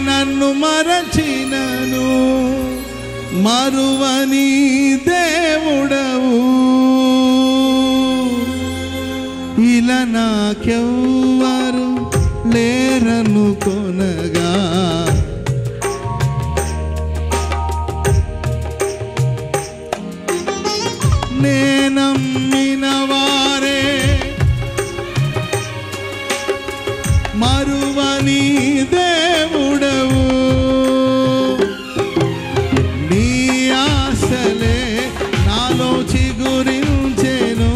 నన్ను మరచినను మరువని దేవుడవు. ఇలా నాకెవ్వరు లేరను కొనగా నేనమ్మిన వారే మరువని దేవుడవు. నీ ఆశలే నాలో చిగురించెను,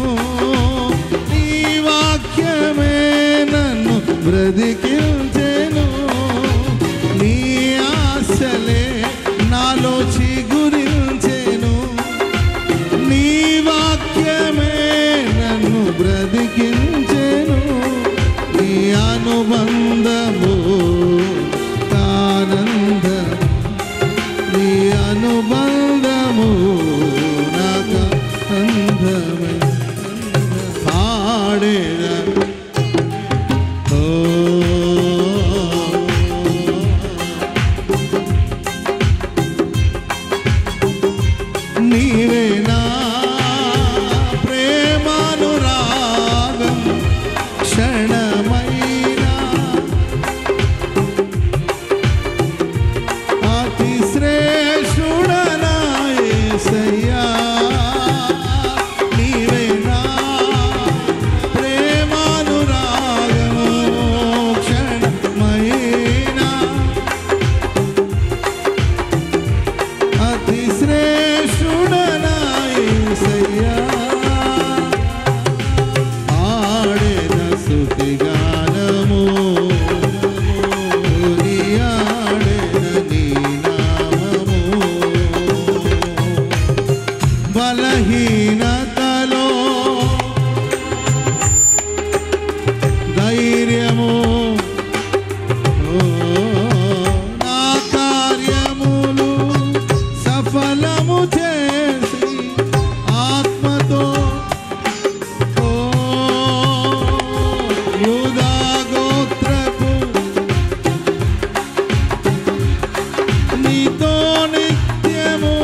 నీ వాక్యమే నన్ను బ్రతికించెను. నీ ఆశలే నాలో చిగురించెను, నీ వాక్యమే నన్ను బ్రతికించెను. నీ అనుబంధము ఆనంద, నీ అనుబంధము నాకు అందమే పాడేదా. నీవే నా ప్రేమానురాగం, క్షణమైనా అతి శ్రేష్ఠుడనా యేసయ్యా. నీవే నా ప్రేమానురాగము, క్షణమైనా అతి శ్రేష్ఠుడనా యేసయ్యా. ఆడేద స్తుతిగానము, ఆడేద నీ నామము. బలహీనతలో ధైర్యము, నా కార్యములు సఫలము చేసి ఆత్మతో యూదా గోత్రపు నీతో నిత్యము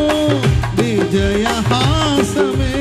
విజయహాసమే.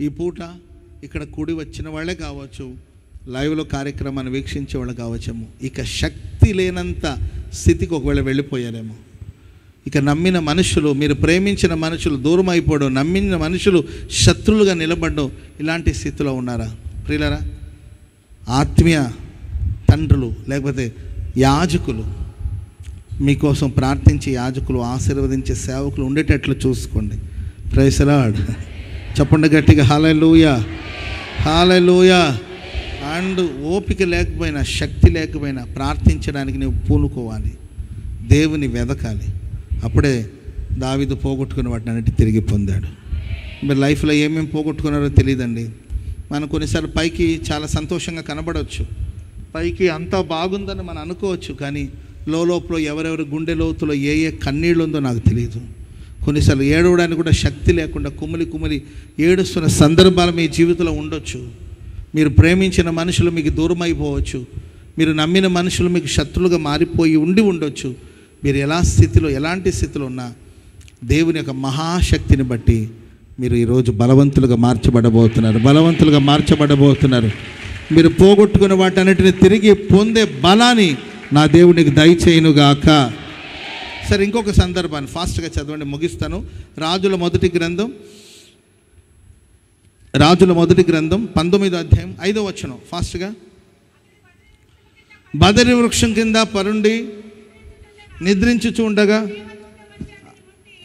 ఈ పూట ఇక్కడ కూడి వచ్చిన వాళ్ళే కావచ్చు, లైవ్లో కార్యక్రమాన్ని వీక్షించే వాళ్ళు కావచ్చేమో, ఇక శక్తి లేనంత స్థితికి ఒకవేళ వెళ్ళిపోయారేమో. ఇక నమ్మిన మనుషులు, మీరు ప్రేమించిన మనుషులు దూరం అయిపోవడం, నమ్మిన మనుషులు శత్రులుగా నిలబడడం, ఇలాంటి స్థితిలో ఉన్నారా? ప్రియులారా, ఆత్మీయ తండ్రులు లేకపోతే యాజకులు మీకోసం ప్రార్థించే యాజకులు, ఆశీర్వదించే సేవకులు ఉండేటట్లు చూసుకోండి. Praise the lord. చెప్పండి గట్టిగా హల్లెలూయా, హల్లెలూయా. అండ్ ఓపిక లేకపోయినా, శక్తి లేకపోయినా ప్రార్థించడానికి నువ్వు పూనుకోవాలి, దేవుని వెదకాలి. అప్పుడే దావీదు పోగొట్టుకున్న వాటిని అన్నిటి తిరిగి పొందాడు. మీరు లైఫ్లో ఏమేమి పోగొట్టుకున్నారో తెలియదండి. మనం కొన్నిసార్లు పైకి చాలా సంతోషంగా కనబడవచ్చు, పైకి అంతా బాగుందని మనం అనుకోవచ్చు, కానీ లోపల ఎవరెవరి గుండె లోతులో ఏ ఏ కన్నీళ్ళు ఉందో నాకు తెలియదు. కొన్నిసార్లు ఏడవడానికి కూడా శక్తి లేకుండా కుమిలి కుమిలి ఏడుస్తున్న సందర్భాలు మీ జీవితంలో ఉండొచ్చు. మీరు ప్రేమించిన మనుషులు మీకు దూరం అయిపోవచ్చు, మీరు నమ్మిన మనుషులు మీకు శత్రులుగా మారిపోయి ఉండొచ్చు. మీరు ఎలాంటి స్థితిలో ఉన్నా దేవుని యొక్క మహాశక్తిని బట్టి మీరు ఈరోజు బలవంతులుగా మార్చబడబోతున్నారు. మీరు పోగొట్టుకున్న వాటన్నిటిని తిరిగి పొందే బలాన్ని నా దేవునికి దయచేయునుగాక. సరే, ఇంకొక సందర్భాన్ని ఫాస్ట్గా చదవండి, ముగిస్తాను. రాజుల మొదటి గ్రంథం 19వ అధ్యాయం 5వ వచనం ఫాస్ట్గా. బదరి వృక్షం కింద పరుండి నిద్రించుచూ ఉండగా,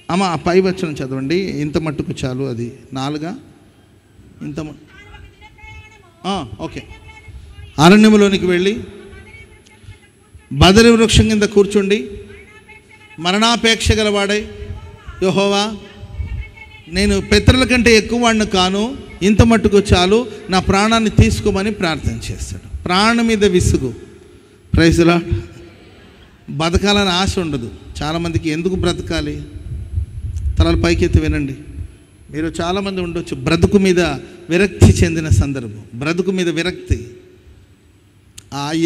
అమ్మ ఆ పై వచనం చదవండి, ఇంత మట్టుకు చాలు. అది 4 ఇంత ఓకే. అరణ్యములోనికి వెళ్ళి బదరి వృక్షం కింద కూర్చుండి మరణాపేక్ష గలవాడై, యెహోవా నేను పితరుల కంటే ఎక్కువ వాడిని కాను, ఇంత మట్టుకు చాలు, నా ప్రాణాన్ని తీసుకోమని ప్రార్థన చేస్తాడు. ప్రాణం మీద విసుగు. Praise the lord. బతకాలని ఆశ ఉండదు చాలామందికి. ఎందుకు బ్రతకాలి? తలలు పైకెత్తి వినండి. మీరు చాలామంది ఉండొచ్చు బ్రతుకు మీద విరక్తి చెందిన సందర్భం, బ్రతుకు మీద విరక్తి.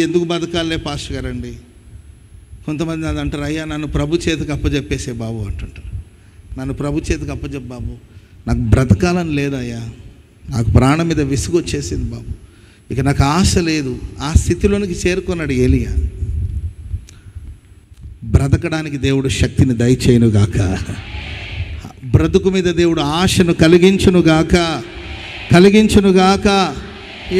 ఎందుకు బతకాలే పాస్టర్ గారండి. కొంతమంది అది అంటారు, అయ్యా నన్ను ప్రభు చేతికి అప్పచెప్పేసే బాబు అంటుంటారు. నన్ను ప్రభు చేతికి అప్పచెప్పు బాబు, నాకు బ్రతకాలని లేదయ్యా, నాకు ప్రాణం మీద విసుగు వచ్చేసింది బాబు, ఇక నాకు ఆశ లేదు. ఆ స్థితిలోనికి చేరుకున్నాడు ఏలియా. బ్రతకడానికి దేవుడు శక్తిని దయచేయునుగాక. బ్రతుకు మీద దేవుడు ఆశను కలిగించునుగాక.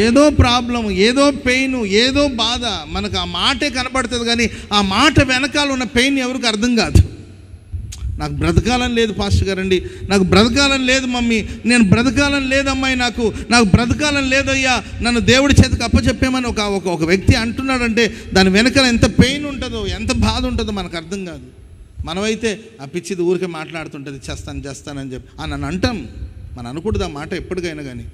ఏదో ప్రాబ్లం, ఏదో పెయిన్, ఏదో బాధ, మనకు ఆ మాటే కనబడుతుంది, కానీ ఆ మాట వెనకాల ఉన్న పెయిన్ ఎవరికి అర్థం కాదు. నాకు బ్రతకాలని లేదు పాస్టర్ గారండి, నాకు బ్రతకాలని లేదు మమ్మీ, నేను బ్రతకాలని లేదు అమ్మాయి, నాకు బ్రతకాలని లేదయ్యా, నన్ను దేవుడి చేతికి అప్పచెప్పేమని ఒక వ్యక్తి అంటున్నాడంటే దాని వెనకాల ఎంత పెయిన్ ఉంటుందో, ఎంత బాధ ఉంటుందో మనకు అర్థం కాదు. మనమైతే ఆ పిచ్చిది ఊరికే మాట్లాడుతుంటుంది, చేస్తానని చెప్పి నన్ను అంటాం. మనం అనకూడదు ఆ మాట ఎప్పటికైనా, కానీ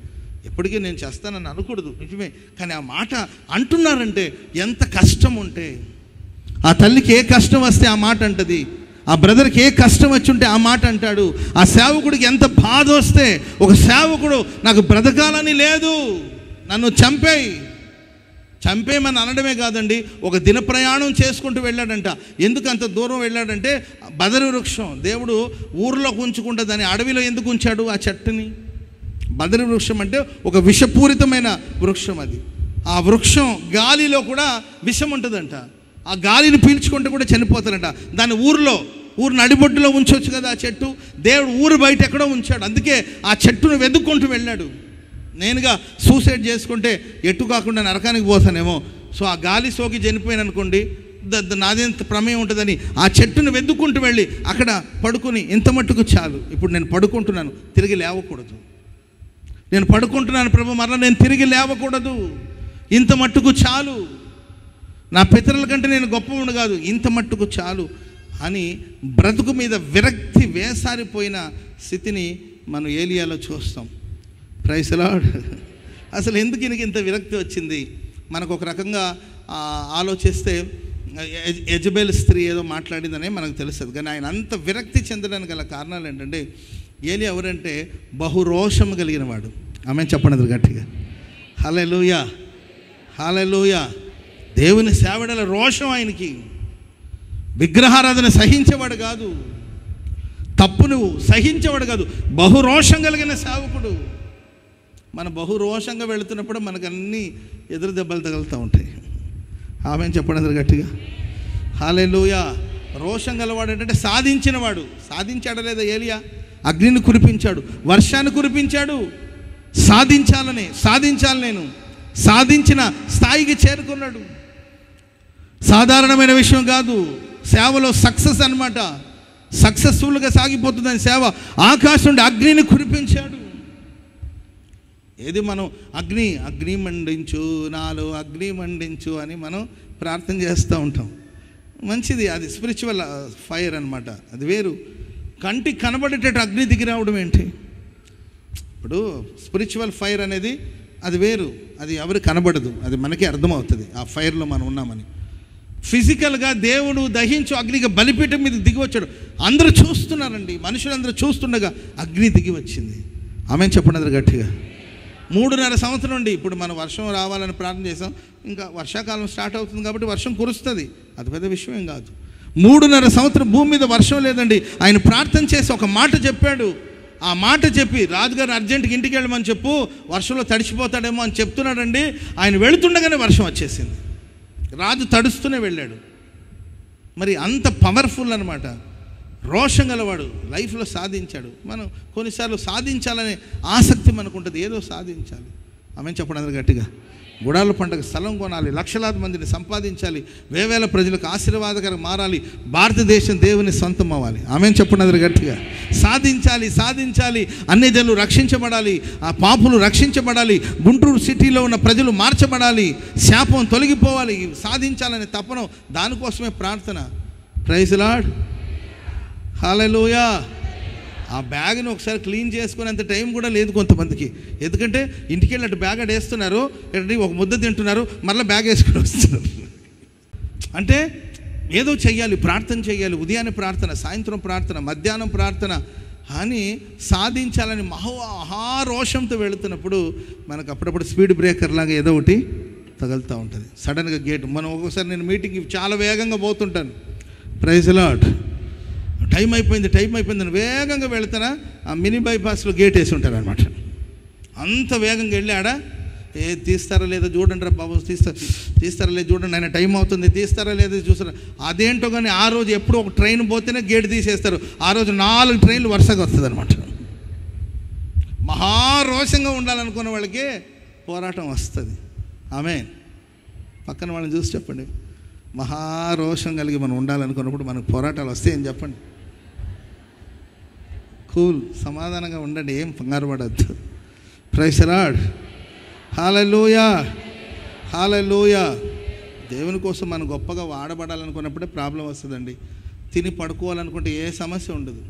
ఎప్పటికీ నేను చేస్తానని అనకూడదు, నిజమే. కానీ ఆ మాట అంటున్నారంటే ఎంత కష్టం ఉంటే, ఆ తల్లికి ఏ కష్టం వస్తే ఆ మాట అంటది, ఆ బ్రదర్కి ఏ కష్టం వచ్చి ఉంటే ఆ మాట అంటాడు. ఆ సేవకుడికి ఎంత బాధ వస్తే, ఒక సేవకుడు నాకు బ్రతకాలని లేదు, నన్ను చంపేయమని అనడమే కాదండి, ఒక దిన ప్రయాణం చేసుకుంటూ వెళ్ళాడంట. ఎందుకు అంత దూరం వెళ్ళాడంటే, బదరి వృక్షం దేవుడు ఊర్లోకి ఉంచుకుంటే దాన్ని అడవిలో ఎందుకు ఉంచాడు ఆ చెట్టుని? బదరి వృక్షం అంటే ఒక విషపూరితమైన వృక్షం. అది ఆ వృక్షం గాలిలో కూడా విషం ఉంటుందంట. ఆ గాలిని పీల్చుకుంటే కూడా చనిపోతారంట. దాన్ని ఊరు నడిబొడ్డులో ఉంచవచ్చు కదా ఆ చెట్టు. దేవుడు ఊరు బయట ఎక్కడో ఉంచాడు. అందుకే ఆ చెట్టును వెతుక్కుంటూ వెళ్ళాడు. నేనుగా సూసైడ్ చేసుకుంటే ఎటు కాకుండా నరకానికి పోతానేమో, సో ఆ గాలి సోకి చనిపోయాను అనుకోండి, నాదేంత ప్రమేయం ఉంటుందని ఆ చెట్టును వెతుక్కుంటూ వెళ్ళి అక్కడ పడుకుని, ఇంత మట్టుకు చాలు, ఇప్పుడు నేను పడుకుంటున్నాను, తిరిగి లేవకూడదు, నేను పడుకుంటున్నాను ప్రభు, మరలా నేను తిరిగి లేవకూడదు, ఇంత మట్టుకు చాలు, నా పితరుల కంటే నేను గొప్పవాడు కాదు, ఇంత మట్టుకు చాలు అని బ్రతుకు మీద విరక్తి వేసారిపోయిన స్థితిని మనం ఏలియాలో చూస్తాం. Praise the lord. అసలు ఎందుకు ఈయనకి ఇంత విరక్తి వచ్చింది? మనకు ఒక రకంగా ఆలోచిస్తే యెజబెల్ స్త్రీ ఏదో మాట్లాడిందనే మనకు తెలుస్తుంది, కానీ ఆయన అంత విరక్తి చెందడానికి గల కారణాలు ఏంటంటే, ఏలియా ఎవరంటే బహురోషం కలిగిన వాడు. ఆమె చెప్పండి గట్టిగా హల్లెలూయా, హల్లెలూయా. దేవుని సేవడల రోషం ఆయనకి. విగ్రహారాధన సహించేవాడు కాదు, తప్పును సహించేవాడు కాదు, బహురోషం కలిగిన సేవకుడు. మన బహు రోషంగా వెళుతున్నప్పుడు మనకు అన్నీ ఎదురు దెబ్బలు తగులుతూ ఉంటాయి. ఆమె చెప్పండి అందరు గట్టిగా. హల్లెలూయా. రోషం గలవాడు ఏంటంటే సాధించినవాడు. సాధించాడా లేదా ఏలియా? అగ్నిని కురిపించాడు, వర్షాన్ని కురిపించాడు. సాధించాలి నేను సాధించిన స్థాయికి చేరుకున్నాడు. సాధారణమైన విషయం కాదు. సేవలో సక్సెస్ అన్నమాట. సక్సెస్ఫుల్గా సాగిపోతుందని సేవ. ఆకాశం నుండి అగ్నిని కురిపించాడు. ఏది మనం అగ్ని మండించు, నాలో అగ్ని మండించు అని మనం ప్రార్థన చేస్తూ ఉంటాం. మంచిది, అది స్పిరిచువల్ ఫైర్ అన్నమాట. అది వేరు. కంటికి కనబడేటట్టు అగ్ని దిగి రావడం ఏంటి? ఇప్పుడు స్పిరిచువల్ ఫైర్ అనేది అది వేరు. అది ఎవరికి కనబడదు, అది మనకే అర్థమవుతుంది ఆ ఫైర్లో మనం ఉన్నామని. ఫిజికల్గా దేవుడు దహించు అగ్నిగా బలిపీఠం మీద దిగి వచ్చాడు. అందరూ చూస్తున్నారండి, మనుషులందరూ చూస్తుండగా అగ్ని దిగి వచ్చింది. ఆమె చెప్పండి అందరు గట్టిగా. 3.5 సంవత్సరం నుండి ఇప్పుడు మనం వర్షం రావాలని ప్రార్థన చేసాం. ఇంకా వర్షాకాలం స్టార్ట్ అవుతుంది కాబట్టి వర్షం కురుస్తుంది. అది పెద్ద విషయం ఏం కాదు. 3.5 సంవత్సరం భూమి మీద వర్షం లేదండి. ఆయన ప్రార్థన చేసి ఒక మాట చెప్పాడు. ఆ మాట చెప్పి రాజుగారు అర్జెంటుగా ఇంటికి వెళ్ళమని చెప్పు, వర్షంలో తడిచిపోతాడేమో అని చెప్తున్నాడండి. ఆయన వెళుతుండగానే వర్షం వచ్చేసింది. రాజు తడుస్తూనే వెళ్ళాడు. మరి అంత పవర్ఫుల్ అనమాట. రోషం గలవాడు, లైఫ్లో సాధించాడు. మనం కొన్నిసార్లు సాధించాలనే ఆసక్తి మనకు ఉంటుంది, ఏదో సాధించాలి. ఆమె చెప్పండి అందరు గట్టిగా. గుడాల పండుగ స్థలం కొనాలి, లక్షలాది మందిని సంపాదించాలి, వేవేల ప్రజలకు ఆశీర్వాదకరంగా మారాలి, భారతదేశం దేవుని సొంతం అవ్వాలి. ఆమె చెప్పండి అందరు గట్టిగా. సాధించాలి. అన్ని జనులు రక్షించబడాలి, ఆ పాపులు రక్షించబడాలి, గుంటూరు సిటీలో ఉన్న ప్రజలు మార్చబడాలి, శాపం తొలగిపోవాలి. సాధించాలనే తపన, దానికోసమే ప్రార్థన. Praise lord. హల్లెలూయా. ఆ బ్యాగ్ని ఒకసారి క్లీన్ చేసుకునేంత టైం కూడా లేదు కొంతమందికి. ఎందుకంటే ఇంటికి వెళ్ళి అటు బ్యాగ్ వేస్తున్నారు, ఒక ముద్ద తింటున్నారు, మళ్ళీ బ్యాగ్ వేసుకుని వస్తున్నారు. అంటే ఏదో చెయ్యాలి, ప్రార్థన చెయ్యాలి. ఉదయాన్నే ప్రార్థన, సాయంత్రం ప్రార్థన, మధ్యాహ్నం ప్రార్థన అని సాధించాలని మహారోషంతో వెళుతున్నప్పుడు మనకు అప్పుడప్పుడు స్పీడ్ బ్రేకర్ లాగా ఏదో ఒకటి తగులుతూ ఉంటుంది. సడన్గా గేట్ మనం ఒక్కొక్కసారి నేను మీటింగ్కి చాలా వేగంగా పోతుంటాను. Praise lord. టైం అయిపోయిందని వేగంగా వెళ్తారా, ఆ మినీ బైపాస్లో గేట్ వేసి ఉంటారు అనమాట. అంత వేగంగా వెళ్ళి ఆడ తీస్తారా లేదా చూడండి రా బాబు, తీస్తారా లేదా చూడండి, ఆయన టైం అవుతుంది, తీస్తారా లేదా చూస్తారా. అదేంటో కానీ ఆ రోజు ఎప్పుడు ఒక ట్రైన్ పోతేనే గేట్ తీసేస్తారు. ఆ రోజు 4 ట్రైన్లు వరుసగా వస్తుంది అనమాట. మహారోషంగా ఉండాలనుకున్న వాళ్ళకి పోరాటం వస్తుంది. ఆమె పక్కన వాళ్ళని చూసి చెప్పండి, మహారోషం కలిగి మనం ఉండాలనుకున్నప్పుడు మనకు పోరాటాలు వస్తాయని చెప్పండి. కూల్, సమాధానంగా ఉండండి, ఏం కంగారు పడద్దు. Praise the lord. హల్లెలూయా. దేవుని కోసం మనం గొప్పగా వాడబడాలనుకున్నప్పుడే ప్రాబ్లం వస్తుందండి. తిని పడుకోవాలనుకుంటే ఏ సమస్య ఉండదు.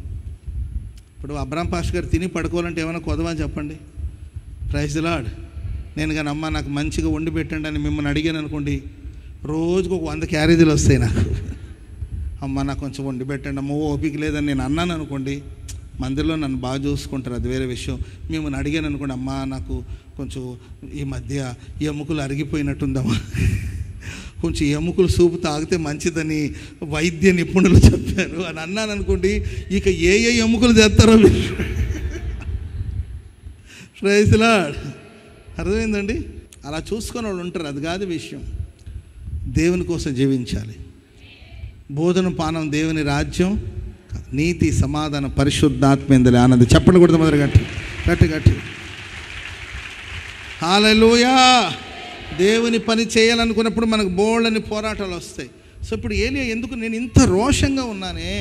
ఇప్పుడు అబ్రాం పాస్టర్ గారు తిని పడుకోవాలంటే ఏమైనా కొదవా చెప్పండి. Praise the lord. నేను కానీ అమ్మ నాకు మంచిగా వండి పెట్టండి అని మిమ్మల్ని అడిగాను అనుకోండి, రోజుకు ఒక 100 క్యారేజీలు వస్తాయి నాకు. అమ్మ నాకు కొంచెం వండి పెట్టండి, అమ్మ ఓపిక లేదని నేను అన్నాను అనుకోండి, మందిరంలో నన్ను బాగా చూసుకుంటారు, అది వేరే విషయం. మిమ్మల్ని అడిగాను అనుకోండి, అమ్మ నాకు కొంచెం ఈ మధ్య ఎముకలు అరిగిపోయినట్టుందమ్మా, కొంచెం ఎముకలు సూపు తాగితే మంచిదని వైద్య నిపుణులు చెప్పారు అని అన్నాను అనుకోండి, ఇక ఏ ఎముకలు తెస్తారో ప్రైజ్ ది లార్డ్. అర్థమైందండి? అలా చూసుకొని వాళ్ళు ఉంటారు, అది కాదు విషయం. దేవుని కోసం జీవించాలి. భోజన పానం దేవుని రాజ్యం, నీతి సమాధానం పరిశుద్ధాత్మేందలే ఆనందం. చెప్పండి కూడా మొదలు గట్టి. హల్లెలూయా. దేవుని పని చేయాలనుకున్నప్పుడు మనకు బోల్డని పోరాటాలు వస్తాయి. సో ఇప్పుడు ఏలియా ఎందుకు నేను ఇంత రోషంగా ఉన్నానే,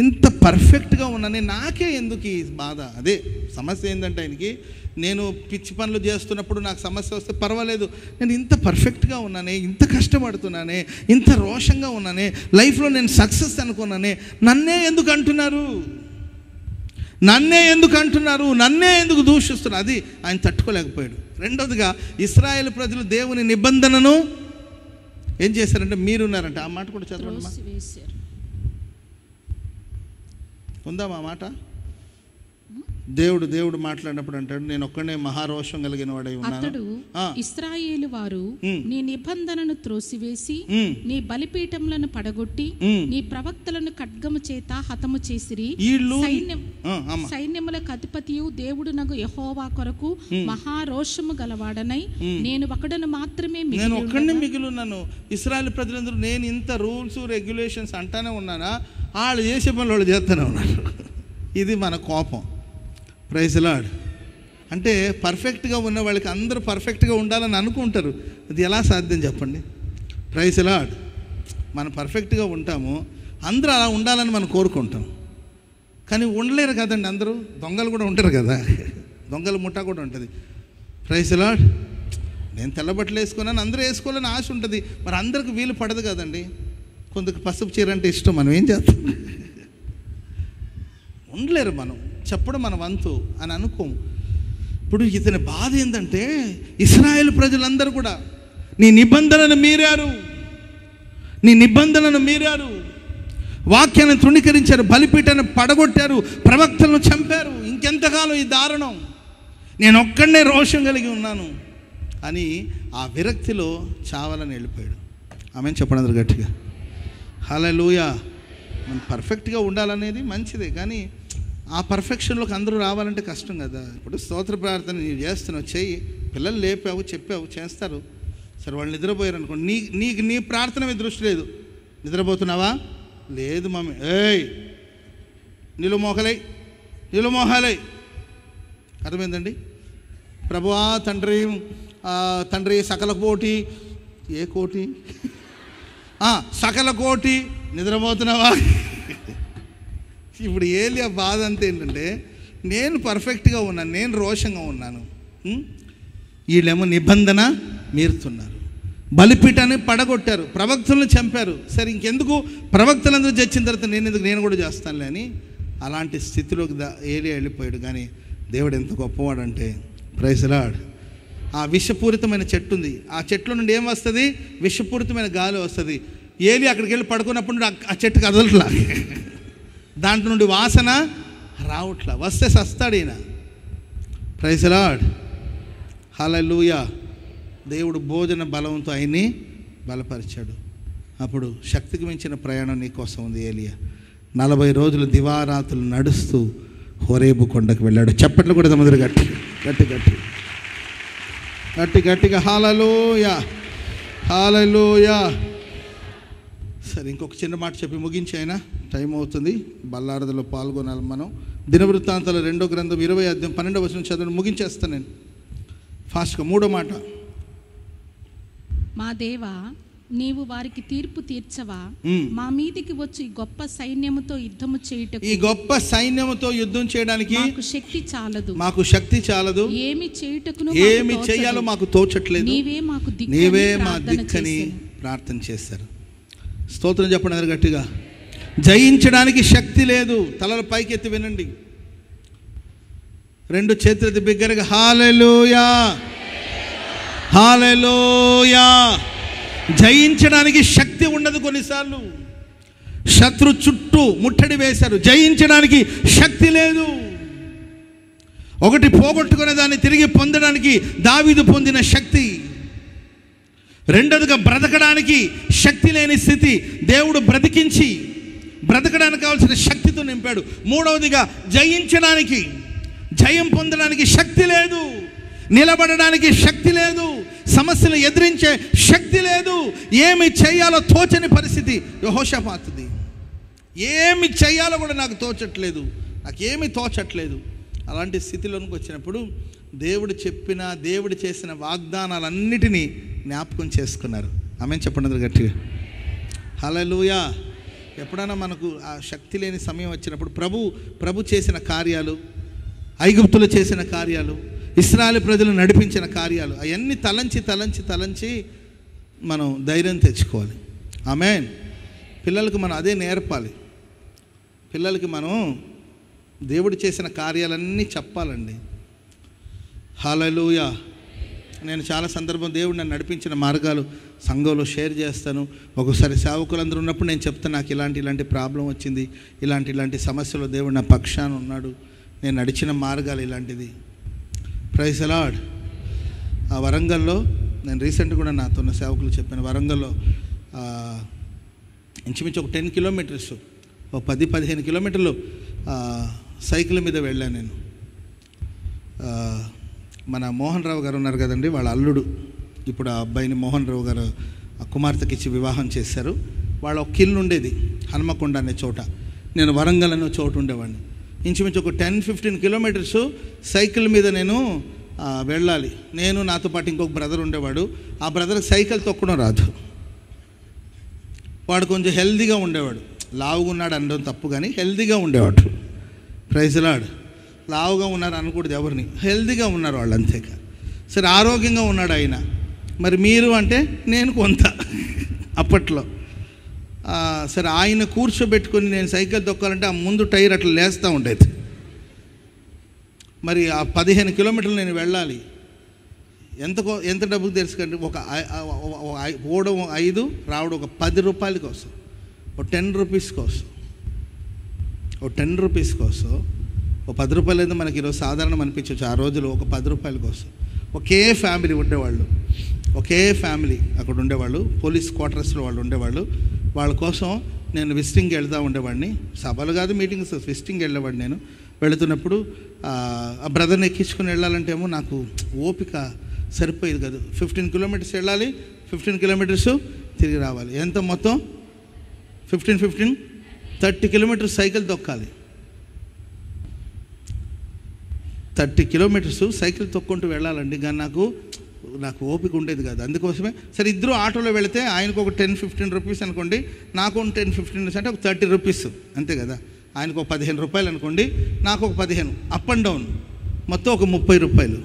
ఇంత పర్ఫెక్ట్గా ఉన్నానే, నాకే ఎందుకు ఈ బాధ? అదే సమస్య ఏంటంటే ఆయనకి, నేను పిచ్చి పనులు చేస్తున్నప్పుడు నాకు సమస్య వస్తే పర్వాలేదు, నేను ఇంత పర్ఫెక్ట్గా ఉన్నానే, ఇంత కష్టపడుతున్నానే, ఇంత రోషంగా ఉన్నానే, లైఫ్లో నేను సక్సెస్ అనుకున్నానే, నన్నే ఎందుకు అంటున్నారు, నన్నే ఎందుకు దూషిస్తున్నారు? అది ఆయన తట్టుకోలేకపోయాడు. రెండోదిగా ఇశ్రాయేలు ప్రజలు దేవుని నిబంధనను ఏం చేశారంటే, మీరున్నారంటే, ఆ మాట కూడా చదవండి. ఉందా మా మాట? దేవుడు మాట్లాడినప్పుడు అంటాడు, నేను ఒక్కడే మహారోషం కలిగిన వాడై ఉన్నాను. అతడు ఇశ్రాయేలు వారు నీ నిబంధనను త్రోసివేసి నీ బలిపీఠములను పడగొట్టి నీ ప్రవక్తలను ఖడ్గము చేత హతము చేసిరి. సైన్యములకు అధిపతియు దేవుడునగు యెహోవా కొరకు మహారోషము గలవాడనై నేను ఒకడను మాత్రమే మిగిలిన్నాను. ఇశ్రాయేలు ప్రజలందరూ నేను ఇంత రూల్స్ రెగ్యులేషన్స్ అంటానే ఉన్నానా, వాళ్ళు చేసే పనులు వాళ్ళు చేస్తూనే ఉన్నారు. ఇది మన కోపం. Praise lord. అంటే పర్ఫెక్ట్గా ఉన్న వాళ్ళకి అందరూ పర్ఫెక్ట్గా ఉండాలని అనుకుంటారు. అది ఎలా సాధ్యం చెప్పండి? Praise lord. మనం పర్ఫెక్ట్గా ఉంటాము, అందరూ అలా ఉండాలని మనం కోరుకుంటాం, కానీ ఉండలేరు కదండి. అందరూ దొంగలు కూడా ఉంటారు కదా, దొంగల ముఠా కూడా ఉంటుంది. Praise lord. నేను తెల్లబట్టలు వేసుకున్నాను, అందరూ వేసుకోవాలని ఆశ ఉంటుంది, మరి అందరికి వీలు పడదు కదండి. కొందరికి పసుపు చీర అంటే ఇష్టం, మనం ఏం చేస్తాం? ఉండలేరు, మనం చెప్పడం మన వంతు అని అనుకోము. ఇప్పుడు ఇతని బాధ ఏంటంటే ఇశ్రాయేలు ప్రజలందరూ కూడా నీ నిబంధనను మీరారు, వాక్యాన్ని తృణీకరించారు, బలిపీఠాన్ని పడగొట్టారు, ప్రవక్తలను చంపారు. ఇంకెంతకాలం ఈ దారుణం? నేను ఒక్కడనే రోషం కలిగి ఉన్నాను అని ఆ విరక్తిలో చావాలని వెళ్ళిపోయాడు. ఆమెను చెప్పండి అందరు గట్టిగా. హల్లెలూయా. మనం పర్ఫెక్ట్గా ఉండాలనేది మంచిదే, కానీ ఆ పర్ఫెక్షన్లోకి అందరూ రావాలంటే కష్టం కదా. ఇప్పుడు స్తోత్ర ప్రార్థన నీవు చేస్తున్నావు, చెయ్యి. పిల్లలు లేపావు, చెప్పావు, చేస్తారు. సరే వాళ్ళు నిద్రపోయారు అనుకోండి, నీకు నీ ప్రార్థన మీద దృష్టి లేదు. నిద్రపోతున్నావా? లేదు మమ్మీ. ఏయ్ నిలుమోహాలై. అర్థమైందండి? ప్రభువా తండ్రి సకల కోటి, ఏ కోటి? సకల కోటి. నిద్రపోతున్నావా? ఇప్పుడు ఏలియా బాధ అంతా ఏంటంటే, నేను పర్ఫెక్ట్గా ఉన్నాను, నేను రోషంగా ఉన్నాను, వీళ్ళేమో నిబంధన మీరుతున్నారు, బలిపీఠాన్ని పడగొట్టారు, ప్రవక్తలను చంపారు. సరే ఇంకెందుకు ప్రవక్తలందరూ చచ్చిన తర్వాత నేను కూడా చేస్తానులే అని అలాంటి స్థితిలోకి ఏలియా వెళ్ళిపోయాడు. కానీ దేవుడు ఎంత గొప్పవాడంటే, ప్రైజ్ లార్డ్. ఆ విషపూరితమైన చెట్టు ఉంది, ఆ చెట్ల నుండి ఏం వస్తుంది? విషపూరితమైన గాలి వస్తుంది. ఏలియా అక్కడికి వెళ్ళి పడుకున్నప్పుడు ఆ చెట్టు కదలట్లా, దాంట్లో నుండి వాసన రావట్లా, వస్తే సస్తాడు ఈయన. Praise lord. హల్లెలూయా. దేవుడు భోజన బలంతో ఆయన్ని బలపరిచాడు. అప్పుడు శక్తికి మించిన ప్రయాణం నీ కోసం ఉంది. ఏలియా 40 రోజులు దివారాత్రులు నడుస్తూ హోరేబు కొండకు వెళ్ళాడు. చప్పట్లు కూడా తమదురు గట్టిగా హల్లెలూయా. సరే ఇంకొక చిన్న మాట చెప్పి ముగించైనా టైం అవుతుంది. బల్లారదలో పాల్గొనాలి మనం. దినవృత్తాంతాల 2వ గ్రంథం 20వ అధ్యాయం 12వ వచనం చదవండి, ముగించేస్తాను నేను ఫాస్ట్గా. 3వ మాట. మా దేవా, నీవు వారికి తీర్పు తీర్చవా? మా మీదికి వచ్చి ఈ గొప్ప సైన్యముతో యుద్ధం చేయడానికి మాకు శక్తి చాలదు. ఏమి చేయాలో మాకు తోచట్లేదు. నీవే మా దిక్కని ప్రార్థన చేశారు. స్తోత్రం చెప్పండి అందరు గట్టిగా. జయించడానికి శక్తి లేదు. తలల పైకెత్తి వినండి, 2 చేతులెత్తి బిగ్గరగా హల్లెలూయా. జయించడానికి శక్తి ఉండదు. కొన్నిసార్లు శత్రు చుట్టూ ముట్టడి వేశారు, జయించడానికి శక్తి లేదు. ఒకటి పోగొట్టుకునే దాన్ని తిరిగి పొందడానికి దావీదు పొందిన శక్తి. రెండోదిగా బ్రతకడానికి శక్తి లేని స్థితి దేవుడు బ్రతికించి బ్రతకడానికి కావాల్సిన శక్తితో నింపాడు. మూడవదిగా జయించడానికి, జయం పొందడానికి శక్తి లేదు, నిలబడడానికి శక్తి లేదు, సమస్యలు ఎదిరించే శక్తి లేదు, ఏమి చేయాలో తోచని పరిస్థితి యెహోషాపాతుది. ఏమి చేయాలో కూడా నాకు తోచట్లేదు, నాకేమీ తోచట్లేదు. అలాంటి స్థితిలోనికి వచ్చినప్పుడు దేవుడు చేసిన వాగ్దానాలన్నిటినీ జ్ఞాపకం చేసుకున్నారు. ఆమెన్ చెప్పండి గట్టిగా. హల్లెలూయా. ఎప్పుడైనా మనకు ఆ శక్తి లేని సమయం వచ్చినప్పుడు ప్రభు చేసిన కార్యాలు, ఐగుప్తులు చేసిన కార్యాలు, ఇశ్రాయేలు ప్రజలు నడిపించిన కార్యాలు, అవన్నీ తలంచి మనం ధైర్యం తెచ్చుకోవాలి. ఆమేన్. పిల్లలకు మనం అదే నేర్పాలి. పిల్లలకి మనం దేవుడు చేసిన కార్యాలన్నీ చెప్పాలండి. హల్లెలూయా. నేను చాలా సందర్భం దేవుడు నన్ను నడిపించిన మార్గాలు సంఘంలో షేర్ చేస్తాను. ఒక్కొక్కసారి సేవకులందరూ ఉన్నప్పుడు నేను చెప్తాను, నాకు ఇలాంటి ప్రాబ్లం వచ్చింది, ఇలాంటి సమస్యలో దేవుడు నా పక్షాన ఉన్నాడు, నేను నడిచిన మార్గాలు ఇలాంటిది. Praise the lord. ఆ వరంగల్లో నేను రీసెంట్ కూడా నాతో ఉన్న సేవకులు చెప్పాను, వరంగల్లో ఇంచుమించు ఒక 10 కిలోమీటర్స్, ఒక 10-15 కిలోమీటర్లు సైకిల్ మీద వెళ్ళాను నేను. మన మోహన్ రావు గారు ఉన్నారు కదండి, వాళ్ళ అల్లుడు ఇప్పుడు ఆ అబ్బాయిని మోహన్ రావు గారు ఆ కుమార్తెకి ఇచ్చి వివాహం చేశారు. వాళ్ళ ఒక ఇల్లు ఉండేది హనుమకొండ అనే చోట, నేను వరంగల్ అనే చోటు ఉండేవాడిని. ఇంచుమించు ఒక 10-15 కిలోమీటర్స్ సైకిల్ మీద నేను వెళ్ళాలి. నేను నాతో పాటు ఇంకొక బ్రదర్ ఉండేవాడు. ఆ బ్రదర్కి సైకిల్ తొక్కడం రాదు. వాడు కొంచెం హెల్దీగా ఉండేవాడు, లావుగా ఉన్నాడు అనడం తప్పు కానీ హెల్దీగా ఉండేవాడు. Praise the lord. లావుగా ఉన్నారు అనకూడదు ఎవరిని, హెల్దీగా ఉన్నారు వాళ్ళు, అంతేక. సరే, ఆరోగ్యంగా ఉన్నాడు ఆయన. మరి మీరు అంటే నేను కొంత అప్పట్లో. సరే, ఆయన కూర్చోబెట్టుకొని నేను సైకిల్ తొక్కాలంటే ఆ ముందు టైర్ అట్లా లేస్తూ ఉండేది. మరి ఆ 15 కిలోమీటర్లు నేను వెళ్ళాలి. ఎంత డబ్బుకు తెలుసు కండి, పోవడం 5, రావడం ఒక 10 రూపాయల కోసం, ఒక 10 రూపీస్ కోసం, ఒక 10 రూపీస్ కోసం, ఒక 10 రూపాయలు అయితే మనకి ఈరోజు సాధారణం అనిపించవచ్చు, ఆ రోజులు ఒక 10 రూపాయల కోసం. ఒకే ఫ్యామిలీ ఉండేవాళ్ళు, ఒకే ఫ్యామిలీ అక్కడ ఉండేవాళ్ళు, పోలీస్ క్వార్టర్స్లో వాళ్ళు ఉండేవాళ్ళు. వాళ్ళ కోసం నేను విజిటింగ్కి వెళ్తూ ఉండేవాడిని. సభలు కాదు, మీటింగ్స్, విజిటింగ్కి వెళ్ళేవాడిని. నేను వెళుతున్నప్పుడు ఆ బ్రదర్ని ఎక్కించుకొని వెళ్ళాలంటే ఏమో నాకు ఓపిక సరిపోయేది కాదు. 15 కిలోమీటర్స్ వెళ్ళాలి, 15 కిలోమీటర్స్ తిరిగి రావాలి. ఎంత మొత్తం? 30 కిలోమీటర్స్ సైకిల్ తొక్కాలి. 30 కిలోమీటర్స్ సైకిల్ తొక్కుంటూ వెళ్ళాలండి. కానీ నాకు ఓపిక ఉండేది కాదు. అందుకోసమే సరే, ఇద్దరు ఆటోలో వెళితే ఆయనకు ఒక 10-15 రూపీస్ అనుకోండి, నాకు ఒక 10-15 అంటే ఒక 30 రూపీస్ అంతే కదా. ఆయనకు ఒక 15 రూపాయలు అనుకోండి, నాకు ఒక 15, అప్ అండ్ డౌన్ మొత్తం ఒక 30 రూపాయలు,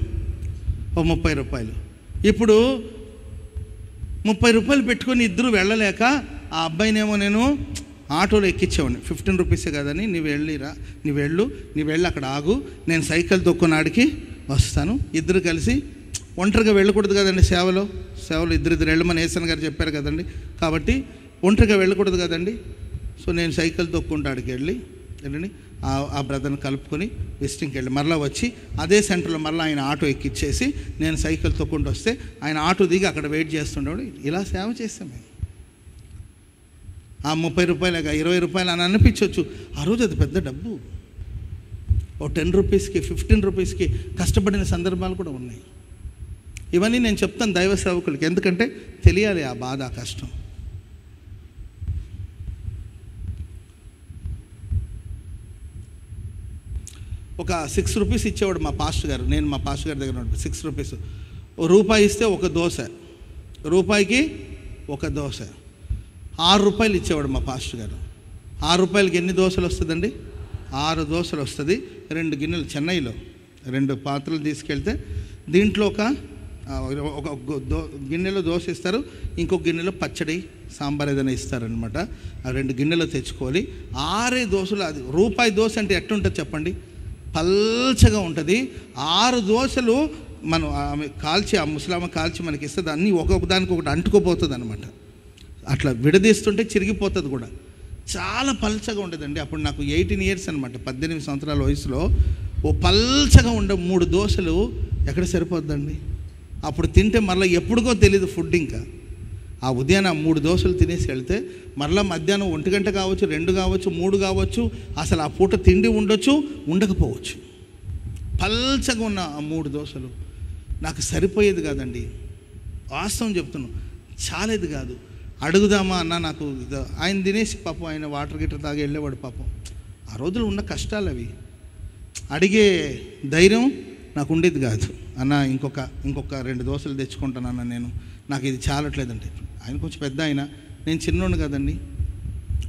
ఒక 30 రూపాయలు. ఇప్పుడు 30 రూపాయలు పెట్టుకొని ఇద్దరు వెళ్ళలేక ఆ అబ్బాయినేమో నేను ఆటోలో ఎక్కించేవాడిని. 15 రూపీసే కదని, నీవు వెళ్ళి అక్కడ ఆగు, నేను సైకిల్ తొక్కునాడికి వస్తాను. ఇద్దరు కలిసి, ఒంటరిగా వెళ్ళకూడదు కదండి సేవలో ఇద్దరు వెళ్ళమని ఏసన్ గారు చెప్పారు కదండి. కాబట్టి ఒంటరిగా వెళ్ళకూడదు కదండి. సో నేను సైకిల్ తొక్కుంటూ ఆడికి వెళ్ళండి ఆ బ్రదర్ని కలుపుకొని విజిటింగ్కి వెళ్ళి మరలా వచ్చి అదే సెంటర్లో మరలా ఆయన ఆటో ఎక్కిచ్చేసి నేను సైకిల్ తొక్కుంటూ వస్తే ఆయన ఆటో దిగి అక్కడ వెయిట్ చేస్తుండేవాడు. ఇలా సేవ చేస్తాం మేము. ఆ 30 రూపాయలు 20 రూపాయలు అని అనిపించవచ్చు, ఆ రోజు అది పెద్ద డబ్బు. ఓ 10 రూపీస్కి 15 రూపీస్కి కష్టపడిన సందర్భాలు కూడా ఉన్నాయి. ఇవన్నీ నేను చెప్తాను దైవ సేవకులకి, ఎందుకంటే తెలియాలి ఆ బాధ, ఆ కష్టం. ఒక 6 రూపీస్ ఇచ్చేవాడు మా పాస్టర్ గారు. నేను మా పాస్టర్ గారి దగ్గర ఉన్నాడు. 6 రూపీస్, రూపాయి ఇస్తే ఒక దోశ, రూపాయికి ఒక దోశ. 6 రూపాయలు ఇచ్చేవాడు మా పాస్టర్ గారు. 6 రూపాయలకి ఎన్ని దోశలు వస్తుందండి? 6 దోశలు వస్తుంది. 2 గిన్నెలు, చెన్నైలో 2 పాత్రలు తీసుకెళ్తే దీంట్లో ఒక గిన్నెలో దోశ ఇస్తారు, ఇంకొక గిన్నెలో పచ్చడి సాంబార్ ఏదైనా ఇస్తారనమాట. ఆ 2 గిన్నెలు తెచ్చుకోవాలి. 6 దోశలు. అది రూపాయి దోశ అంటే ఎట్లుంటుంది చెప్పండి? పల్చగా ఉంటుంది. 6 దోశలు మనం ఆమె కాల్చి, ఆ ముసలామ కాల్చి మనకి ఇస్తుంది. అన్నీ ఒక్కొక్క దానికి ఒకటి అంటుకోపోతుంది అనమాట. అట్లా విడదీస్తుంటే చిరిగిపోతుంది కూడా. చాలా పల్చగా ఉండేదండి. అప్పుడు నాకు 18 ఇయర్స్ అనమాట, 18 సంవత్సరాల వయసులో. ఓ పల్చగా ఉండే 3 దోశలు ఎక్కడ సరిపోద్దండి? అప్పుడు తింటే మరలా ఎప్పుడుకో తెలీదు ఫుడ్. ఇంకా ఆ ఉదయాన్నే 3 దోశలు తినేసి వెళ్తే మరలా మధ్యాహ్నం 1 గంట కావచ్చు, 2 కావచ్చు, 3 కావచ్చు, అసలు ఆ పూట తిండి ఉండొచ్చు, ఉండకపోవచ్చు. పల్చగా ఉన్న ఆ 3 దోశలు నాకు సరిపోయేది కాదండి. వాస్తవం చెప్తున్నాను, చాలేది కాదు. అడుగుదామా అన్న, నాకు ఆయన తినేసి పాపం ఆయన వాటర్ గిటర్ తాగి వెళ్ళేవాడు పాపం. ఆ రోజులు ఉన్న కష్టాలు అవి. అడిగే ధైర్యం నాకు ఉండేది కాదు. అన్న ఇంకొక 2 దోశలు తెచ్చుకుంటానన్న, నాకు ఇది చాలట్లేదంటే. ఆయన కొంచెం పెద్ద ఆయన, నేను చిన్నోడిని కదండి,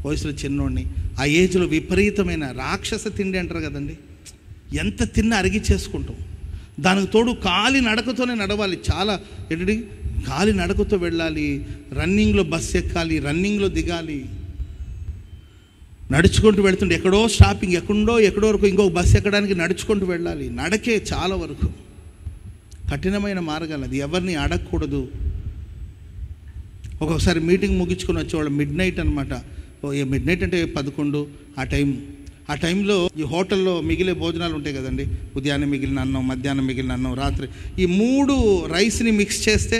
వయసులో చిన్నోడిని. ఆ ఏజ్లో విపరీతమైన రాక్షస తిండి అంటారు కదండి, ఎంత తిన్నా అరిగిచ్చేసుకుంటాం. దానికి తోడు కాలి నడకతోనే నడవాలి. చాలా ఎటుడి కాలి నడకతో వెళ్ళాలి, రన్నింగ్లో బస్సు ఎక్కాలి, రన్నింగ్లో దిగాలి, నడుచుకుంటూ వెళ్తుంటే ఎక్కడో స్టాపింగ్, ఎక్కడో వరకు ఇంకొక బస్సు ఎక్కడానికి నడుచుకుంటూ వెళ్ళాలి. నడకే చాలా వరకు కఠినమైన మార్గాలు. అది ఎవరిని అడగకూడదు. ఒక్కొక్కసారి మీటింగ్ ముగించుకొని వచ్చేవాళ్ళు మిడ్ నైట్ అనమాట. మిడ్ నైట్ అంటే 11 ఆ టైం. ఆ టైంలో ఈ హోటల్లో మిగిలే భోజనాలు ఉంటాయి కదండి, ఉదయాన్నే మిగిలిన అన్నం, మధ్యాహ్నం మిగిలిన అన్నం, రాత్రి, ఈ 3 రైస్ని మిక్స్ చేస్తే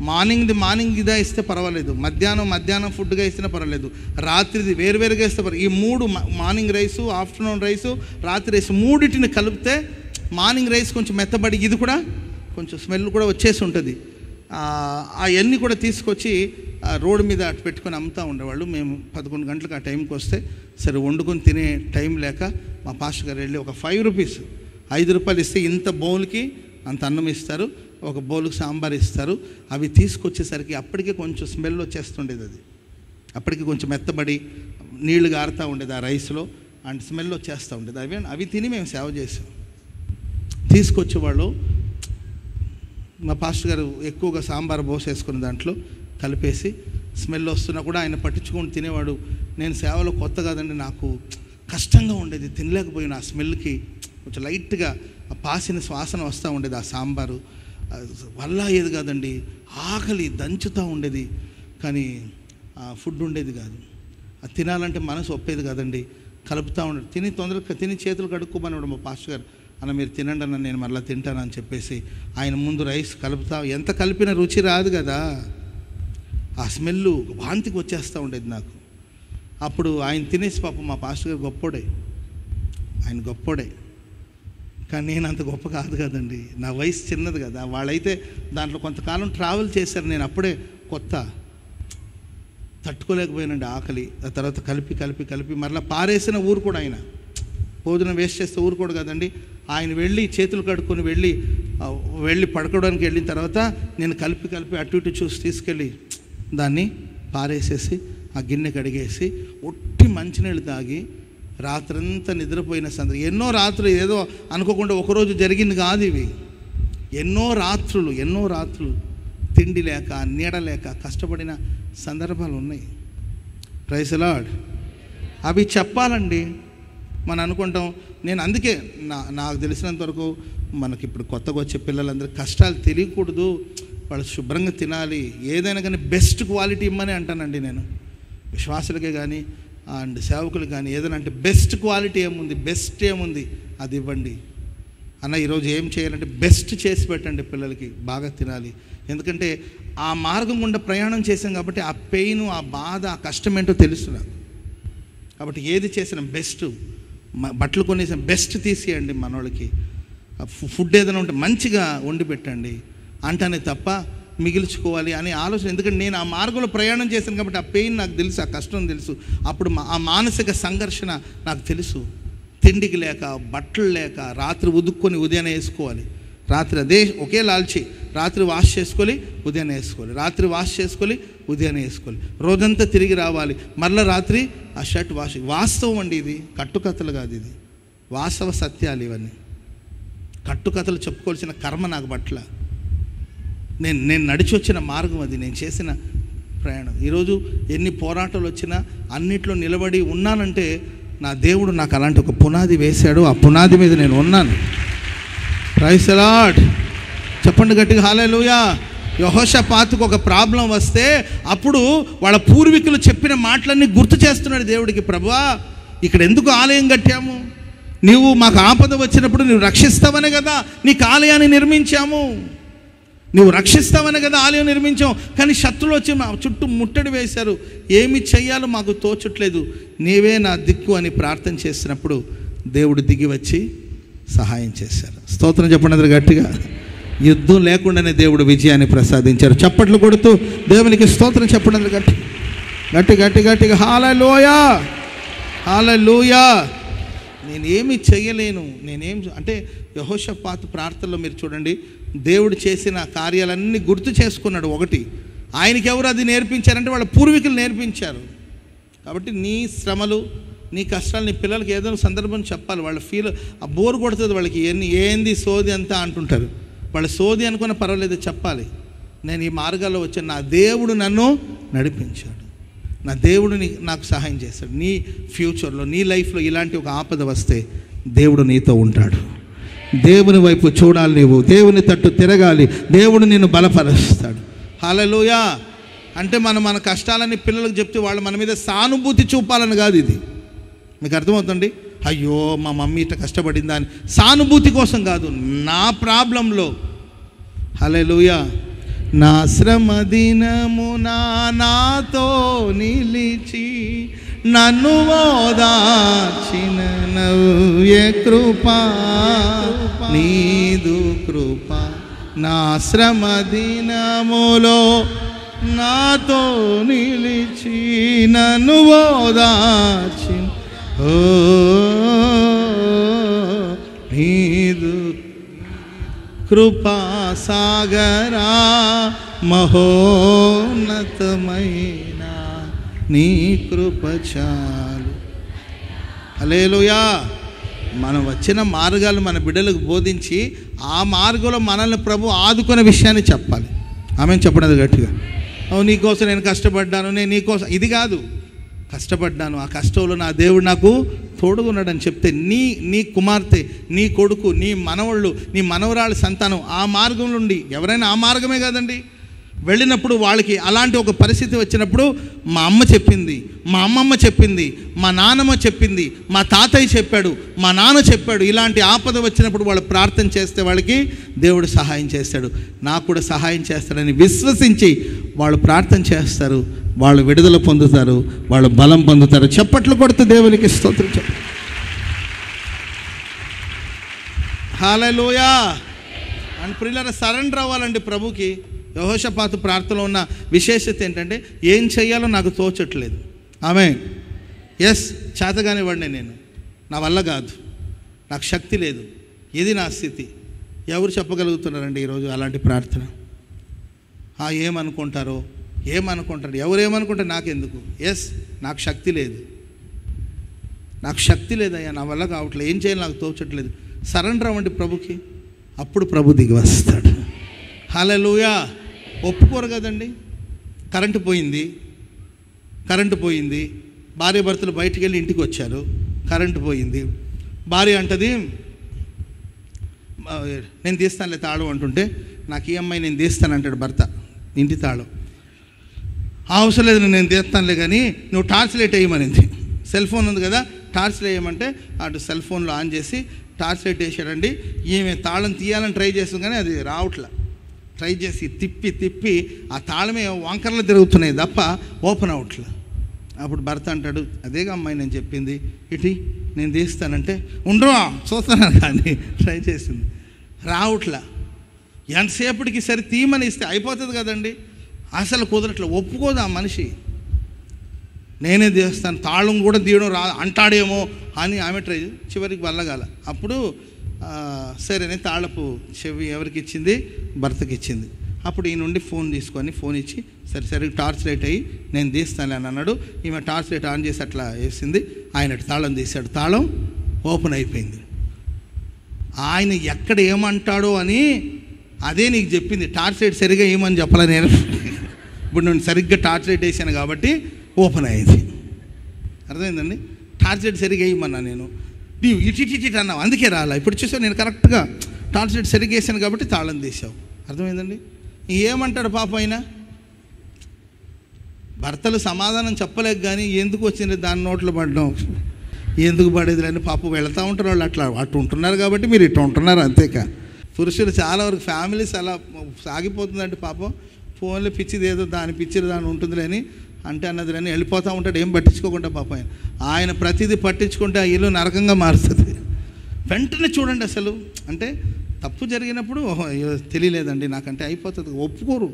మార్నింగ్ ఇదా ఇస్తే పర్వాలేదు, మధ్యాహ్నం ఫుడ్గా ఇస్తేనే పర్వాలేదు, రాత్రిది వేరువేరుగా ఇస్తే పర్వాలేదు. ఈ 3 మార్నింగ్ రైసు, ఆఫ్టర్నూన్ రైసు, రాత్రి రైసు, 3టిని కలిపితే మార్నింగ్ రైస్ కొంచెం మెత్తబడి ఇది కూడా కొంచెం స్మెల్ కూడా వచ్చేసి ఉంటుంది. అవన్నీ కూడా తీసుకొచ్చి రోడ్డు మీద అటు పెట్టుకొని అమ్ముతూ ఉండేవాళ్ళు. మేము 11 గంటలకు ఆ టైంకి వస్తే సరే వండుకొని తినే టైం లేక మా పాస్టర్ గారు వెళ్ళి ఒక 5 రూపీస్, 5 రూపాయలు ఇస్తే ఇంత బౌల్కి అంత అన్నం ఇస్తారు, ఒక బౌల్కి సాంబార్ ఇస్తారు. అవి తీసుకొచ్చేసరికి అప్పటికే కొంచెం స్మెల్ వచ్చేస్తుండేది, అది అప్పటికి కొంచెం మెత్తబడి నీళ్లు గారుతూ ఉండేది ఆ రైస్లో, అండ్ స్మెల్ వచ్చేస్తూ ఉండేది. అవి తిని మేము సేవ చేసాం. తీసుకొచ్చేవాళ్ళు మా పాస్టర్ గారు ఎక్కువగా సాంబార్ పోసేసుకున్న దాంట్లో కలిపేసి స్మెల్ వస్తున్నా కూడా ఆయన పట్టించుకొని తినేవాడు. నేను సేవలో కొత్త కాదండి, నాకు కష్టంగా ఉండేది, తినలేకపోయిన ఆ స్మెల్కి కొంచెం లైట్గా పాసిన శ్వాసన వస్తూ ఉండేది. ఆ సాంబారు వల్ల ఏది కాదండి, ఆకలి దంచుతూ ఉండేది, కానీ ఆ ఫుడ్ ఉండేది కాదు. అది తినాలంటే మనసు ఒప్పేది కాదండి, కలుపుతూ ఉండేది. తిని తొందరగా తిని చేతులు కడుక్కోమన్నాడు మా పాస్టర్ గారు. అన్న మీరు తినండి అన్న, నేను మళ్ళీ తింటానని చెప్పేసి ఆయన ముందు రైస్ కలుపుతా, ఎంత కలిపిన రుచి రాదు కదా, ఆ స్మెల్ వాంతికి వచ్చేస్తూ ఉండేది నాకు. అప్పుడు ఆయన తినేసి పాపం మా పాస్టర్ గారు గొప్పోడే, ఆయన గొప్పోడే, కానీ నేను అంత గొప్ప కాదు కదండి, నా వయసు చిన్నది కదా. వాళ్ళైతే దాంట్లో కొంతకాలం ట్రావెల్ చేశారు, నేను అప్పుడే కొత్త, తట్టుకోలేకపోయానండి ఆకలి. ఆ తర్వాత కలిపి మరలా పారేసిన ఊరు కూడా ఆయన, భోజనం వేస్ట్ చేస్తే ఊరు కూడా కదండి, ఆయన వెళ్ళి చేతులు కడుక్కొని వెళ్ళి పడుకోవడానికి వెళ్ళిన తర్వాత నేను కలిపి అటు ఇటు చూసి తీసుకెళ్ళి దాన్ని పారేసేసి ఆ గిన్నె కడిగేసి ఒట్టి మంచినీళ్ళు తాగి రాత్రంతా నిద్రపోయిన సందర్భం. ఎన్నో రాత్రులు, ఏదో అనుకోకుండా ఒకరోజు జరిగింది కాదు ఇవి, ఎన్నో రాత్రులు తిండి లేక నీడ లేక కష్టపడిన సందర్భాలు ఉన్నాయి. Praise the lord. అవి చెప్పాలండి. మనం అనుకుంటాం, నేను అందుకే నాకు తెలిసినంత వరకు మనకి ఇప్పుడు కొత్తగా వచ్చే పిల్లలందరూ కష్టాలు తెలియకూడదు, వాళ్ళు శుభ్రంగా తినాలి, ఏదైనా కానీ బెస్ట్ క్వాలిటీ ఇమ్మని అంటానండి నేను. విశ్వాసులకే కానీ అండ్ సేవకులు కానీ ఏదైనా అంటే బెస్ట్ క్వాలిటీ ఏముంది అది ఇవ్వండి అన్న. ఈరోజు ఏం చేయాలంటే బెస్ట్ చేసి పెట్టండి పిల్లలకి, బాగా తినాలి. ఎందుకంటే ఆ మార్గం గుండా ప్రయాణం చేసాం కాబట్టి ఆ పెయిన్, ఆ బాధ, ఆ కష్టం ఏంటో తెలుస్తున్నారు. కాబట్టి ఏది చేసినా బెస్ట్, బట్టలు కొనేసిన బెస్ట్ తీసేయండి మనోళ్ళకి. ఫుడ్ ఏదైనా ఉంటే మంచిగా వండి పెట్టండి అంటానే తప్ప మిగిల్చుకోవాలి అనే ఆలోచన. ఎందుకంటే నేను ఆ మార్గంలో ప్రయాణం చేశాను కాబట్టి ఆ పెయిన్ నాకు తెలుసు, ఆ కష్టం తెలుసు. అప్పుడు ఆ మానసిక సంఘర్షణ నాకు తెలుసు. తిండికి లేక, బట్టలు లేక, రాత్రి ఉదుక్కొని ఉదయాన్నే వేసుకోవాలి, రాత్రి అదే ఒకే లాల్చి, రాత్రి వాష్ చేసుకొని ఉదయాన్నే వేసుకోవాలి, రాత్రి వాష్ చేసుకొని ఉదయాన్నే వేసుకోవాలి, రోజంతా తిరిగి రావాలి, మళ్ళీ రాత్రి ఆ షర్ట్ వాష్. వాస్తవం అండి, ఇది కట్టుకథలు కాదు, ఇది వాస్తవ సత్యాలు. ఇవన్నీ కట్టుకథలు చెప్పుకోవాల్సిన కర్మ నాకు పట్ల. నేను నడిచి వచ్చిన మార్గం అది, నేను చేసిన ప్రయాణం. ఈరోజు ఎన్ని పోరాటాలు వచ్చినా అన్నిట్లో నిలబడి ఉన్నానంటే నా దేవుడు నాకు అలాంటి ఒక పునాది వేశాడు, ఆ పునాది మీద నేను ఉన్నాను. Praise the lord. చెప్పండి గట్టిగా హల్లెలూయా. యెహోషాపాతుకు ఒక ప్రాబ్లం వస్తే అప్పుడు వాళ్ళ పూర్వీకులు చెప్పిన మాటలన్నీ గుర్తు చేస్తున్నాడు దేవుడికి. ప్రభువా, ఇక్కడ ఎందుకు ఆలయం కట్టాము? నీవు మాకు ఆపద వచ్చినప్పుడు నువ్వు రక్షిస్తావనే కదా నీకు ఆలయాన్ని నిర్మించాము, నువ్వు రక్షిస్తావనే కదా ఆలయం నిర్మించాం. కానీ శత్రువులు వచ్చి మా చుట్టూ ముట్టడి వేశారు, ఏమి చెయ్యాలో మాకు తోచట్లేదు, నీవే నా దిక్కు అని ప్రార్థన చేసినప్పుడు దేవుడు దిగి వచ్చి సహాయం చేశారు. స్తోత్రం చెప్పండి గట్టిగా. యుద్ధం లేకుండానే దేవుడు విజయాన్ని ప్రసాదించారు. చప్పట్లు కొడుతూ దేవునికి స్తోత్రం చెప్పండి గట్టిగా. హల్లెలూయా, హల్లెలూయా. నేనేమి చెయ్యలేను, అంటే యెహోషాపాతు ప్రార్థనలో మీరు చూడండి, దేవుడు చేసిన కార్యాలన్నీ గుర్తు చేసుకున్నాడు. ఒకటి, ఆయనకి ఎవరు అది నేర్పించారంటే వాళ్ళ పూర్వీకులు నేర్పించారు. కాబట్టి నీ శ్రమలు, నీ కష్టాలు నీ పిల్లలకి ఏదో సందర్భం చెప్పాలి. వాళ్ళ ఫీల్ ఆ బోర్ కొడుతుంది వాళ్ళకి, ఏంది సోది అంతా అంటుంటారు. వాళ్ళ సోది అనుకున్న పర్వాలేదు, చెప్పాలి. నేను ఈ మార్గాల్లో వచ్చాను, నా దేవుడు నన్ను నడిపించాడు, నా దేవుడు నాకు సహాయం చేశాడు. నీ ఫ్యూచర్లో, నీ లైఫ్లో ఇలాంటి ఒక ఆపద వస్తే దేవుడు నీతో ఉంటాడు. దేవుని వైపు చూడాలి, నీవు దేవుని తట్టు తిరగాలి, దేవుడు నిన్ను బలపరుస్తాడు. హల్లెలూయా. అంటే మన కష్టాలని పిల్లలకు చెప్తే వాళ్ళు మన మీద సానుభూతి చూపాలని కాదు. ఇది మీకు అర్థమవుతుంది. అయ్యో మా మమ్మీ ఇట్లా కష్టపడిందా అని సానుభూతి కోసం కాదు, నా ప్రాబ్లంలో. హల్లెలూయా. నా శ్రమ దినమున నాతో నిలిచి నన్ను ఓదార్చిన నవ్య కృపా, నీదు కృప. నా శ్రమ దినములో నాతో నిలిచి నన్ను ఓదార్చిన నీదు కృపా సాగరా, మహోన్నతమైన నీ కృప చాలు. హల్లెలూయా. మనం వచ్చిన మార్గాలు మన బిడ్డలకు బోధించి ఆ మార్గంలో మనల్ని ప్రభు ఆదుకునే విషయాన్ని చెప్పాలి. ఆమెను చెప్పడం గట్టిగా. నీకోసం నేను కష్టపడ్డాను, నేను నీకోసం, ఇది కాదు, కష్టపడ్డాను, ఆ కష్టంలో నా దేవుడు నాకు తోడుగున్నాడని చెప్తే నీ కుమార్తె, నీ కొడుకు, నీ మనవళ్ళు, నీ మనవరాళ్ళ సంతానం ఆ మార్గం నుండి, ఎవరైనా ఆ మార్గమే కాదండి వెళ్ళినప్పుడు, వాళ్ళకి అలాంటి ఒక పరిస్థితి వచ్చినప్పుడు మా అమ్మ చెప్పింది, మా అమ్మమ్మ చెప్పింది, మా నాన్నమ్మ చెప్పింది, మా తాతయ్య చెప్పాడు, మా నాన్న చెప్పాడు, ఇలాంటి ఆపద వచ్చినప్పుడు వాళ్ళు ప్రార్థన చేస్తే వాళ్ళకి దేవుడు సహాయం చేస్తాడు, నాకు కూడా సహాయం చేస్తాడని విశ్వసించి వాళ్ళు ప్రార్థన చేస్తారు, వాళ్ళు విడుదల పొందుతారు, వాళ్ళు బలం పొందుతారు. చప్పట్లు కొడుతూ దేవునికి స్తోత్రం చెప్పు. హల్లెలూయా. అండ్ ప్రియులారా, సరెండర్ అవ్వాలండి ప్రభుకి. యెహోషాపాతు ప్రార్థనలో ఉన్న విశేషత ఏంటంటే, ఏం చెయ్యాలో నాకు తోచట్లేదు. ఆమేన్. ఎస్, చేతగానే వాడినే నేను, నా వల్ల కాదు, నాకు శక్తి లేదు, ఇది నా స్థితి. ఎవరు చెప్పగలుగుతున్నారండి ఈరోజు అలాంటి ప్రార్థన? ఏమనుకుంటారో, ఏమనుకుంటారు, ఎవరేమనుకుంటారు నాకెందుకు? ఎస్, నాకు శక్తి లేదు, నాకు శక్తి లేదయ్యా, నా వల్ల కావట్లేదు, ఏం చేయాలి నాకు తోచట్లేదు. సరెండర్ అవ్వండి ప్రభుకి, అప్పుడు ప్రభు దిగి వస్తాడు. హల్లెలూయా. ఒప్పుకోరు కదండి. కరెంటు పోయింది, భార్య భర్తలు బయటికి వెళ్ళి ఇంటికి వచ్చారు, కరెంటు పోయింది. భార్య అంటది, నేను తీస్తానులే తాళం అంటుంటే, నాకు ఈ అమ్మాయి నేను తీస్తానంటాడు భర్త, ఇంటి తాళం. అవసరం లేదు, నేను తీస్తానులే కానీ నువ్వు టార్చ్ లైట్ వేయమనింది. సెల్ ఫోన్ ఉంది కదా, టార్చ్ లైట్ వేయమంటే అటు సెల్ ఫోన్లో ఆన్ చేసి టార్చ్ లైట్ వేసాడండి. ఈమె తాళం తీయాలని ట్రై చేస్తుంది కానీ అది రావట్లా. ట్రై చేసి తిప్పి ఆ తాళమే వంకరలు తిరుగుతున్నాయి తప్ప ఓపెన్ అవట్లా. అప్పుడు భర్త అంటాడు, అదేగా అమ్మాయి నేను చెప్పింది, ఇటీ నేను తీస్తానంటే, ఉండరా చూస్తాను కానీ ట్రై చేసింది, రావట్లా. ఎంతసేపటికి సరే తీయమని ఇస్తే అయిపోతుంది కదండి, అసలు కుదరట్లే, ఒప్పుకోదు ఆ మనిషి. నేనే తీస్తాను, తాళం కూడా తీయడం రా అంటాడేమో అని ఆమె ట్రై, చివరికి వల్లగాల. అప్పుడు సరే నేను తాళపు చెవి ఎవరికి ఇచ్చింది? భర్తకి ఇచ్చింది. అప్పుడు ఈ నుండి ఫోన్ తీసుకొని ఫోన్ ఇచ్చి సరే టార్చ్ లైట్ అయ్యి నేను తీస్తాను అని అన్నాడు. ఈమె టార్చ్ లైట్ ఆన్ చేసి అట్లా వేసింది, ఆయన తాళం తీశాడు, తాళం ఓపెన్ అయిపోయింది. ఆయన ఎక్కడ ఏమంటాడో అని అదే నీకు చెప్పింది, టార్చ్ లైట్ సరిగ్గా ఏమని చెప్పాలని నేను. ఇప్పుడు నేను సరిగ్గా టార్చ్ లైట్ వేసాను కాబట్టి ఓపెన్ అయ్యింది. అర్థమైందండి? టార్చ్ లైట్ సరిగ్గా వేయమన్నా నేను, నీవు ఇటు అన్నావు అందుకే రాలా. ఇప్పుడు చూసావు నేను కరెక్ట్గా టార్చ్ లైట్ సరిగ్గా వేసాను కాబట్టి తాళం తీసావు. అర్థమైందండి? ఏమంటాడు పాప అయినా? భర్తలు సమాధానం చెప్పలేక కానీ ఎందుకు వచ్చింది దాని నోట్లో పడడం, ఎందుకు పడేది అని పాపం వెళుతూ ఉంటారు వాళ్ళు. అటు ఉంటున్నారు కాబట్టి మీరు ఇటు ఉంటున్నారు అంతేకా. పురుషులు చాలా వరకు ఫ్యామిలీస్ అలా సాగిపోతుందంటే పాపం ఫోన్లో పిచ్చిది ఏదో దాని పిచ్చిది దాని ఉంటుందిలే అని అంటే అన్నది అని వెళ్ళిపోతూ ఉంటాడు, ఏం పట్టించుకోకుండా పాపం. ఆయన ప్రతిదీ పట్టించుకుంటే ఆ ఇల్లు నరకంగా మారుతుంది. వెంటనే చూడండి అసలు, అంటే తప్పు జరిగినప్పుడు తెలియలేదండి నాకంటే అయిపోతుంది, ఒప్పుకోరు.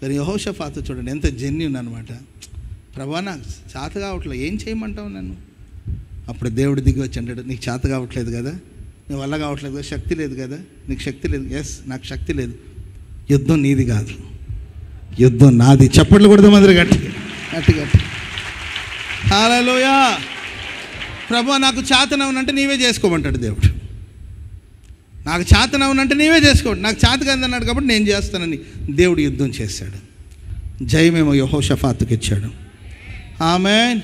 కానీ యెహోషాపాతు చూడండి ఎంత జెన్యూన్ అనమాట. ప్రభా నాకు చేత కావట్లేదు, ఏం చేయమంటావు నన్ను? అప్పుడు దేవుడు దిగి వచ్చి అంటాడు, నీకు చేత కావట్లేదు కదా, నీ వల్ల కావట్లేదు కదా, శక్తి లేదు కదా, నీకు శక్తి లేదు. ఎస్, నాకు శక్తి లేదు. యుద్ధం నీది కాదు, యుద్ధం నాది. చప్పట్లు కొడదాం అందరూ గట్టి. హల్లెలూయా. ప్రభా నాకు చేతనవునంటే నీవే చేసుకోమంటాడు దేవుడు. నాకు చేతనవునంటే నీవే చేసుకోండి, నాకు చేత కాదన్నాడు కాబట్టి నేను చేస్తానని దేవుడు యుద్ధం చేశాడు. జయమేమో యెహోషాపాతుకి ఇచ్చాడు. ఆమేన్.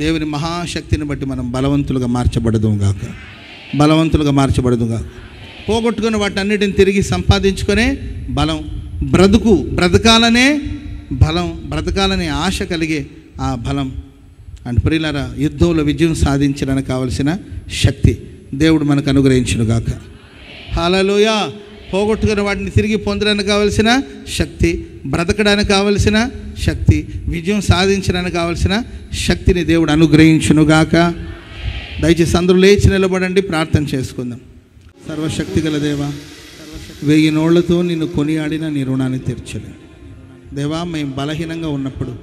దేవుని మహాశక్తిని బట్టి మనం బలవంతులుగా మార్చబడదుగాక, బలవంతులుగా మార్చబడదుగాక. పోగొట్టుకుని వాటిని అన్నిటిని తిరిగి సంపాదించుకునే బలం, బ్రతకాలనే బలం, బ్రతకాలనే ఆశ కలిగే ఆ బలం అండ్ ప్రియులారా, యుద్ధంలో విజయం సాధించడానికి కావలసిన శక్తి దేవుడు మనకు అనుగ్రహించునుగాక. హల్లెలూయా. పోగొట్టుకున్న వాటిని తిరిగి పొందడానికి కావలసిన శక్తి, బ్రతకడానికి కావలసిన శక్తి, విజయం సాధించడానికి కావలసిన శక్తిని దేవుడు అనుగ్రహించునుగాక. దయచేసి అందరూ లేచి నిలబడండి, ప్రార్థన చేసుకుందాం. సర్వశక్తి గల దేవా, 1000 నోళ్లతో నిన్ను కొనియాడిన నీ రుణాన్ని తీర్చలే. దేవా, మేము బలహీనంగా ఉన్నప్పుడు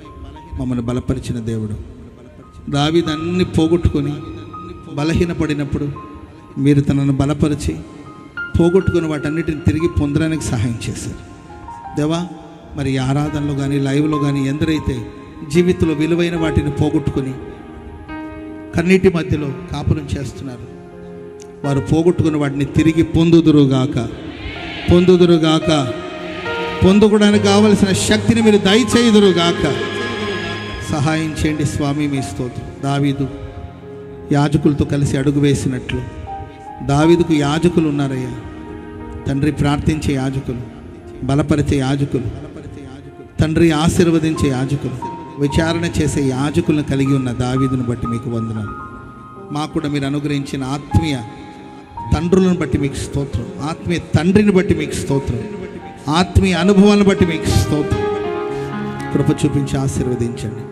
మమ్మల్ని బలపరిచిన దేవుడు. దావీదు అన్ని పోగొట్టుకొని బలహీనపడినప్పుడు మీరు తనను బలపరిచి పోగొట్టుకుని వాటన్నిటిని తిరిగి పొందడానికి సహాయం చేశారు. దేవా, మరి ఈ ఆరాధనలో కానీ లైవ్లో కానీ ఎందరైతే జీవితంలో విలువైన వాటిని పోగొట్టుకుని కన్నీటి మధ్యలో కాపురం చేస్తున్నారు, వారు పోగొట్టుకున్న వాటిని తిరిగి పొందుదురుగాక. పొందుకోవడానికి కావలసిన శక్తిని మీరు దయచేయుదురుగాక. సహాయం చేయండి స్వామి, మీ స్తోత్రం. దావీదు యాజకులతో కలిసి అడుగు వేసినట్లు దావీదుకు యాజకులు ఉన్నారయ్యా తండ్రి, ప్రార్థించే యాజకులు, బలపరిచే యాజకులు, తండ్రి ఆశీర్వదించే యాజకులు, విచారణ చేసే యాజకులను కలిగి ఉన్న దావీదును బట్టి మీకు వందనాలు. మాకు కూడా మీరు అనుగ్రహించిన ఆత్మీయ తండ్రులను బట్టి మీకు స్తోత్రం, ఆత్మీయ తండ్రిని బట్టి మీకు స్తోత్రం, ఆత్మీయ అనుభవాలను బట్టి మీకు స్తోత్రం. కృప చూపించి ఆశీర్వదించండి.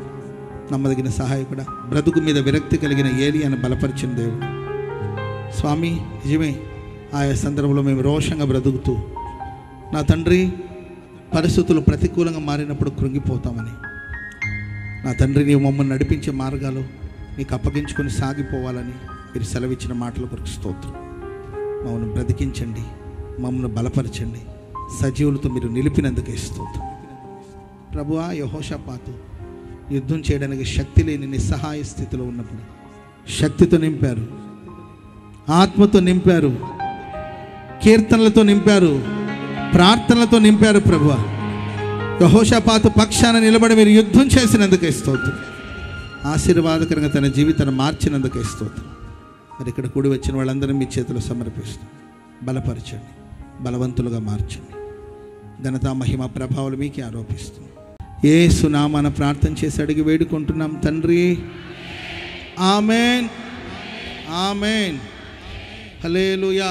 నమ్మదగిన సహాయకుడా, బ్రతుకు మీద విరక్తి కలిగిన ఏలియాను బలపరిచిన దేవుడు స్వామి, నిజమే ఆయా సందర్భంలో మేము రోషంగా బ్రతుకుతూ నా తండ్రి పరిస్థితులు ప్రతికూలంగా మారినప్పుడు కృంగిపోతామని, నా తండ్రి నీవు మమ్మల్ని నడిపించే మార్గాలు నీకు అప్పగించుకొని సాగిపోవాలని మీరు సెలవిచ్చిన మాటల కొరకు స్తోత్రం. మమ్మల్ని బ్రతికించండి, మమ్మల్ని బలపరచండి, సజీవులతో మీరు నిలిపినందుకే స్తోత్రం. ప్రభువా, యెహోషాపాతు యుద్ధం చేయడానికి శక్తి లేని నిస్సహాయ స్థితిలో ఉన్నప్పుడు శక్తితో నింపారు, ఆత్మతో నింపారు, కీర్తనలతో నింపారు, ప్రార్థనలతో నింపారు. ప్రభువా, యెహోషాపాతు పక్షాన నిలబడి మీరు యుద్ధం చేసినందుకే స్తోత్రం. ఆశీర్వాదకరంగా తన జీవితాన్ని మార్చినందుకే స్తోత్రం. మరి ఇక్కడ కూడి వచ్చిన వాళ్ళందరూ మీ చేతిలో సమర్పిస్తూ బలపరచండి, బలవంతులుగా మార్చండి. ఘనత మహిమ ప్రభావాలు మీకే ఆరోపిస్తుంది. యేసు నామమున ప్రార్థన చేసి అడిగి వేడుకుంటున్నాం తండ్రి. ఆమేన్, ఆమేన్, హల్లెలూయా.